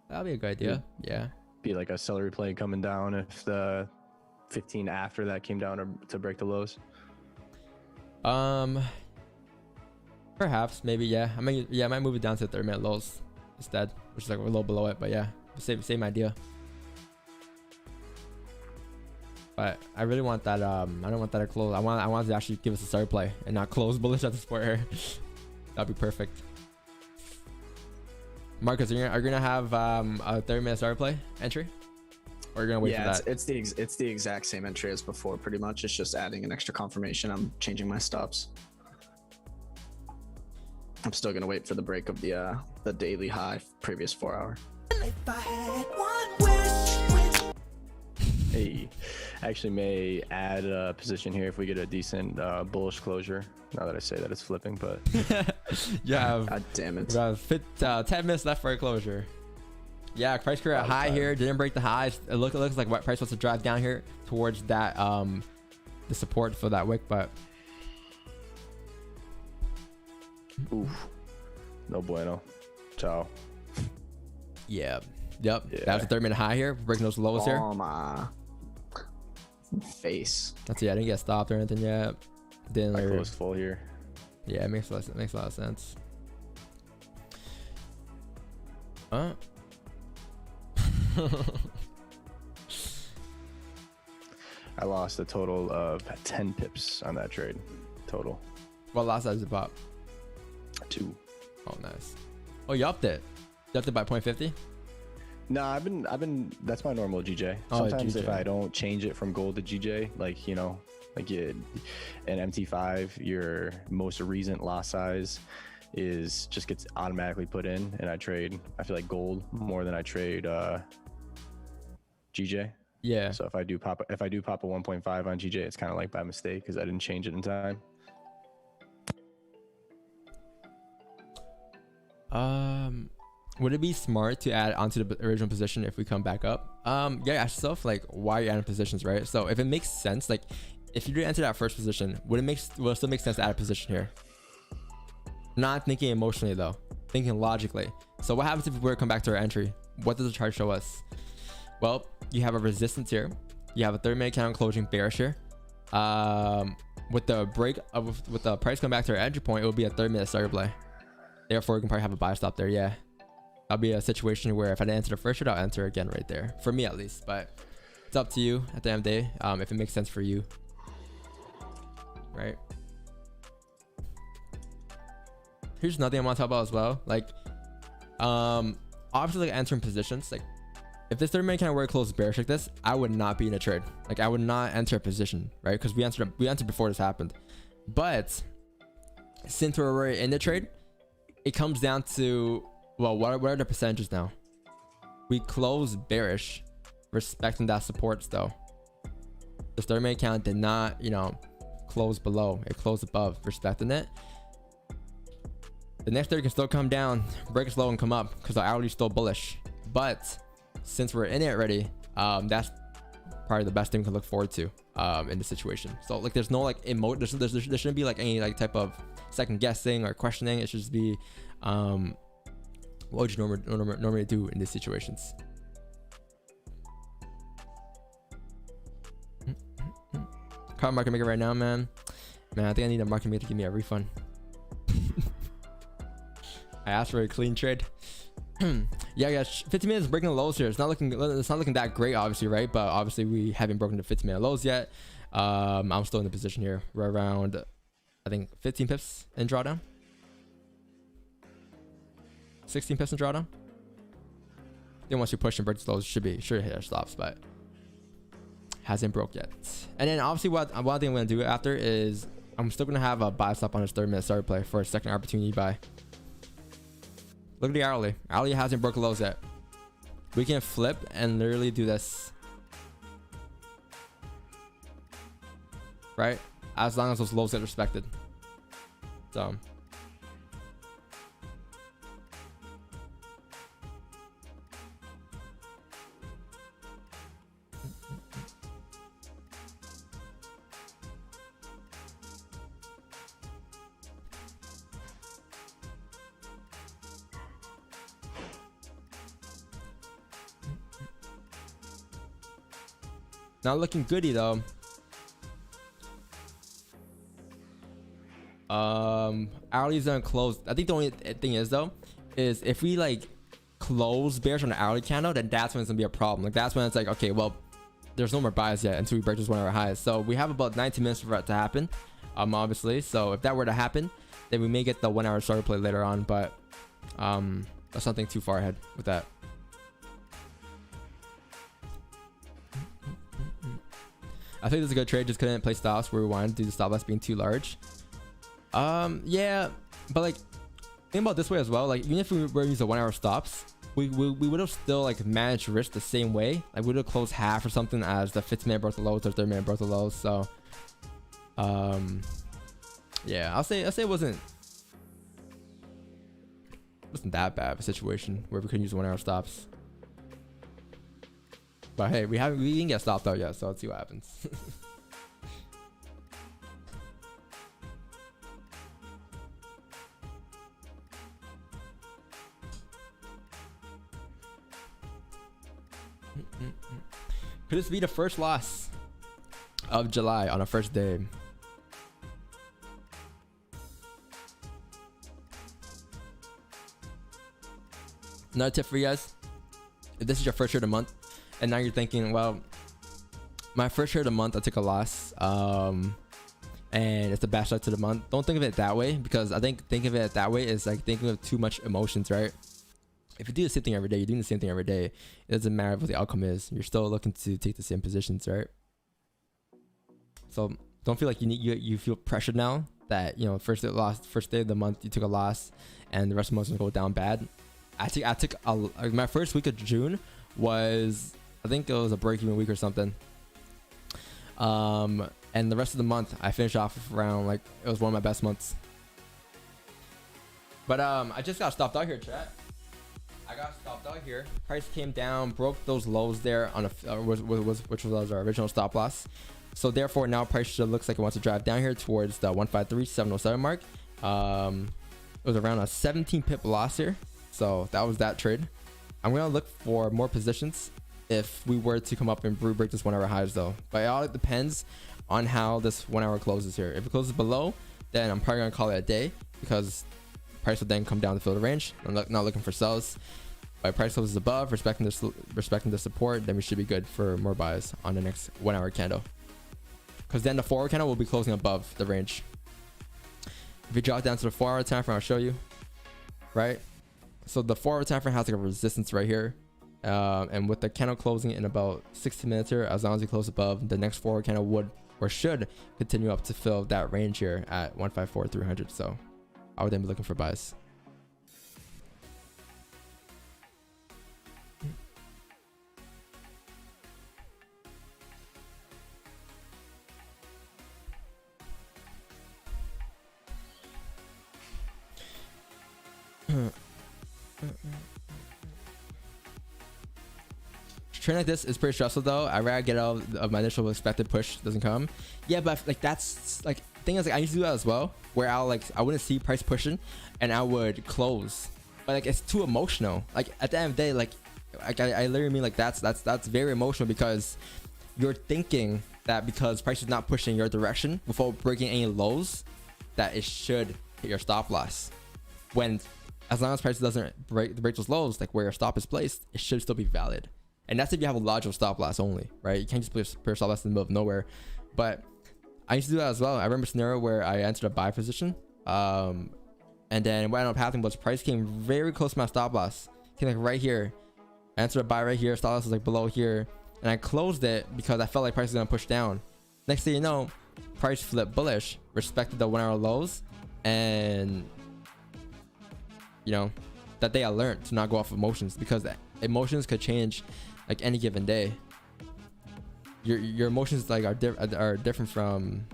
That'll be a good idea. Yeah. Be like a celery play coming down if the 15 after that came down to break the lows. Perhaps, maybe, yeah. I might move it down to the third minute lows instead, which is like a little below it, but yeah, same idea. But I really want that. I don't want that to close. I want to actually give us a start play and not close bullish at the support here. That'd be perfect. Marcus, are you gonna have a 30-minute start play entry, or are you gonna wait for that? It's the exact same entry as before, pretty much. It's just adding an extra confirmation. I'm changing my stops. I'm still gonna wait for the break of the daily high previous 4 hour. If I had one wish. Hey, actually may add a position here if we get a decent bullish closure. Now that I say that, it's flipping, but Yeah. God damn it. We have 10 minutes left for a closure. Yeah, price career at high here, didn't break the highs. It looks like what price wants to drive down here towards that the support for that wick, but oof, no bueno. Ciao. yeah. Yep. That was a 30-minute high here. We're breaking those lows here. Oh my face. That's it. I didn't get stopped or anything yet. Didn't I like, closed full here. yeah, it makes a lot of sense. Huh? I lost a total of 10 pips on that trade. Total. What last size did it pop? 2. Oh, nice. Oh, you upped it. You upped it by 0.50? No, I've been. That's my normal GJ. Oh, Sometimes GJ. if I don't change it from gold to GJ, like an MT5, your most recent lot size just gets automatically put in, and I feel like gold more than I trade GJ. Yeah. So if I do pop a 1.5 on GJ, it's kind of like by mistake because I didn't change it in time. Would it be smart to add onto the original position if we come back up? Yeah, ask yourself like why you're adding positions, right? So if it makes sense, like if you didn't enter that first position, will it still make sense to add a position here? Not thinking emotionally though, thinking logically. So what happens if we were to come back to our entry? What does the chart show us? Well, you have a resistance here. You have a 30-minute candle closing bearish here. With the price coming back to our entry point, it will be a 30-minute starter play. Therefore, we can probably have a buy stop there. Yeah, that'll be a situation where if I didn't enter the first trade, I'll enter again right there. For me, at least. But it's up to you at the end of the day. If it makes sense for you, right? Here's another thing I want to talk about as well. Like, obviously, like entering positions. Like, if this 30-minute candle were to close bearish like this, I would not be in a trade. Like, I would not enter a position, right? Because we entered before this happened. But since we're already in the trade, it comes down to, well, what are the percentages now? We close bearish, respecting that support though. The 30-minute candle did not, close below. It closed above, respecting it. The next 30 can still come down, break it low and come up because the hourly is still bullish. But since we're in it already, that's probably the best thing we can look forward to in this situation. So like there's no like there shouldn't be like any like type of second guessing or questioning. It should just be what would you normally do in these situations. Current market maker right now, man, I think I need a market maker to give me a refund. I asked for a clean trade. Yeah, yeah, 15 minutes breaking the lows here. It's not looking that great, obviously, right? But obviously we haven't broken the 15-minute lows yet. I'm still in the position here. We're around, I think, 15 pips in drawdown. 16 pips in drawdown. Then once you push and break the lows, should hit our stops, but hasn't broke yet. And then obviously one thing I'm gonna do after is I'm still gonna have a buy stop on his 30-minute start play for a second opportunity buy. Look at the hourly. Hourly hasn't broken lows yet. We can flip and literally do this, right? As long as those lows get respected. So not looking goody though. Hourly's gonna close. I think the only thing is though, is if we like close bearish on the hourly candle, then that's when it's gonna be a problem. Like that's when it's like, okay, well, there's no more buys yet until we break this 1 hour highs. So we have about 19 minutes for that to happen. Obviously. So if that were to happen, then we may get the 1 hour starter play later on. But let's not think too far ahead with that. I think this is a good trade. Just couldn't play stops where we wanted due to stop loss being too large. Yeah, but like think about it this way as well. Like even if we were to use the 1 hour stops, we would have still like managed risk the same way. Like we would have closed half or something as the 15-minute broke the lows or 30-minute broke the lows. So yeah, I'll say it wasn't that bad of a situation where we couldn't use 1 hour stops. But hey, we didn't get stopped out yet, so let's see what happens. Could this be the first loss of July on a first day? Another tip for you guys: if this is your first trade of the month, and now you're thinking, well, my first trade of the month, I took a loss, and it's the bad start to the month. Don't think of it that way, because I think of it that way is like thinking of too much emotions, right? If you do the same thing every day, you're doing the same thing every day. It doesn't matter what the outcome is. You're still looking to take the same positions, right? So don't feel like you feel pressured now that, you know, first day of the month you took a loss, and the rest of the month's gonna go down bad. I took my first week of June was, I think it was a break-even week or something. And the rest of the month I finished off around, like, it was one of my best months. But I just got stopped out here, chat. I got stopped out here. Price came down, broke those lows there on which was our original stop loss. So therefore now price should looks like it wants to drive down here towards the 153.707 mark. It was around a 17 pip loss here. So that was that trade. I'm gonna look for more positions if we were to come up and break this 1 hour highs though. But it all depends on how this 1 hour closes here. If it closes below, then I'm probably gonna call it a day, because price will then come down to fill the range. I'm not looking for sells. But price closes above, respecting the support, then we should be good for more buys on the next 1 hour candle. Because then the 4 hour candle will be closing above the range. If you drop down to the 4 hour time frame, I'll show you. Right? So the 4 hour time frame has like a resistance right here. And with the candle closing in about 60 minutes here, as long as you close above, the next 4 hour candle would or should continue up to fill that range here at 154.300. So I would then be looking for buys. Training like this is pretty stressful though. I rather get out of my initial expected push doesn't come. Yeah, but like that's like thing is, like I used to do that as well, where I wouldn't see price pushing and I would close, but like it's too emotional. Like at the end of the day, like I literally mean like that's very emotional, because you're thinking that because price is not pushing your direction without breaking any lows, that it should hit your stop loss, when as long as price doesn't break those lows, like where your stop is placed, it should still be valid. And that's if you have a logical stop loss only, right? You can't just put your stop loss in the middle of nowhere. But I used to do that as well. I remember a scenario where I entered a buy position, and then what ended up happening was price came very close to my stop loss. Came like right here. I entered a buy right here. Stop loss was like below here, and I closed it because I felt like price was gonna push down. Next thing you know, price flipped bullish, respected the 1 hour lows, and you know, that day I learned to not go off emotions, because emotions could change like any given day. Your emotions like are different from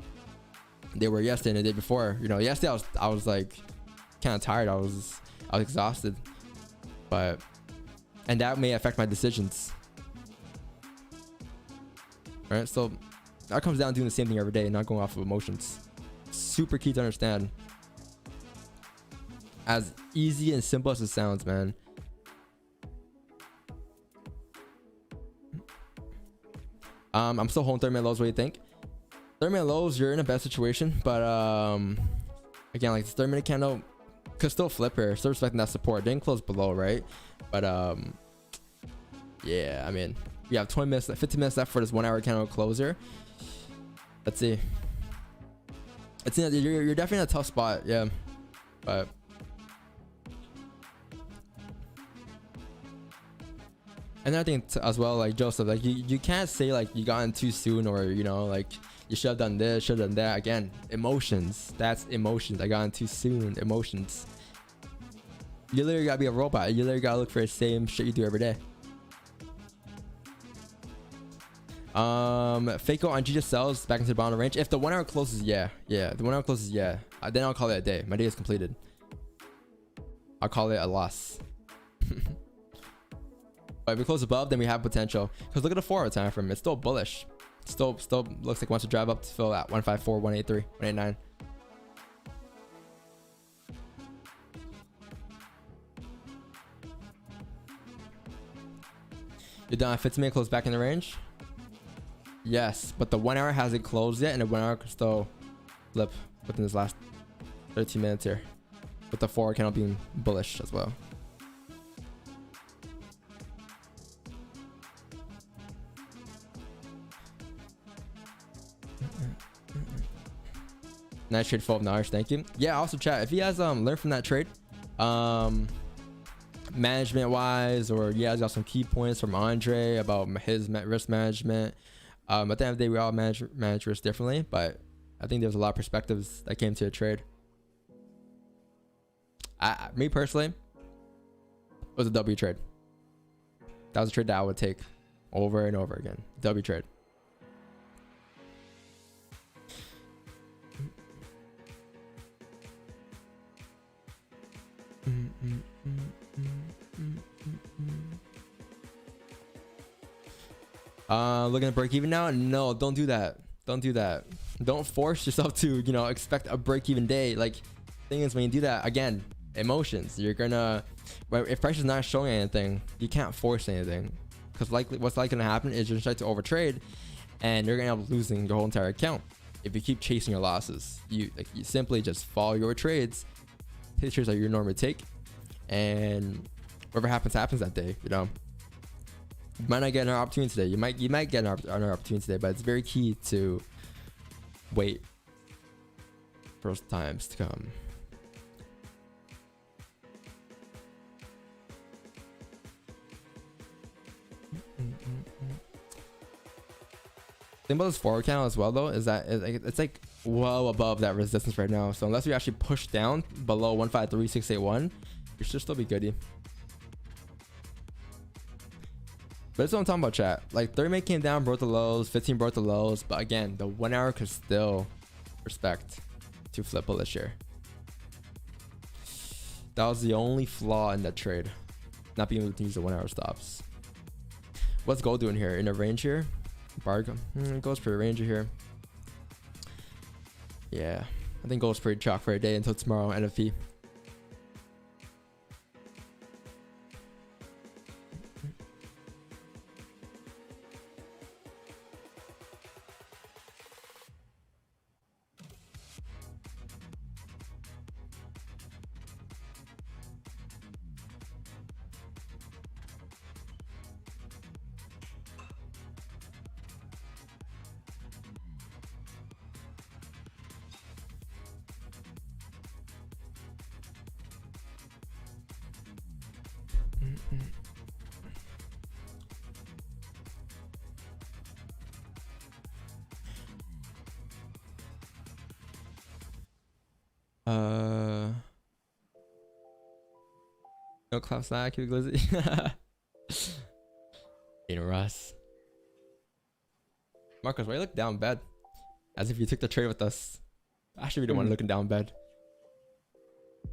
they were yesterday and the day before. You know, yesterday I was like kind of tired. I was exhausted, and that may affect my decisions. Right, so that comes down to doing the same thing every day, not going off of emotions. Super key to understand. As easy and simple as it sounds, man. I'm still holding 30-minute lows. What do you think? 30-minute lows, you're in a bad situation, but again, like this 30-minute candle could still flip here, still respecting that support. Didn't close below, right? But yeah, I mean, we have 20 minutes, 15 minutes left for this 1 hour candle closer. Let's see. You're definitely in a tough spot, yeah, but. And I think as well, like Joseph, like you can't say like you got in too soon, or you know, like you should have done this, should have done that. Again, emotions. That's emotions. I got in too soon. Emotions. You literally gotta be a robot. You literally gotta look for the same shit you do every day. Faco on G just sells back into the bottom range. If the 1 hour closes, yeah. The 1 hour closes, yeah. Then I'll call it a day. My day is completed. I'll call it a loss. But if we close above, then we have potential. Because look at the 4 hour time frame. It's still bullish. Still looks like it wants to drive up to fill at 154, 183, 189. You're done. 15-minute close back in the range. Yes, but the 1 hour hasn't closed yet, and the 1 hour could still flip within this last 13 minutes here. With the 4 hour candle being bullish as well. Nice trade, $12. Thank you. Yeah, also chat if you guys learned from that trade, management wise, or you guys got some key points from Andre about his risk management. At the end of the day, we all manage risk differently, but I think there's a lot of perspectives that came to a trade. Me personally, it was a W trade. That was a trade that I would take over and over again. W trade. Looking at break even now? No, don't do that. Don't do that. Don't force yourself to, you know, expect a break even day. Like, thing is, when you do that, again, emotions. You're gonna, if price is not showing anything, you can't force anything. Because what's likely gonna happen is you're gonna start to overtrade, and you're gonna end up losing your whole entire account if you keep chasing your losses. You simply just follow your trades, take trades that you normally take, and whatever happens that day. You know, you might not get another opportunity today. You might get another opportunity today, but it's very key to wait for those times to come. Thing about this forward count as well, though, is that it's like well above that resistance right now. So unless we actually push down below 153,681, you should still be goody. But that's what I'm talking about, chat. Like 30-minute came down, broke the lows, 15 broke the lows, but again, the 1 hour could still respect to flip bullish here. That was the only flaw in that trade, not being able to use the 1 hour stops. What's gold doing here? In a range here? Bargain. Gold's pretty rangy here. Yeah, I think gold's pretty chalk for a day until tomorrow, NFP. No clap snack, you glizzy. In Russ. Marcus, why you look down bad? As if you took the trade with us. Actually, we don't want to looking down bad.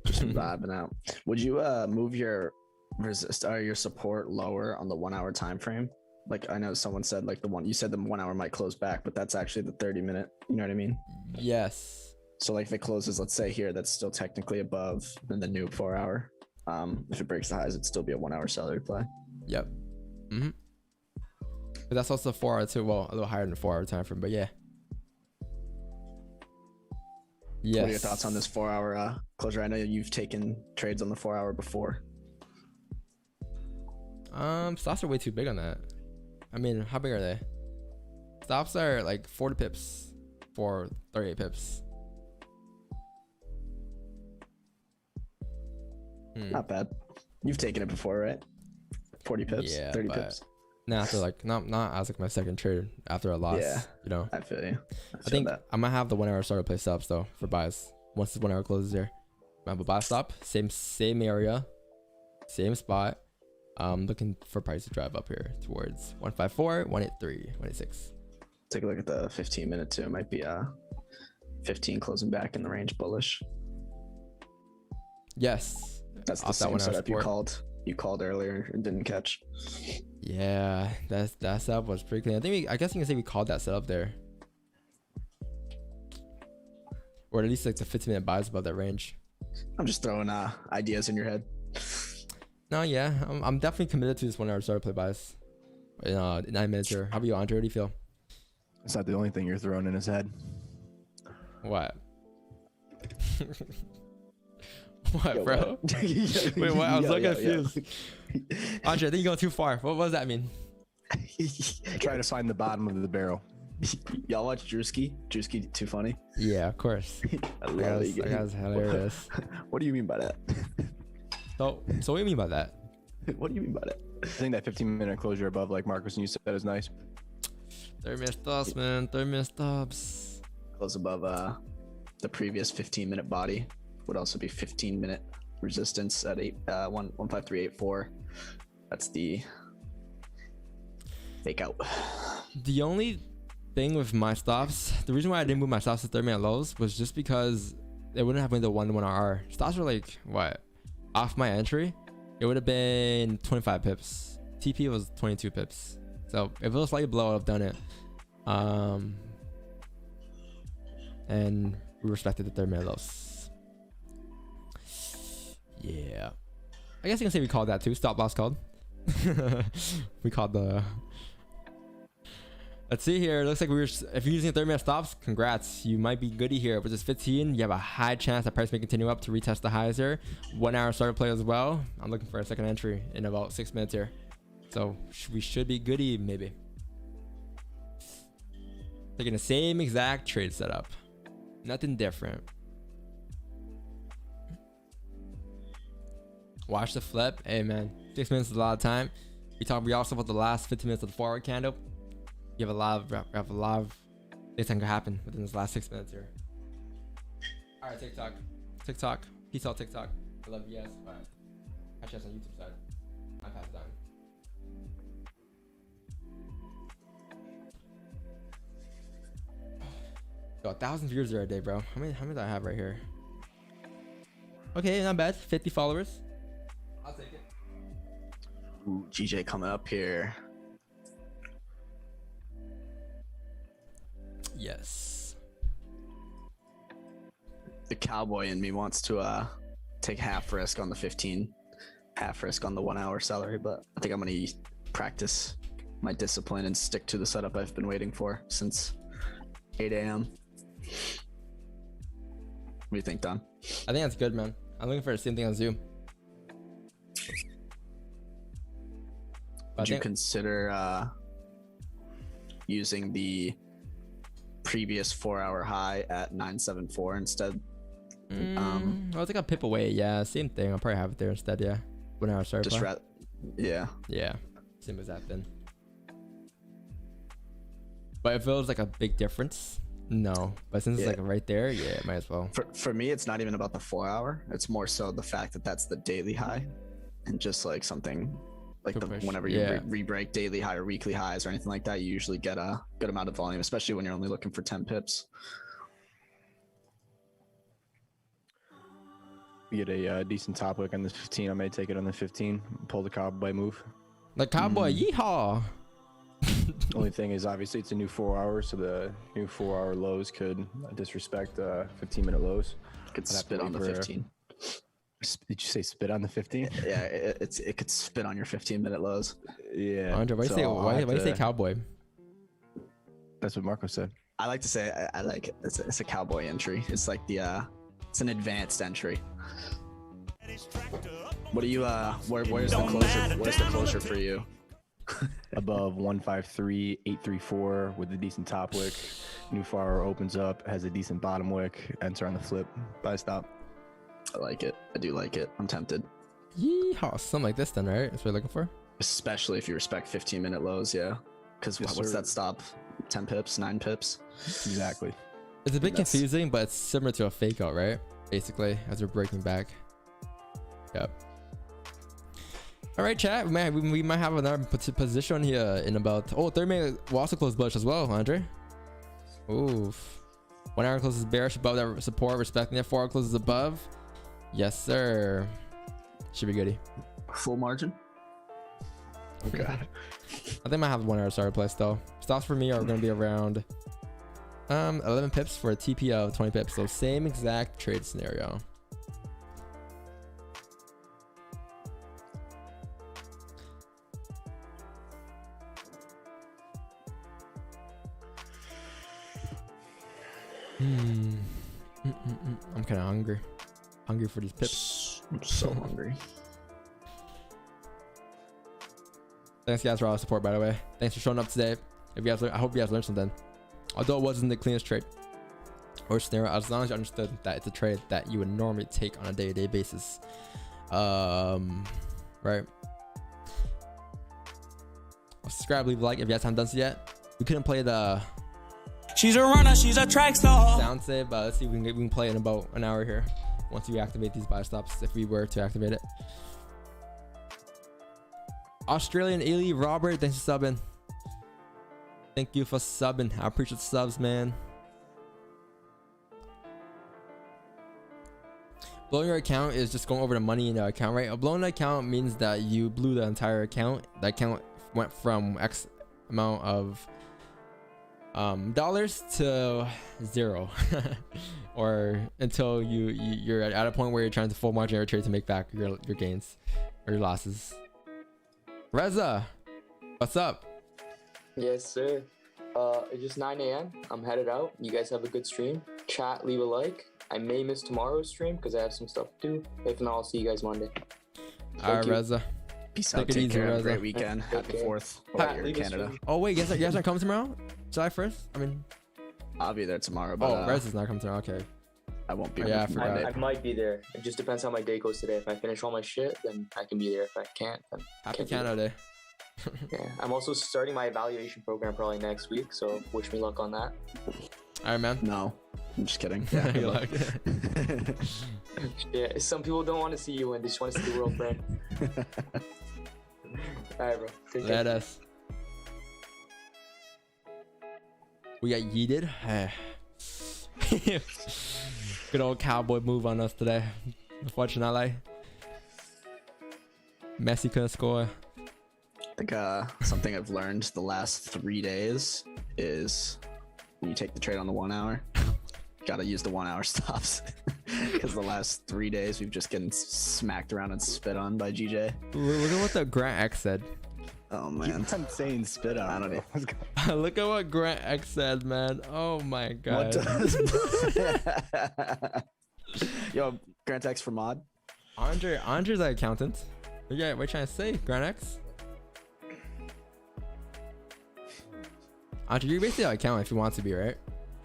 Just vibing out. Would you move your resist or your support lower on the 1 hour time frame? Like I know someone said like you said the 1 hour might close back, but that's actually the 30-minute. You know what I mean? Yes. So like if it closes, let's say here, that's still technically above than the new 4 hour. If it breaks the highs, it'd still be a 1 hour seller play. Yep. But that's also 4 hour too. Well, a little higher than 4 hour time frame, but yeah. Yes. What are your thoughts on this 4 hour closure? I know you've taken trades on the 4 hour before. Stops are way too big on that. I mean, how big are they? Stops are like 40 pips for 38 pips. Not bad. You've taken it before, right? 40 pips, Yeah, 30 but pips. Now after like not as like my second trade after a loss. Yeah. You know. I feel you. I think I might have the 1 hour starter play stops though for buys. Once the 1 hour closes here. I have a buy stop, same area, same spot. Looking for price to drive up here towards 154, 183, 186. Take a look at the 15-minute too. It might be 15 closing back in the range bullish. Yes. That's the Off that same 1 hour setup support. you called earlier and didn't catch. Yeah, that setup was pretty clean. I guess you can say we called that setup there. Or at least like the 15-minute buys above that range. I'm just throwing ideas in your head. No, yeah, I'm definitely committed to this 1 hour starter play buys. In 9 minutes here. How about you, Andre? What do you feel? It's not the only thing you're throwing in his head. What? What, Yo, bro? Wait, what? I was so confused. Andre, I think you're going too far. What does that mean? Try to find the bottom of the barrel. Y'all watch Drewski? Drewski too funny? Yeah, of course. I love it. That guy's hilarious. What do you mean by that? So what do you mean by that? What do you mean by that? I think that 15-minute closure above, like Marcus and you said, is nice. 30-minute stops, man. 30-minute stops. Close above the previous 15-minute body. Would also be 15-minute resistance at 15384. That's the fake out. The only thing with my stops, the reason why I didn't move my stops to 30-minute lows was just because it wouldn't have been the 1 to 1 RR. Stops were like, what? Off my entry, it would have been 25 pips. TP was 22 pips. So if it was slightly below, I would have done it. And we respected the 30-minute lows. Yeah. I guess you can say we called that too. Stop loss called. We called the... Let's see here. It looks like if you're using 30-minute stops, congrats. You might be goody here. With this 15, you have a high chance that price may continue up to retest the highs here. 1 hour starter play as well. I'm looking for a second entry in about 6 minutes here. So we should be goody maybe. Taking the same exact trade setup. Nothing different. Watch the flip. Hey man, 6 minutes is a lot of time. We also about the last 15 minutes of the forward candle. You have a lot of things that can happen within this last 6 minutes here. All right, TikTok. Peace out, TikTok. I love you guys. Bye. Catch you guys on YouTube side. I pass it on. Yo, 1,000 viewers there a day, bro. How many do I have right here? Okay, not bad. 50 followers. I'll take it. Ooh, GJ coming up here. Yes. The cowboy in me wants to take half risk on the 15, half risk on the 1 hour salary, but I think I'm gonna practice my discipline and stick to the setup I've been waiting for since 8 a.m. What do you think, Don? I think that's good, man. I'm looking for the same thing on Zoom. Would you consider using the previous 4 hour high at 974 instead? I was like a pip away. Yeah, same thing. I'll probably have it there instead. Yeah, 1 hour starter. Yeah. Yeah, same as that then. But if it was like a big difference, no. But since it's like right there, yeah, might as well. For me, it's not even about the 4 hour. It's more so the fact that that's the daily high, and just like something like whenever you re-break daily high or weekly highs or anything like that, you usually get a good amount of volume, especially when you're only looking for 10 pips. We get a decent top wick on this 15. I may take it on the 15. Pull the cowboy move. The cowboy, yeehaw! Only thing is, obviously, it's a new 4 hours, so the new 4 hour lows could disrespect 15-minute lows. Could spit on the 15. Did you say spit on the 15? Yeah, it could spit on your 15-minute lows. Yeah. Andre, why do you say cowboy? That's what Marco said. I like to say I like it. It's a cowboy entry. It's like it's an advanced entry. What do you where's the closure? Where's the closure for you? Above 153.834 with a decent top wick. New 4 hour opens up, has a decent bottom wick. Enter on the flip. Buy stop. I like it. I do like it. I'm tempted. Yeehaw! Something like this then, right? That's what we're looking for. Especially if you respect 15-minute lows, yeah. Because what's that stop? 10 pips, 9 pips. Exactly. It's a bit confusing, but it's similar to a fake out, right? Basically, as we're breaking back. Yep. All right, chat. We might have another position here in about 30 minutes. We'll also close bullish as well, Andre. Oof. 1 hour closes bearish above that support, respecting it. 4 hour closes above. Yes, sir. Should be goody. Full margin. Okay. I think I might have 1 hour starter place though. Stops for me are going to be around 11 pips for a TP of 20 pips. So same exact trade scenario. I'm kind of hungry for these pips. I'm so hungry. Thanks guys for all the support, by the way. Thanks for showing up today. If you guys I hope you guys learned something. Although it wasn't the cleanest trade or scenario, as long as you understood that it's a trade that you would normally take on a day-to-day basis. Right. Subscribe, leave a like if you guys haven't done so yet. We couldn't play the She's a runner, she's a track star. sound save, but let's see if we can play in about an hour here once we activate these buy stops, if we were to activate it. Australian Ely Robert, thanks for subbing. Thank you for subbing. I appreciate the subs, man. Blowing your account is just going over the money in the account, right? A blown account means that you blew the entire account. The account went from X amount of dollars to zero or until you're at a point where you're trying to full margin your trade to make back your gains or your losses. Reza, what's up? Yes, sir. It's just 9 a.m. I'm headed out. You guys have a good stream. Chat, leave a like. I may miss tomorrow's stream because I have some stuff to do. If not, I'll see you guys Monday. All right, Reza. Peace out. Take care. Have a great weekend. Happy 4th. You're in Canada. Oh wait, you guys aren't coming tomorrow? July 1st? I mean, I'll be there tomorrow. But, Reza's not coming tomorrow. Okay. I won't be. Yeah, I forgot. I might be there. It just depends how my day goes today. If I finish all my shit, then I can be there. If I can't, then Happy Canada Day. Yeah, I'm also starting my evaluation program probably next week, so wish me luck on that. All right, man. No, I'm just kidding. Yeah, Yeah, you like Yeah, some people don't want to see you win. They just want to see the world burn. All right, bro. Take care. Let us. We got yeeted. Good old cowboy move on us today. Unfortunately, Messi couldn't score. I think something I've learned the last 3 days is when you take the trade on the 1 hour, you gotta use the 1 hour stops. Because the last 3 days we've just getting smacked around and spit on by GJ. Look at what the Grant X said. Oh man, I'm saying spit on. I don't know. Look at what Grant X said, man. Oh my god. What does? Yo, Grant X for mod. Andre's an accountant. What are you trying to say, Grant X? Andre, you're basically an accountant if you want to be, right?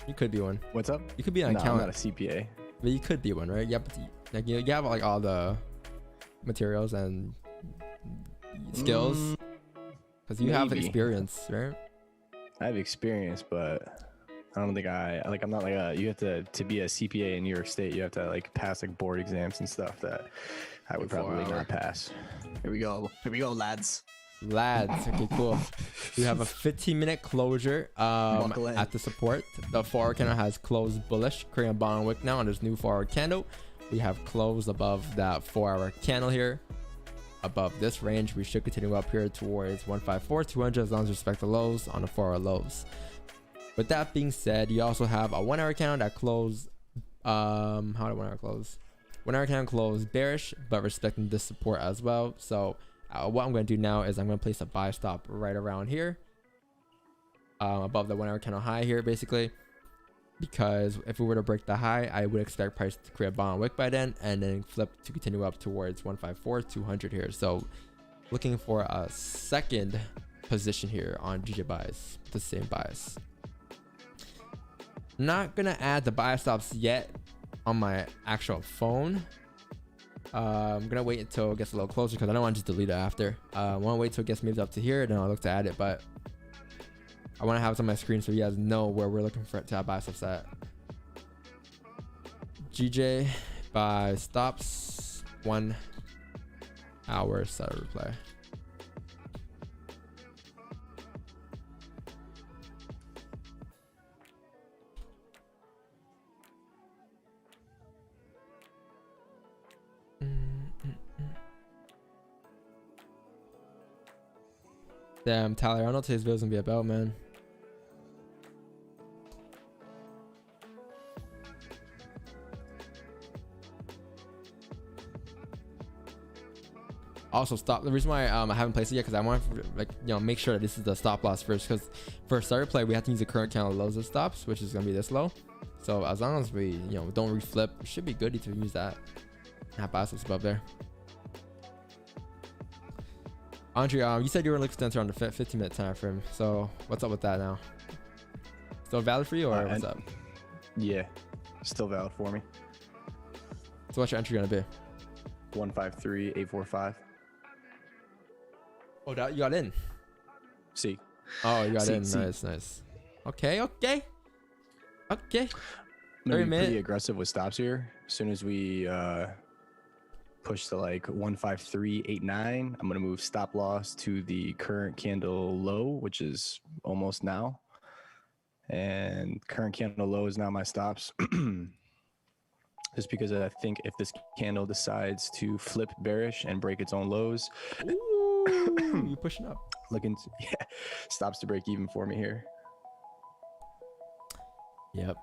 You could be one. What's up? You could be an No, I'm accountant. not a CPA. But you could be one, right? Yeah, but like you have like all the materials and skills? Because you have maybe. experience, right? I have experience, but I don't think I'm not like you have to be a CPA in New York State. You have to like pass like board exams and stuff that I would probably not pass. Here we go, lads. Lads, okay, cool. We have a 15-minute closure Buckle in. at the support. The forward candle has closed bullish, creating a bottom wick now on this new forward candle. We have closed above that 4-hour candle here. Above this range, we should continue up here towards 154, 200 as long as we respect the lows on the 4-hour lows. With that being said, you also have a 1-hour candle that closed. How did 1-hour close? 1-hour candle closed bearish, but respecting this support as well. So what I'm going to do now is I'm going to place a buy stop right around here, above the 1-hour candle high here, basically. Because if we were to break the high, I would expect price to create a bottom wick by then, and then flip to continue up towards 154, 200 here. So looking for a second position here on GJ buys, the same bias. Not gonna add the buy stops yet on my actual phone. I'm gonna wait until it gets a little closer because I don't want to just delete it after. I want to wait till it gets moved up to here, then I'll look to add it. But I want to have it on my screen so you guys know where we're looking for it to have buy stops at. GJ buy stops 1 hour setup replay. Damn, Tyler, I don't know what today's video is gonna be about, man. Also, stop. The reason why I haven't placed it yet because I want to make sure that this is the stop loss first. Because for a starter play, we have to use the current candle lows as stops, which is gonna be this low. So as long as we don't reflip, it should be good to use that. Have buy stops above there. Andre, you said you were looking to enter on the 15-minute time frame. So what's up with that now? Still valid for you, or what's up? Yeah, still valid for me. So what's your entry gonna be? 153.845. Oh, that you got in. See. Oh, you got in. See. Nice. Okay. I'm gonna be pretty aggressive with stops here. As soon as we push to like 153.89, I'm gonna move stop loss to the current candle low, which is almost now. And current candle low is now my stops. Just because I think if this candle decides to flip bearish and break its own lows, ooh, you pushing up. Stops to break even for me here. Yep.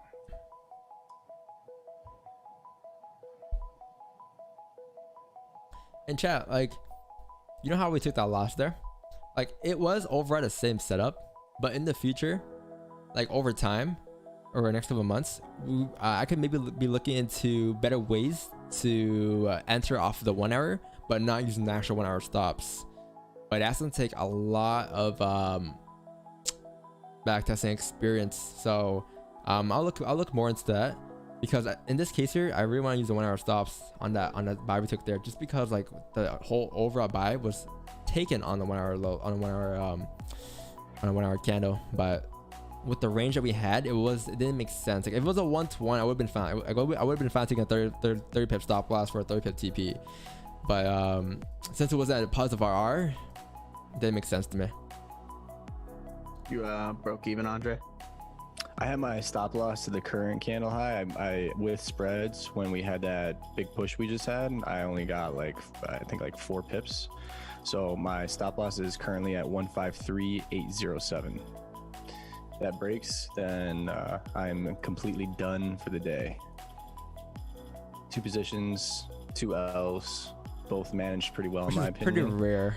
And chat, like, you know how we took that loss there? Like, it was over at the same setup, but in the future, like over time, or the next couple of months, I could maybe be looking into better ways to enter off the 1 hour, but not using the actual 1 hour stops. But that's gonna take a lot of backtesting experience. So I'll look more into that, because in this case here, I really want to use the 1 hour stops on that buy we took there, just because like the whole overall buy was taken on the 1 hour low, on a 1 hour candle. But with the range that we had, it didn't make sense. Like if it was a 1-to-1, I would have been fine. I would have been fine taking a 30 pip stop loss for a 30 pip TP. But since it was at a positive RR, it didn't make sense to me. You broke even, Andre? I had my stop loss to the current candle high. I with spreads, when we had that big push we just had, I only got I think 4 pips. So my stop loss is currently at 153.807. If that breaks, then I'm completely done for the day. 2 positions, 2 L's, both managed pretty well in my opinion. Pretty rare.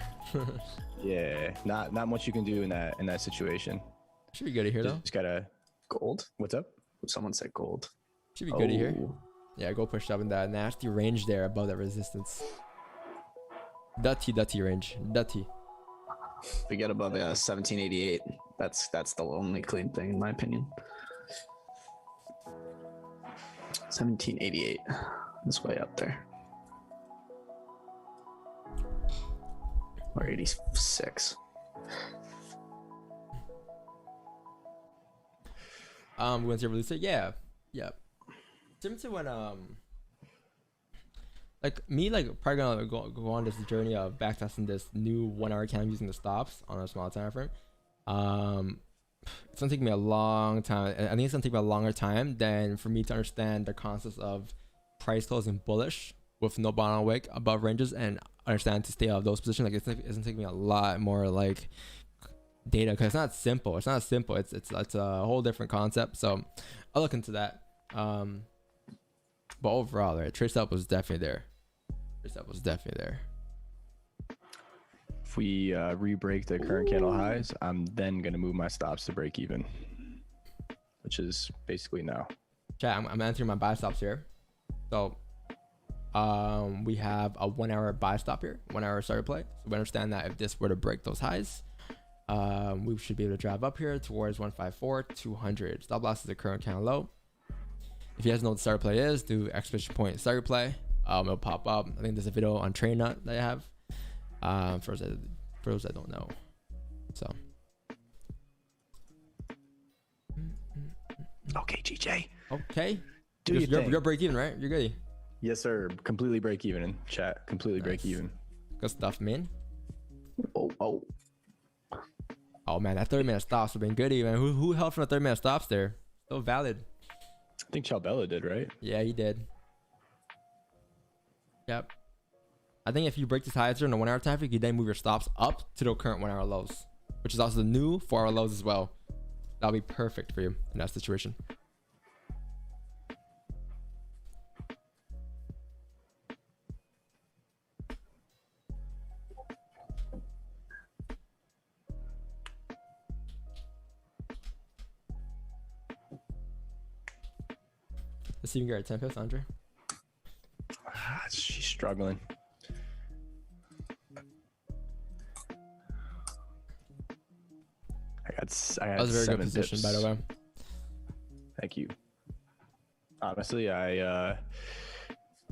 Yeah, not much you can do in that situation. Should be good to hear though. Just gotta Gold? What's up? Someone said gold. Should be good to hear. Yeah, go push up in that nasty range there above that resistance. Dutty range. Dutty. If we get above 1788, that's the only clean thing in my opinion. 1788 is way up there. or 86. When they release it, yeah. Similar to when like me, like probably gonna go on this journey of backtesting this new 1 hour candle using the stops on a small time frame. It's gonna take me a long time. I think it's gonna take me a longer time than for me to understand the concepts of price closing bullish with no bottom wick above ranges and understand to stay out of those positions. Like it's gonna take me a lot more like data, because it's not simple. It's a whole different concept. So I'll look into that. But overall, right, trade stop was definitely there. If we re-break the current candle highs, I'm then gonna move my stops to break even, which is basically now. Chat, I'm entering my buy stops here. So we have a 1 hour buy stop here, 1 hour starter play. So we understand that if this were to break those highs, we should be able to drive up here towards 154, 200. Stop loss is the current candle low. If you guys know what the starter play is, do exclamation point starter play. It'll pop up. I think there's a video on Train Nut that I have. For those that don't know. So. Okay, GJ. Okay. Do your thing. You're break even, right? You're good. Yes, sir. Completely break even in chat. Completely break even. Good stuff, man. Oh. Oh man, that 30-minute stops have been good even. Who held from the 30-minute stops there? Still valid. I think Chalbella did, right? Yeah, he did. Yep. I think if you break this highs during the 1 hour time frame, you then move your stops up to the current 1 hour lows, which is also the new 4 hour lows as well. That'll be perfect for you in that situation. Let's see if you can get 10 pips, Andre. She's struggling. I got That was a very good position, pips. by the way. Thank you. Honestly,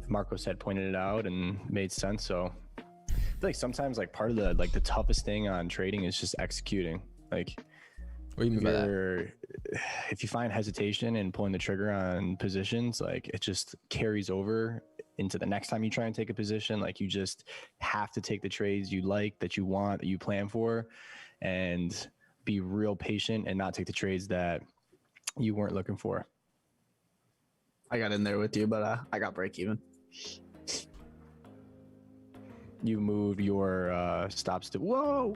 Marcos had pointed it out and made sense. So I feel like sometimes like part of the toughest thing on trading is just executing. Like, what do you mean by that? If you find hesitation in pulling the trigger on positions, like it just carries over into the next time you try and take a position. Like you just have to take the trades you like, that you want, that you plan for, and be real patient and not take the trades that you weren't looking for. I got in there with you, but I got break even. You moved your stops to whoa.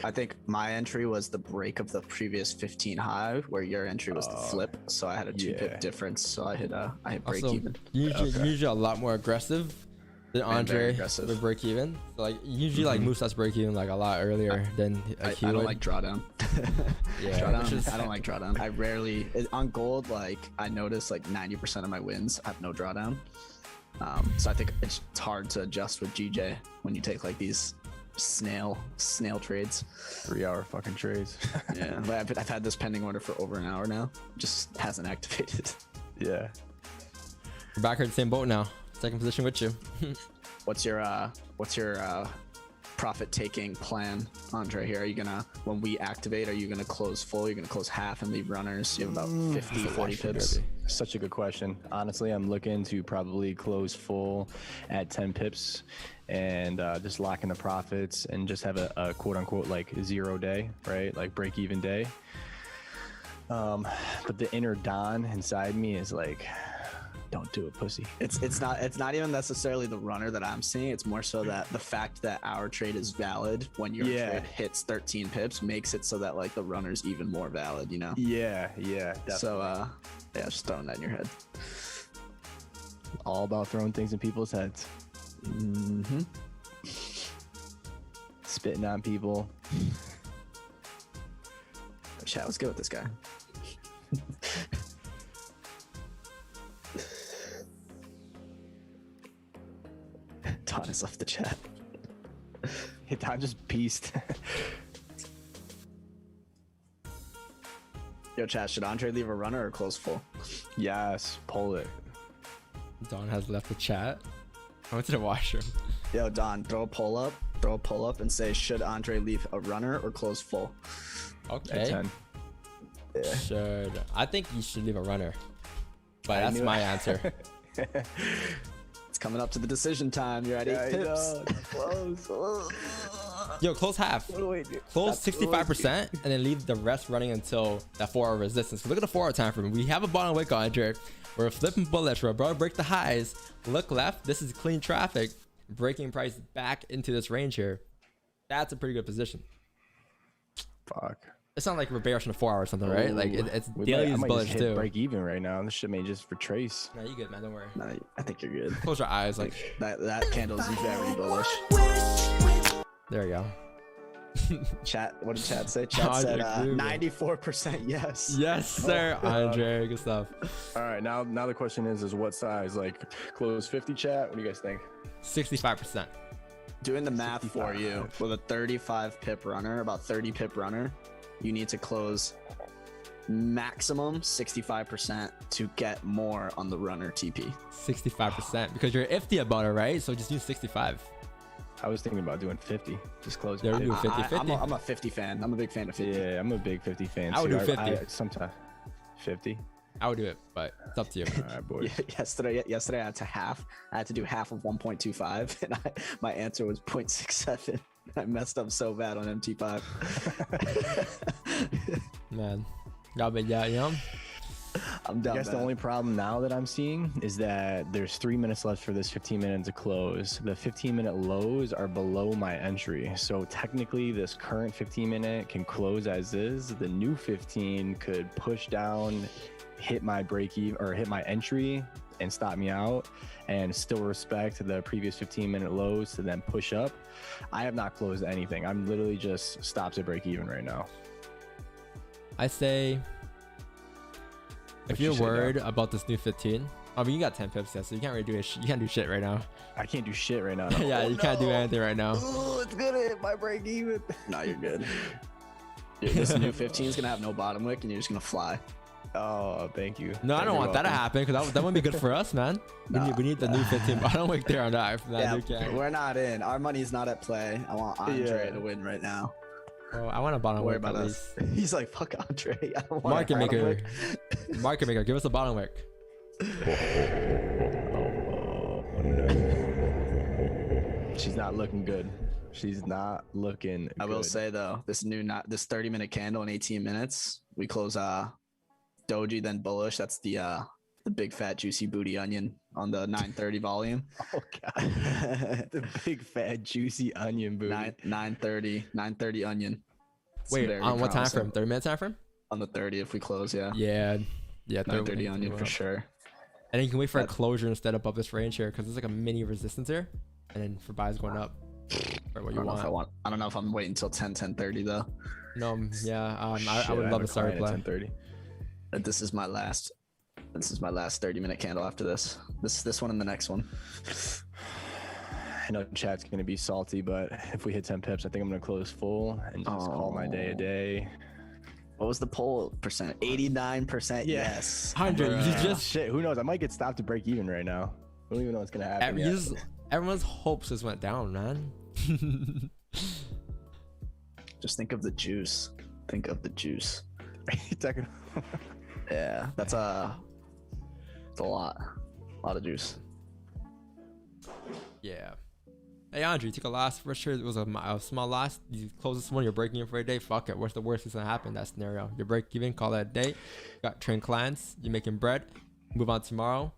I think my entry was the break of the previous 15 high, where your entry was the flip. So I had a 2-pip difference. So I hit break Also, even. Usually a lot more aggressive than Andre with break even. So like usually like moves us break even like a lot earlier than I don't like drawdown. Drawdown. I don't like drawdown. I rarely on gold. Like I notice like 90% of my wins have no drawdown. So I think it's hard to adjust with GJ when you take like these snail trades. 3 hour fucking trades. Yeah, but I've had this pending order for over an hour now. Just hasn't activated. Yeah. We're back here at the same boat now. Second position with you. What's your profit taking plan, Andre? Here, are you gonna, when we activate, are you gonna close full? You're gonna close half and leave runners? You have about 40 pips. Such a good question. Honestly, I'm looking to probably close full at 10 pips and just lock in the profits and just have a quote unquote like 0 day, right? Like break even day. But the inner Don inside me is like, don't do it, pussy. It's not even necessarily the runner that I'm seeing. It's more so that the fact that our trade is valid when your trade hits 13 pips makes it so that like the runner's even more valid, you know? Yeah, definitely. So just throwing that in your head. All about throwing things in people's heads. Mm-hmm. Spitting on people. Chat, let's go with this guy. Don has left the chat. Don just pieced. Yo, chat, should Andre leave a runner or close full? Yes, pull it. Don has left the chat. I went to the washroom. Yo, Don, throw a poll up. Throw a poll up and say, should Andre leave a runner or close full? Okay. At 10. Yeah. Should I think you should leave a runner, but I that's knew my it. answer. It's coming up to the decision time. You're at 8 pips. Close. Yo, close half. What do I do? Close 65% and then leave the rest running until that 4 hour resistance. Look at the 4 hour time frame. We have a bottom wick on here. We're flipping bullish. We're about to break the highs. Look left. This is clean traffic. Breaking price back into this range here. That's a pretty good position. Fuck. It's not like we're bearish on the 4 hour or something, right? Like it's daily I is might bullish just hit too. break even right now. This shit may just retrace. No, you good, man. Don't worry. Nah, I think you're good. Close your eyes. Like That candle's very bullish. there you go. Chat, what did chat say? Chat said Andre, 94% yes. Yes, sir, Andre. Good stuff. All right, now the question is what size? Like close 50 chat? What do you guys think? 65%. Doing the math for you, with a 35 pip runner, about 30 pip runner, you need to close maximum 65% to get more on the runner TP. 65% because you're iffy about it, right? So just use 65. I was thinking about doing 50. Just close. There it. we go. 50-50. I'm a 50 fan. I'm a big fan of 50. Yeah, I'm a big 50 fan. I would too. do 50. Sometimes 50. I would do it, but it's up to you. All right, boys. Yesterday I had to half. I had to do half of 1.25, and my answer was 0.67. I messed up so bad on MT5. Man, yeah, but yeah, you know. I'm done. I guess the only problem now that I'm seeing is that there's 3 minutes left for this 15 minute to close. The 15-minute lows are below my entry. So technically this current 15 minute can close as is. The new 15 could push down, hit my break even or hit my entry and stop me out and still respect the previous 15-minute lows to then push up. I have not closed anything. I'm literally just stops at break even right now. I say, if you're worried about this new 15, I mean, you got 10 pips, so you can't really do it. You can't do shit right now. I can't do shit right now. Yeah, you can't do anything right now. Oh, it's gonna hit my break even. No, you're good. This new 15 is gonna have no bottom wick, and you're just gonna fly. Oh, thank you. No, I don't want that to happen because that wouldn't be good for us, man. We need the new 15 bottom wick there on that. Yeah, we're not in. Our money's not at play. I want Andre to win right now. Oh, I want a bottom wick at least. He's like, fuck Andre. I don't want Market maker. Market maker, give us a bottom wick. She's not looking good. She's not looking good. I will say though, this 30-minute candle in 18 minutes, we close doji then bullish. That's the big fat juicy booty onion on the 9:30 volume. Oh god. The big fat juicy onion booty. 9:30 onion. It's Wait, very on what time promising. frame? 30-minute time frame? On the 30 if we close, yeah. Yeah. 9:30 onion for sure. And then you can wait for a closure instead above this range here because there's like a mini resistance here. And then for buys going up for what you want. I don't know if I'm waiting until 10:30 though. No, yeah. I would love to start a play. 10:30. This is my last 30-minute candle after this. This one and the next one. I know chat's gonna be salty, but if we hit 10 pips, I think I'm gonna close full and just call my day a day. What was the poll percent? 89% yes. 100. You just shit. Who knows? I might get stopped to break even right now. I don't even know what's gonna happen. Yet. Everyone's hopes just went down, man. Just think of the juice. Think of the juice. Yeah, that's a lot of juice. Yeah. Hey Andre, you took a loss. For sure, it was a small loss. You close this one, you're breaking even for a day. Fuck it. What's the worst that's gonna happen in that scenario? You break even, call that a day. Got trained clients. You're making bread. Move on tomorrow.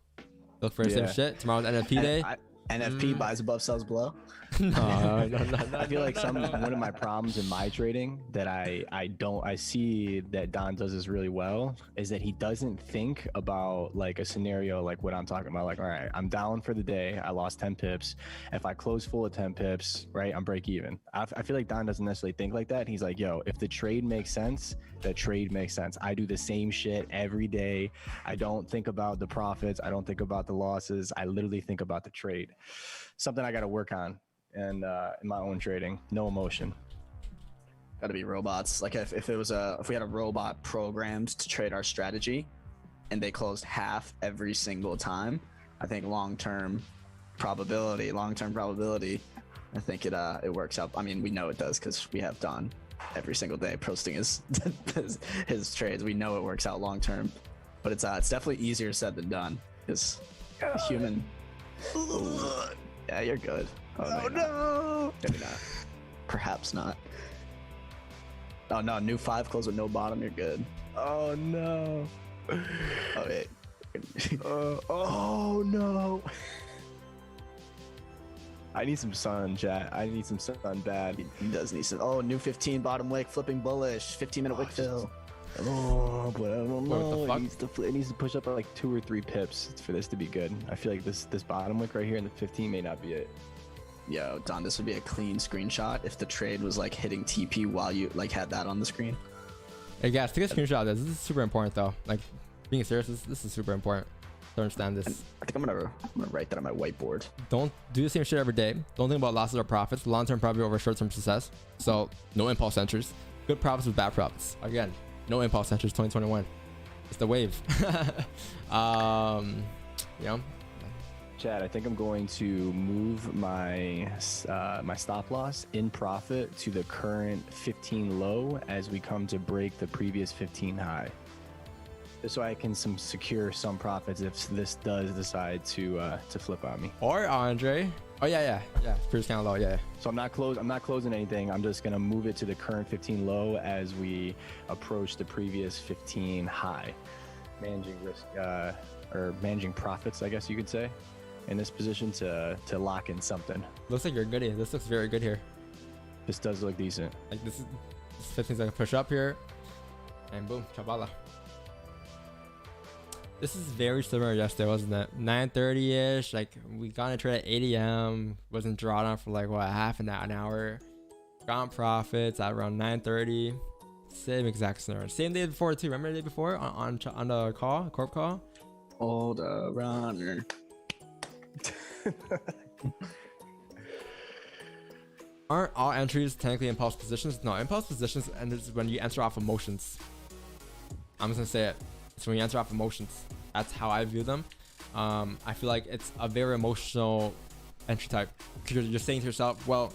Look for the same shit. Tomorrow's NFP day. NFP buys above, sells below. No. I feel like one of my problems in my trading that I see that Don does this really well is that he doesn't think about like a scenario like what I'm talking about. Like, all right, I'm down for the day. I lost 10 pips. If I close full of 10 pips, right, I'm break even. I feel like Don doesn't necessarily think like that. He's like, yo, if the trade makes sense, the trade makes sense. I do the same shit every day. I don't think about the profits. I don't think about the losses. I literally think about the trade. Something I got to work on. And in my own trading, no emotion. Got to be robots. Like if we had a robot programmed to trade our strategy, and they closed half every single time, I think long-term probability, I think it works out. I mean, we know it does because we have Don every single day posting his trades. We know it works out long term, but it's definitely easier said than done because human. Yeah, you're good. Oh no! Maybe not. Perhaps not. Oh no, new 5 close with no bottom. You're good. Oh no. Oh wait. Oh no. I need some sun, chat. I need some sun bad. He does need some. Oh, new 15 bottom wick, flipping bullish, 15-minute wick fill. Oh, but I don't What know. the fuck? It needs to push up like 2 or 3 pips for this to be good. I feel like this bottom wick right here in the 15 may not be it. Yo, Don, this would be a clean screenshot if the trade was like hitting TP while you like had that on the screen. Hey guys, take a screenshot of this. This is super important though. Like being serious, this is super important to understand this. I think I'm gonna write that on my whiteboard. Don't do the same shit every day. Don't think about losses or profits. Long-term profit over short-term success. So no impulse entries. Good profits with bad profits. Again, no impulse entries. 2021. It's the wave. You know. Chad, I think I'm going to move my my stop loss in profit to the current 15 low as we come to break the previous 15 high. Just so I can secure some profits if this does decide to flip on me. Or Andre. Oh yeah. Previous kind of low. Yeah. So I'm not closing anything. I'm just gonna move it to the current 15 low as we approach the previous 15 high, managing risk or managing profits, I guess you could say, in this position to lock in something. Looks like you're good here. This looks very good here. This does look decent. Like this 15's like a push up here, and boom, chabala. This is very similar to yesterday, wasn't it? 9:30ish. Like we got into trade at 8 a.m. Wasn't drawn on for like what, half an hour. Got profits at around 9:30. Same exact scenario. Same day before too. Remember the day before on the call, corp call. Hold a runner. Aren't all entries technically impulse positions? No, impulse positions and it's when you enter off emotions. I'm just gonna say it. It's when you enter off emotions. That's how I view them. I feel like it's a very emotional entry type. Because you're saying to yourself, well,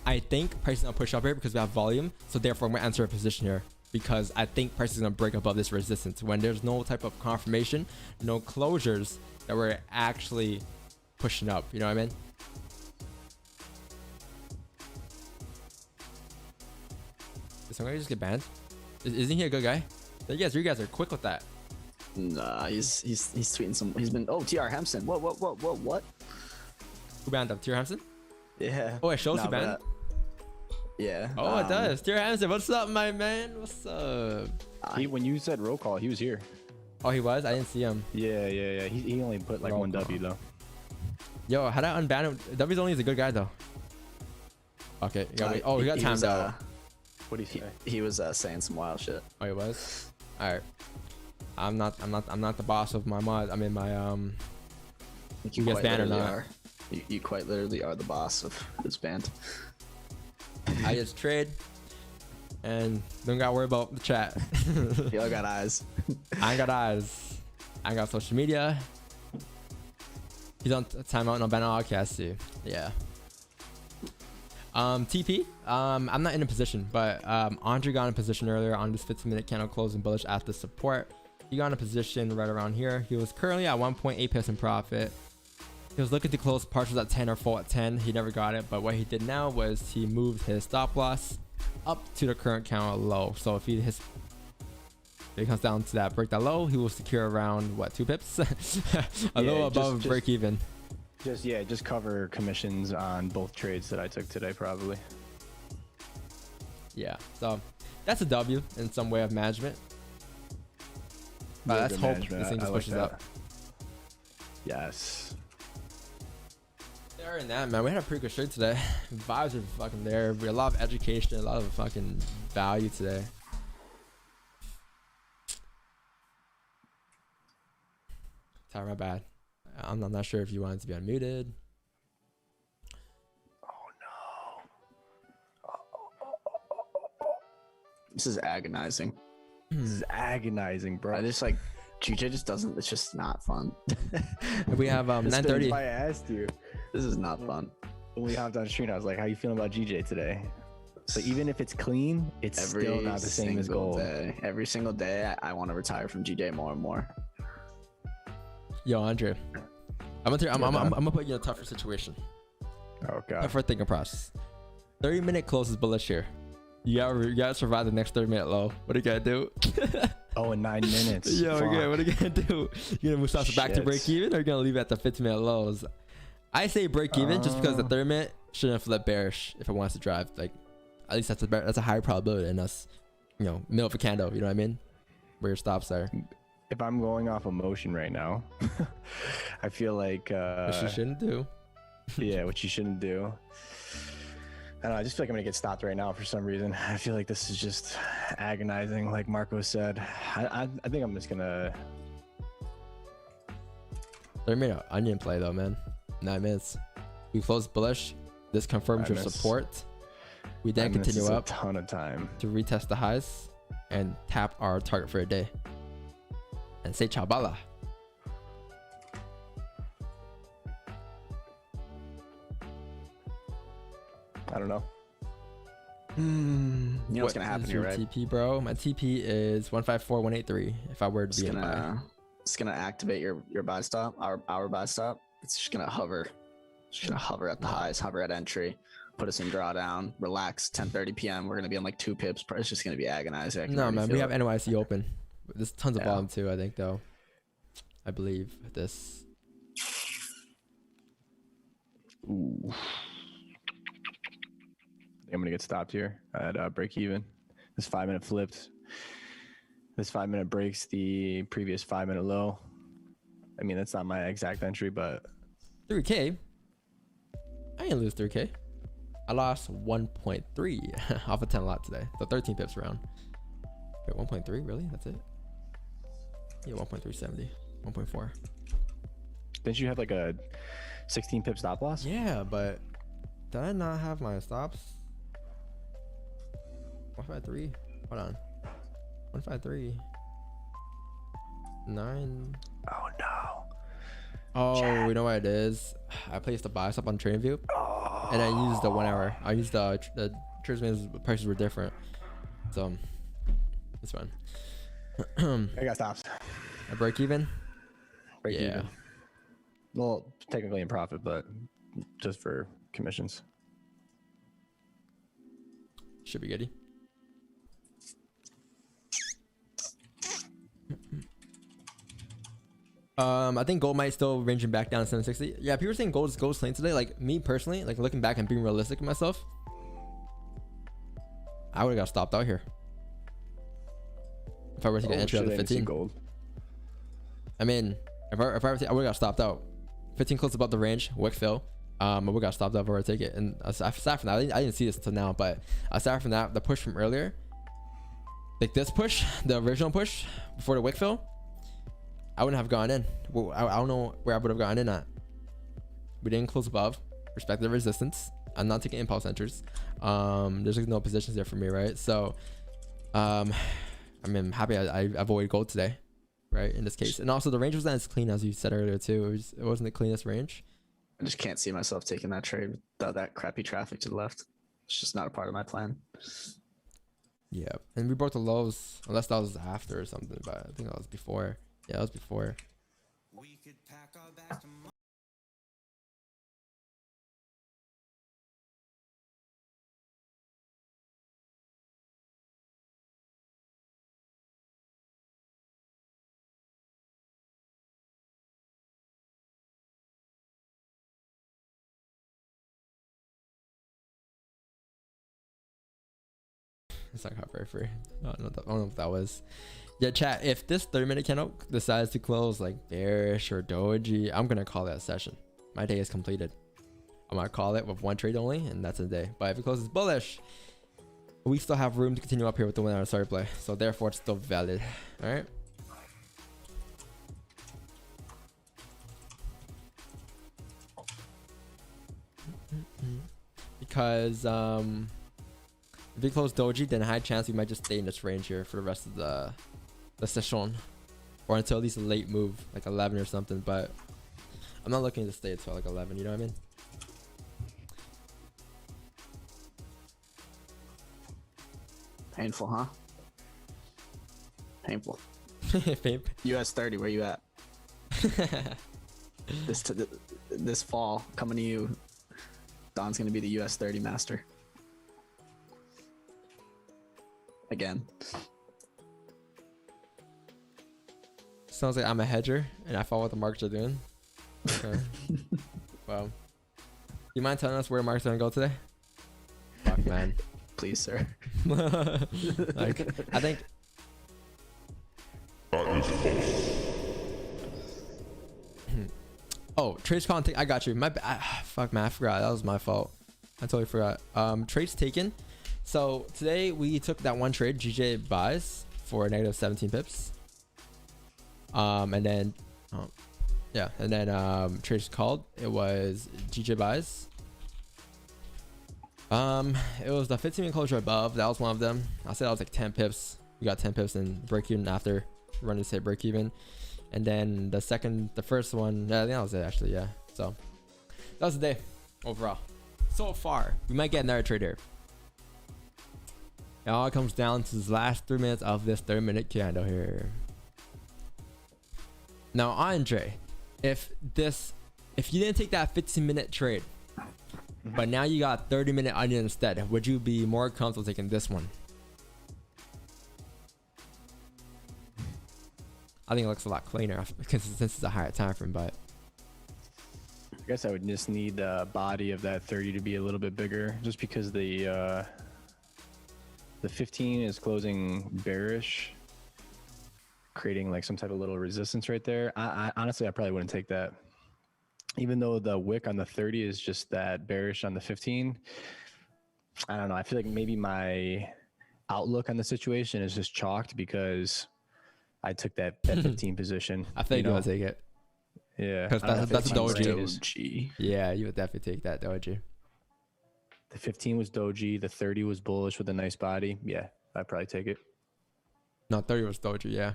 I think price is gonna push up here because we have volume, so therefore I'm gonna enter a position here because I think price is gonna break above this resistance. When there's no type of confirmation, no closures that we're actually pushing up. You know what I mean? Did somebody just get banned? Isn't he a good guy? You guys are quick with that. Nah, he's tweeting some. He's been. Oh, TR Hampson. What? Who banned him? Tyr Hampson? Yeah. Oh, it shows Nah, you banned. Yeah. Oh, it does. Tyr Hampson, what's up, my man? What's up? When you said roll call, he was here. Oh, he was? I didn't see him. Yeah. He only put like Roll 1 call. W though. Yo, how'd I unban him? W's only is a good guy though. Okay, you got he got timed out. What do you say? He was saying some wild shit. Oh, he was. All right. I'm not the boss of my mod. I mean my You guys quite banned or literally not? are. You quite literally are the boss of this band. I just trade and don't gotta worry about the chat. Y'all got eyes. I ain't got eyes. I ain't got social media. He's on timeout and on ban. Okay, I see. Yeah. TP. I'm not in a position, but Andre got in a position earlier on this 15-minute candle closing bullish at the support. He got in a position right around here. He was currently at 1.8 pips in profit. He was looking to close partials at 10 or full at 10. He never got it, but what he did now was he moved his stop loss up to the current candle low. So if he comes down to that break that low, he will secure around what, 2 pips, a little above break even. Just cover commissions on both trades that I took today, probably. Yeah, so that's a W in some way of management. But let's hope this thing just pushes up. Yes. Other than that, man, we had a pretty good trade today. Vibes are fucking there. A lot of education, a lot of fucking value today. Tyler, my bad. I'm not sure if you wanted to be unmuted. This is agonizing. This is agonizing, bro. I just like GJ just doesn't. It's just not fun. We have 9:30. I asked you. This is not fun. when we hopped on stream, I was like, "How you feeling about GJ today?" So even if it's clean, it's still not the same as gold. Every single day, I want to retire from GJ more and more. Yo, Andre, I'm gonna put you in a tougher situation. Oh god. Tougher thinking process. 30-minute close is bullish here. You gotta survive the next 30-minute low. What are you gonna do? Oh, in 9 minutes. Yo, what are you gonna do? You gonna move stocks back to break even, or you gonna leave it at the 15-minute lows? I say break even just because the 30-minute shouldn't flip bearish if it wants to drive. Like, at least that's a higher probability than us, you know, middle of a candle. You know what I mean? Where your stops are. If I'm going off emotion right now, I feel like Which you shouldn't do. Yeah, which you shouldn't do. I don't know, I just feel like I'm gonna get stopped right now for some reason. I feel like this is just agonizing, like Marco said. I think I'm just gonna. 30-minute onion play though, man. 9 minutes. We close bullish. This confirms your support. We then continue up a ton of time to retest the highs and tap our target for a day. And say ciao bala. I don't know. You know what's gonna happen here, right? TP, bro. My TP is 154183. If I were to be in buy, it's gonna activate your buy stop, our buy stop. It's just gonna hover. It's just gonna hover at the highs, hover at entry, put us in drawdown, relax. 10:30 p.m. We're gonna be on like 2 pips. It's just gonna be agonizing. No, man, we have NYC open. There's tons of volume too, I think, though. I believe this. Ooh. I'm gonna get stopped here at break even. This 5-minute flipped. This 5-minute breaks the previous 5-minute low. I mean, that's not my exact entry, but 3K. I didn't lose 3K. I lost 1.3 off a 10 lot today. So 13 pips around. Wait, 1.3? Really? That's it? Yeah, 1.370. 1.4. Didn't you have like a 16 pip stop loss? Yeah, but did I not have my stops? 153. Hold on. 153. 9. Oh no. Oh, Chat. you know what it is? I placed a buy stop on TradingView, and I used the 1 hour. I used the Tradesman's prices were different, so it's fine. I got stops. A break even. Break even. Well, technically in profit, but just for commissions. Should be goody. I think gold might still ranging back down to 760. Yeah, people are saying gold's clean today. Like me personally, like looking back and being realistic with myself, I would have got stopped out here if I were to get entry on the 15. Gold. I mean, if I were to, I would have got stopped out. 15 close above the range, wick fill. I would have got stopped out if I were to take it. And aside from that, I didn't see this until now, but aside from that, the push from earlier, like this push, the original push before the wick fill, I wouldn't have gone in. Well, I don't know where I would have gone in at. We didn't close above. Respect the resistance. I'm not taking impulse entries. There's like no positions there for me, right? So, I mean, I'm happy I avoided gold today, right? In this case, and also the range wasn't as clean as you said earlier too. It wasn't the cleanest range. I just can't see myself taking that trade without that crappy traffic to the left. It's just not a part of my plan. Yeah, and we broke the lows, unless that was after or something, but I think that was before. Yeah, that was before. We could pack our bags tomorrow. It's not copyright free. I don't know if that was. Yeah, chat. If this 30-minute candle decides to close like bearish or doji, I'm gonna call that session. My day is completed. I'm gonna call it with 1 trade only, and that's a day. But if it closes bullish, we still have room to continue up here with the 1 hour start play. So therefore, it's still valid. All right. Because if we close doji, then high chance we might just stay in this range here for the rest of the session, or until at least a late move like 11 or something. But I'm not looking to stay until like 11. You know what I mean? Painful, huh? Painful. Vape. US 30, where you at? This fall, coming to you. Don's gonna be the US 30 master. Again. Sounds like I'm a hedger and I follow what the markets are doing. Okay. Wow. You mind telling us where markets are gonna go today? Fuck, man. Please, sir. Like, I think. Oh, trades calling. I got you. Fuck, man. I forgot. That was my fault. I totally forgot. Trades taken. So today we took that one trade, GJ buys for negative 17 pips. And then, trades called. It was GJ buys. It was the 15-minute closure above. That was one of them. I said that was like 10 pips. We got 10 pips and break even after run to say break even. And then the first one, yeah, I think that was it actually. Yeah. So that was the day overall. So far, we might get another trade here. It all comes down to the last 3 minutes of this 30-minute candle here. Now, Andre, if you didn't take that 15-minute trade, but now you got 30-minute onion instead, would you be more comfortable taking this one? I think it looks a lot cleaner because since it's a higher time frame, but I guess I would just need the body of that 30 to be a little bit bigger, just because the 15 is closing bearish, creating like some type of little resistance right there. I honestly, I probably wouldn't take that. Even though the wick on the 30 is just that bearish on the 15, I don't know. I feel like maybe my outlook on the situation is just chalked because I took that 15 position. I think you want to take it. Yeah. Because that's a doji. Doji. Yeah, you would definitely take that doji. The 15 was doji. The 30 was bullish with a nice body. Yeah, I'd probably take it. No, 30 was doji, yeah.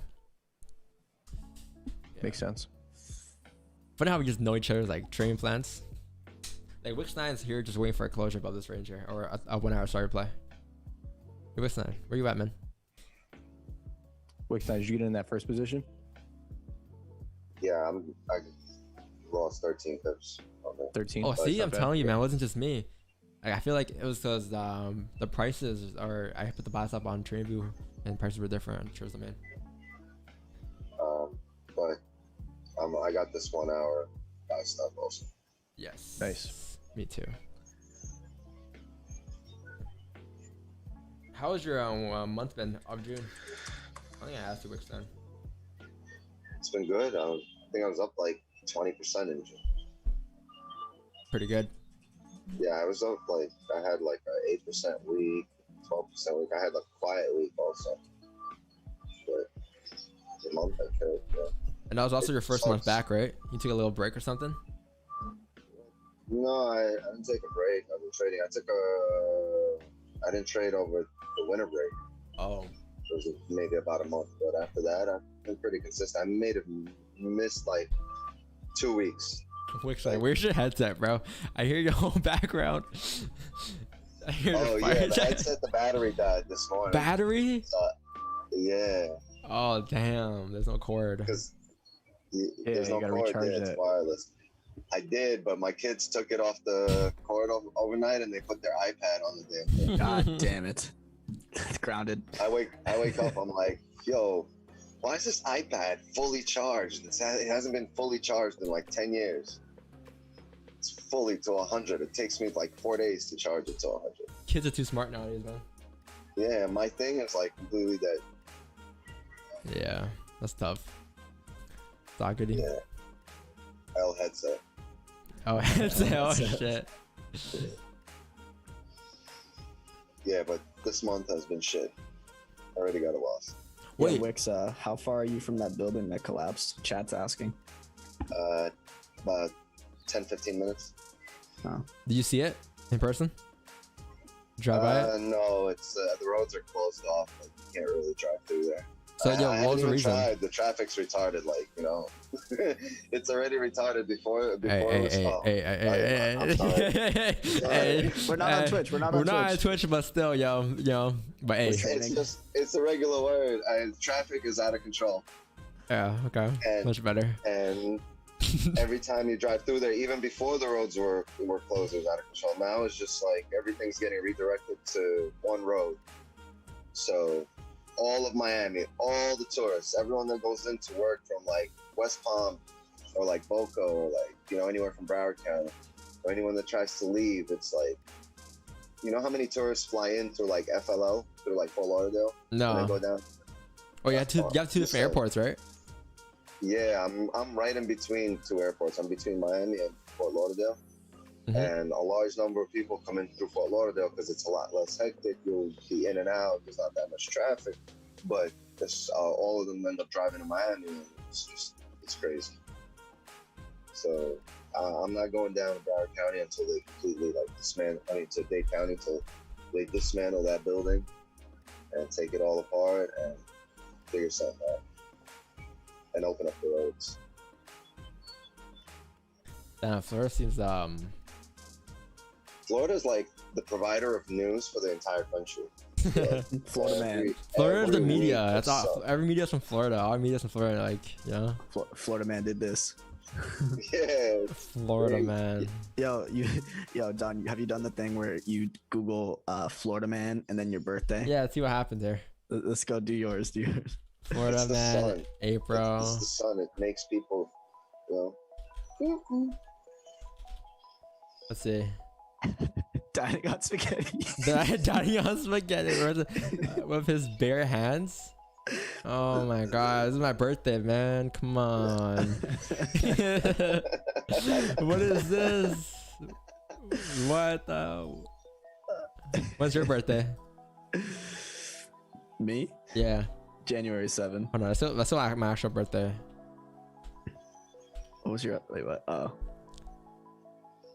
Makes sense. Funny how we just know each other's like trading plans. Like Wix9's here just waiting for a closure above this range here, or a 1 hour starter play. Hey, Wix9, where you at, man? Wix9, did you get in that first position? Yeah, I lost 13 pips. 13. Oh, see, I'm bad. telling you, man, it wasn't just me. Like, I feel like it was because the prices are. I put the buys up on TradingView and prices were different on shares I made. But I got this 1 hour buy stuff also. Yes. Nice. Me too. How was your month been of June? I think I asked you which then. It's been good. I think I was up like 20% in June. Pretty good. Yeah, I was up like, I had like an 8% week, 12% week. I had a quiet week also. But the month I killed, yeah. And that was also your first month back, right? You took a little break or something? No, I didn't take a break. I've been trading. I didn't trade over the winter break. Oh. It was maybe about a month. But after that, I've been pretty consistent. I may have missed like 2 weeks. Wixline, where's your headset, bro? I hear your whole background. I hear Oh, yeah. The headset, the battery died this morning. Battery? Yeah. Oh, damn. There's no cord. Because there's no you gotta cord. recharge Yeah, it's it. wireless. I did, but my kids took it off the cord overnight and they put their iPad on the damn thing. God damn it. Grounded. I wake up, I'm like, yo, why is this iPad fully charged? It hasn't been fully charged in like 10 years. It's fully to 100. It takes me like 4 days to charge it to 100. Kids are too smart nowadays, man. Yeah, my thing is like completely dead. Yeah, that's tough. It's not good. Yeah. L headset. Oh, headset. Oh, shit. Yeah, but this month has been shit. I already got a loss. Wait, Wait. Wix, how far are you from that building that collapsed? Chat's asking. About 10-15 minutes. Oh. Did you see it in person? Drive by it? No, it's the roads are closed off. Like, you can't really drive through there. So yo, I what was haven't the even reason? tried. The traffic's retarded. Like, you know, it's already retarded before it was. I'm sorry. Hey, We're not on Twitch. We're not on Twitch. but still, yo. But hey, It's a regular word. Traffic is out of control. yeah, okay, And- much better. And every time you drive through there, even before the roads were closed, it was out of control. Now it's just like everything's getting redirected to one road. So all of Miami, all the tourists, everyone that goes into work from like West Palm or like Boca or like, you know, anywhere from Broward County, or anyone that tries to leave, it's like, you know how many tourists fly in through like FLL, through like Fort Lauderdale? And they No. go down. Oh, you have two different airports, right? Yeah, I'm right in between two airports. I'm between Miami and Fort Lauderdale. Mhm. And a large number of people come in through Fort Lauderdale because it's a lot less hectic. You'll be in and out. There's not that much traffic. But all of them end up driving to Miami. And it's crazy. So I'm not going down to Broward County until they completely to Dade County until they dismantle that building and take it all apart and figure something out and open up the roads. Florida seems Florida's like the provider of news for the entire country. Florida man. Florida's the Every media. week That's there's all. Every media's from Florida. All media's from Florida. Like, yeah. Florida man did this. Yeah. Florida man. Yo, Don, have you done the thing where you Google Florida man and then your birthday? Yeah, let's see what happened there. Let's go do yours, dude. Florida It's the man, sun. April. It's the sun. It makes people, you know. Let's see. Dining on spaghetti. Dining on spaghetti with his bare hands. Oh my god, this is my birthday, man. Come on. What is this? What the? When's your birthday? Me? Yeah. January 7. Oh no, that's still my actual birthday. What was your wait? What? Oh.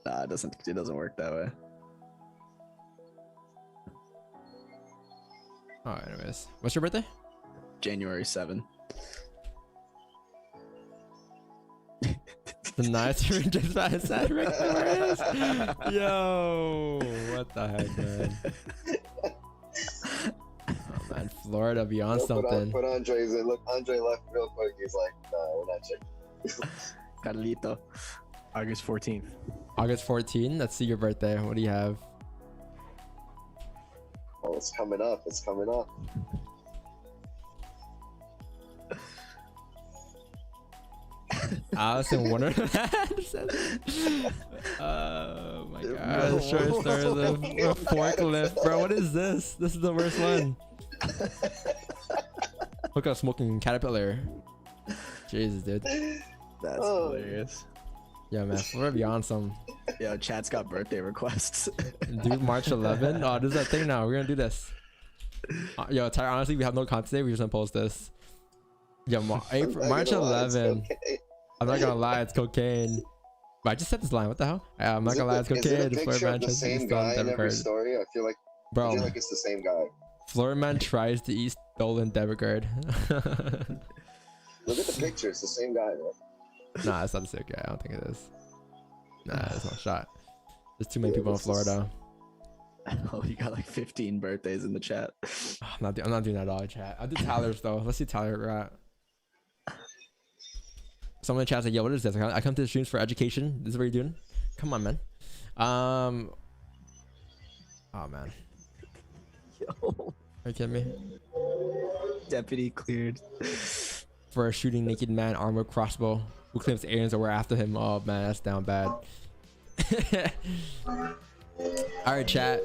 Nah, it doesn't work that way. Oh, anyways, what's your birthday? January 7. The nice just by Cedric. Yo, what the heck, man? Oh man, Florida beyond something. Put Andre's in. Look, Andre left real quick. He's like, nah, we're not checking. Carlito. August 14th. August 14. Let's see your birthday. What do you have? Oh, it's coming up. It's coming up. Alice in Wonderland. Oh my god! Sure started the forklift, bro. What is this? This is the worst one. Look at smoking caterpillar. Jesus, dude. That's Oh. hilarious. Yeah, man. Florida beyond some. Yo, chat's got birthday requests. Dude, March 11. Oh, this is that thing now. We're gonna do this. Yo, Ty, honestly, we have no content today. We're just gonna post this. Yo, March 11. I'm not gonna lie, it's cocaine. But I just said this line. What the hell? I'm not gonna lie, it's Is it cocaine. a picture of the same guy in every story? I feel like it's the same guy. Florida man tries to eat stolen debit card. Look at the picture. It's the same guy, bro. Nah, it's not the same guy. I don't think it is. Nah, it's not shot. There's too many people in Florida. Oh, you got like 15 birthdays in the chat. I'm not doing that at all, chat. I'll do Tyler's though. Let's see Tyler rat. Someone in chat said, yo, what is this? I come to the streams for education. This is what you're doing? Come on, man. Oh man. Yo. Are you kidding me? Deputy cleared. For a shooting naked man armed with crossbow who claims aliens were after him. Oh man, that's down bad. Alright, chat.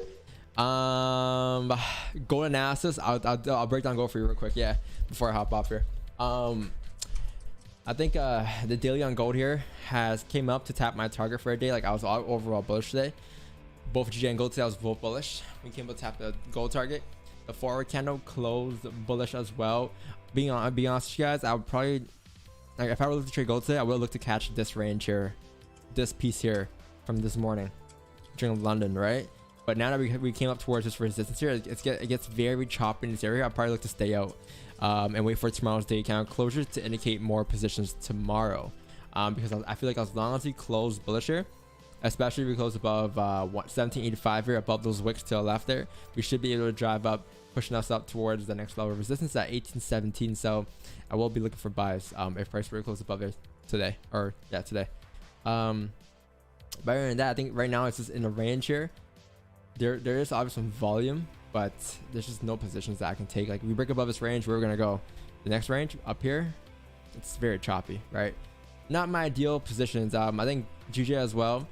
Goal analysis. I'll break down goal for you real quick, yeah, before I hop off here. I think the daily on gold here came up to tap my target for a day. Like I was overall bullish today. Both GJ and gold today I was both bullish. We came up to tap the gold target. The forward candle closed bullish as well. Being honest with you guys, I would probably, like, if I were to look to trade gold today, I would look to catch this range here, this piece here from this morning during London, right? But now that we came up towards this resistance here, it gets very choppy in this area. I'll probably look to stay out and wait for tomorrow's day count closure to indicate more positions tomorrow. Because I feel like as long as we close bullish here, especially if we close above 1785 here, above those wicks to the left there, we should be able to drive up, pushing us up towards the next level of resistance at 1817. So I will be looking for buys if price were to close above it today, or yeah, today. But other than that, I think right now it's just in a range here. There is obviously some volume, but there's just no positions that I can take. Like, if we break above this range, where we're gonna go? The next range up here, it's very choppy, right? Not my ideal positions. I think GJ as well.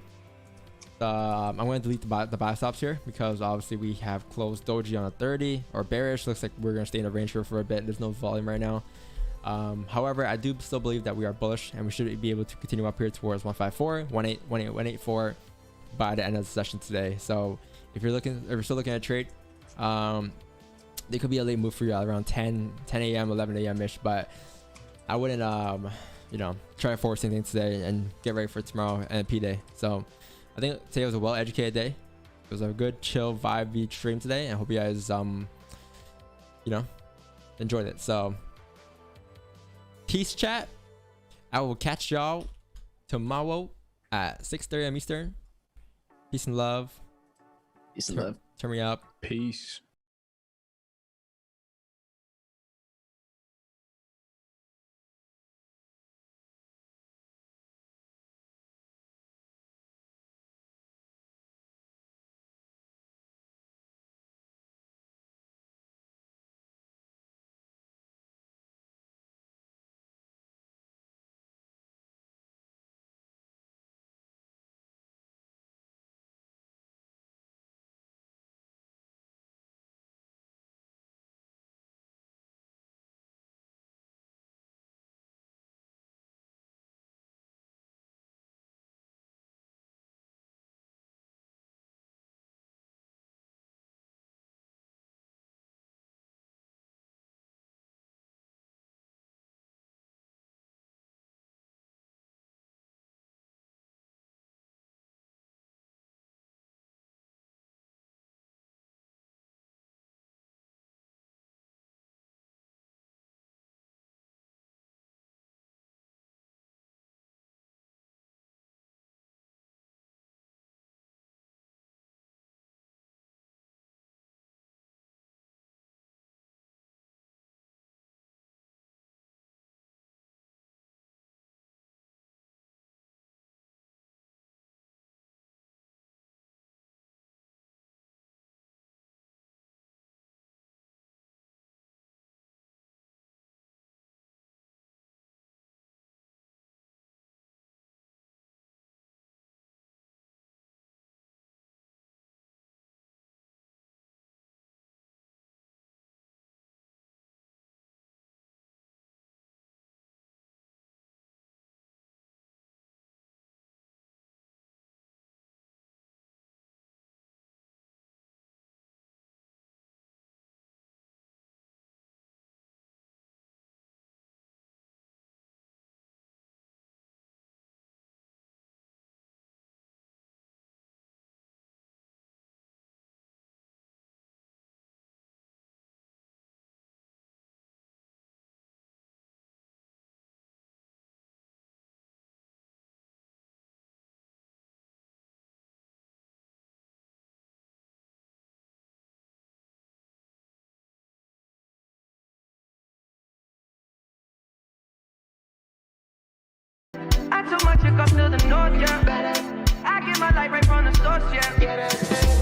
I'm going to delete the buy stops here because obviously we have closed doji on a 30 or bearish. Looks like we're going to stay in a range here for a bit. There's no volume right now. However, I do still believe that we are bullish and we should be able to continue up here towards 154, 18, 184 by the end of the session today. So if you're still looking at a trade, they could be a late move for you at around 10 a.m., 11 a.m. ish, but I wouldn't, you know, try to force anything today and get ready for tomorrow and P day. So I think today was a well-educated day. It was a good, chill, vibe stream today, and I hope you guys, you know, enjoyed it. So, peace, chat. I will catch y'all tomorrow at 6:30 a.m. Eastern. Peace and love. Peace and love. Turn me up. Peace. I took my chick up to the north, yeah. I get my light right from the source, yeah.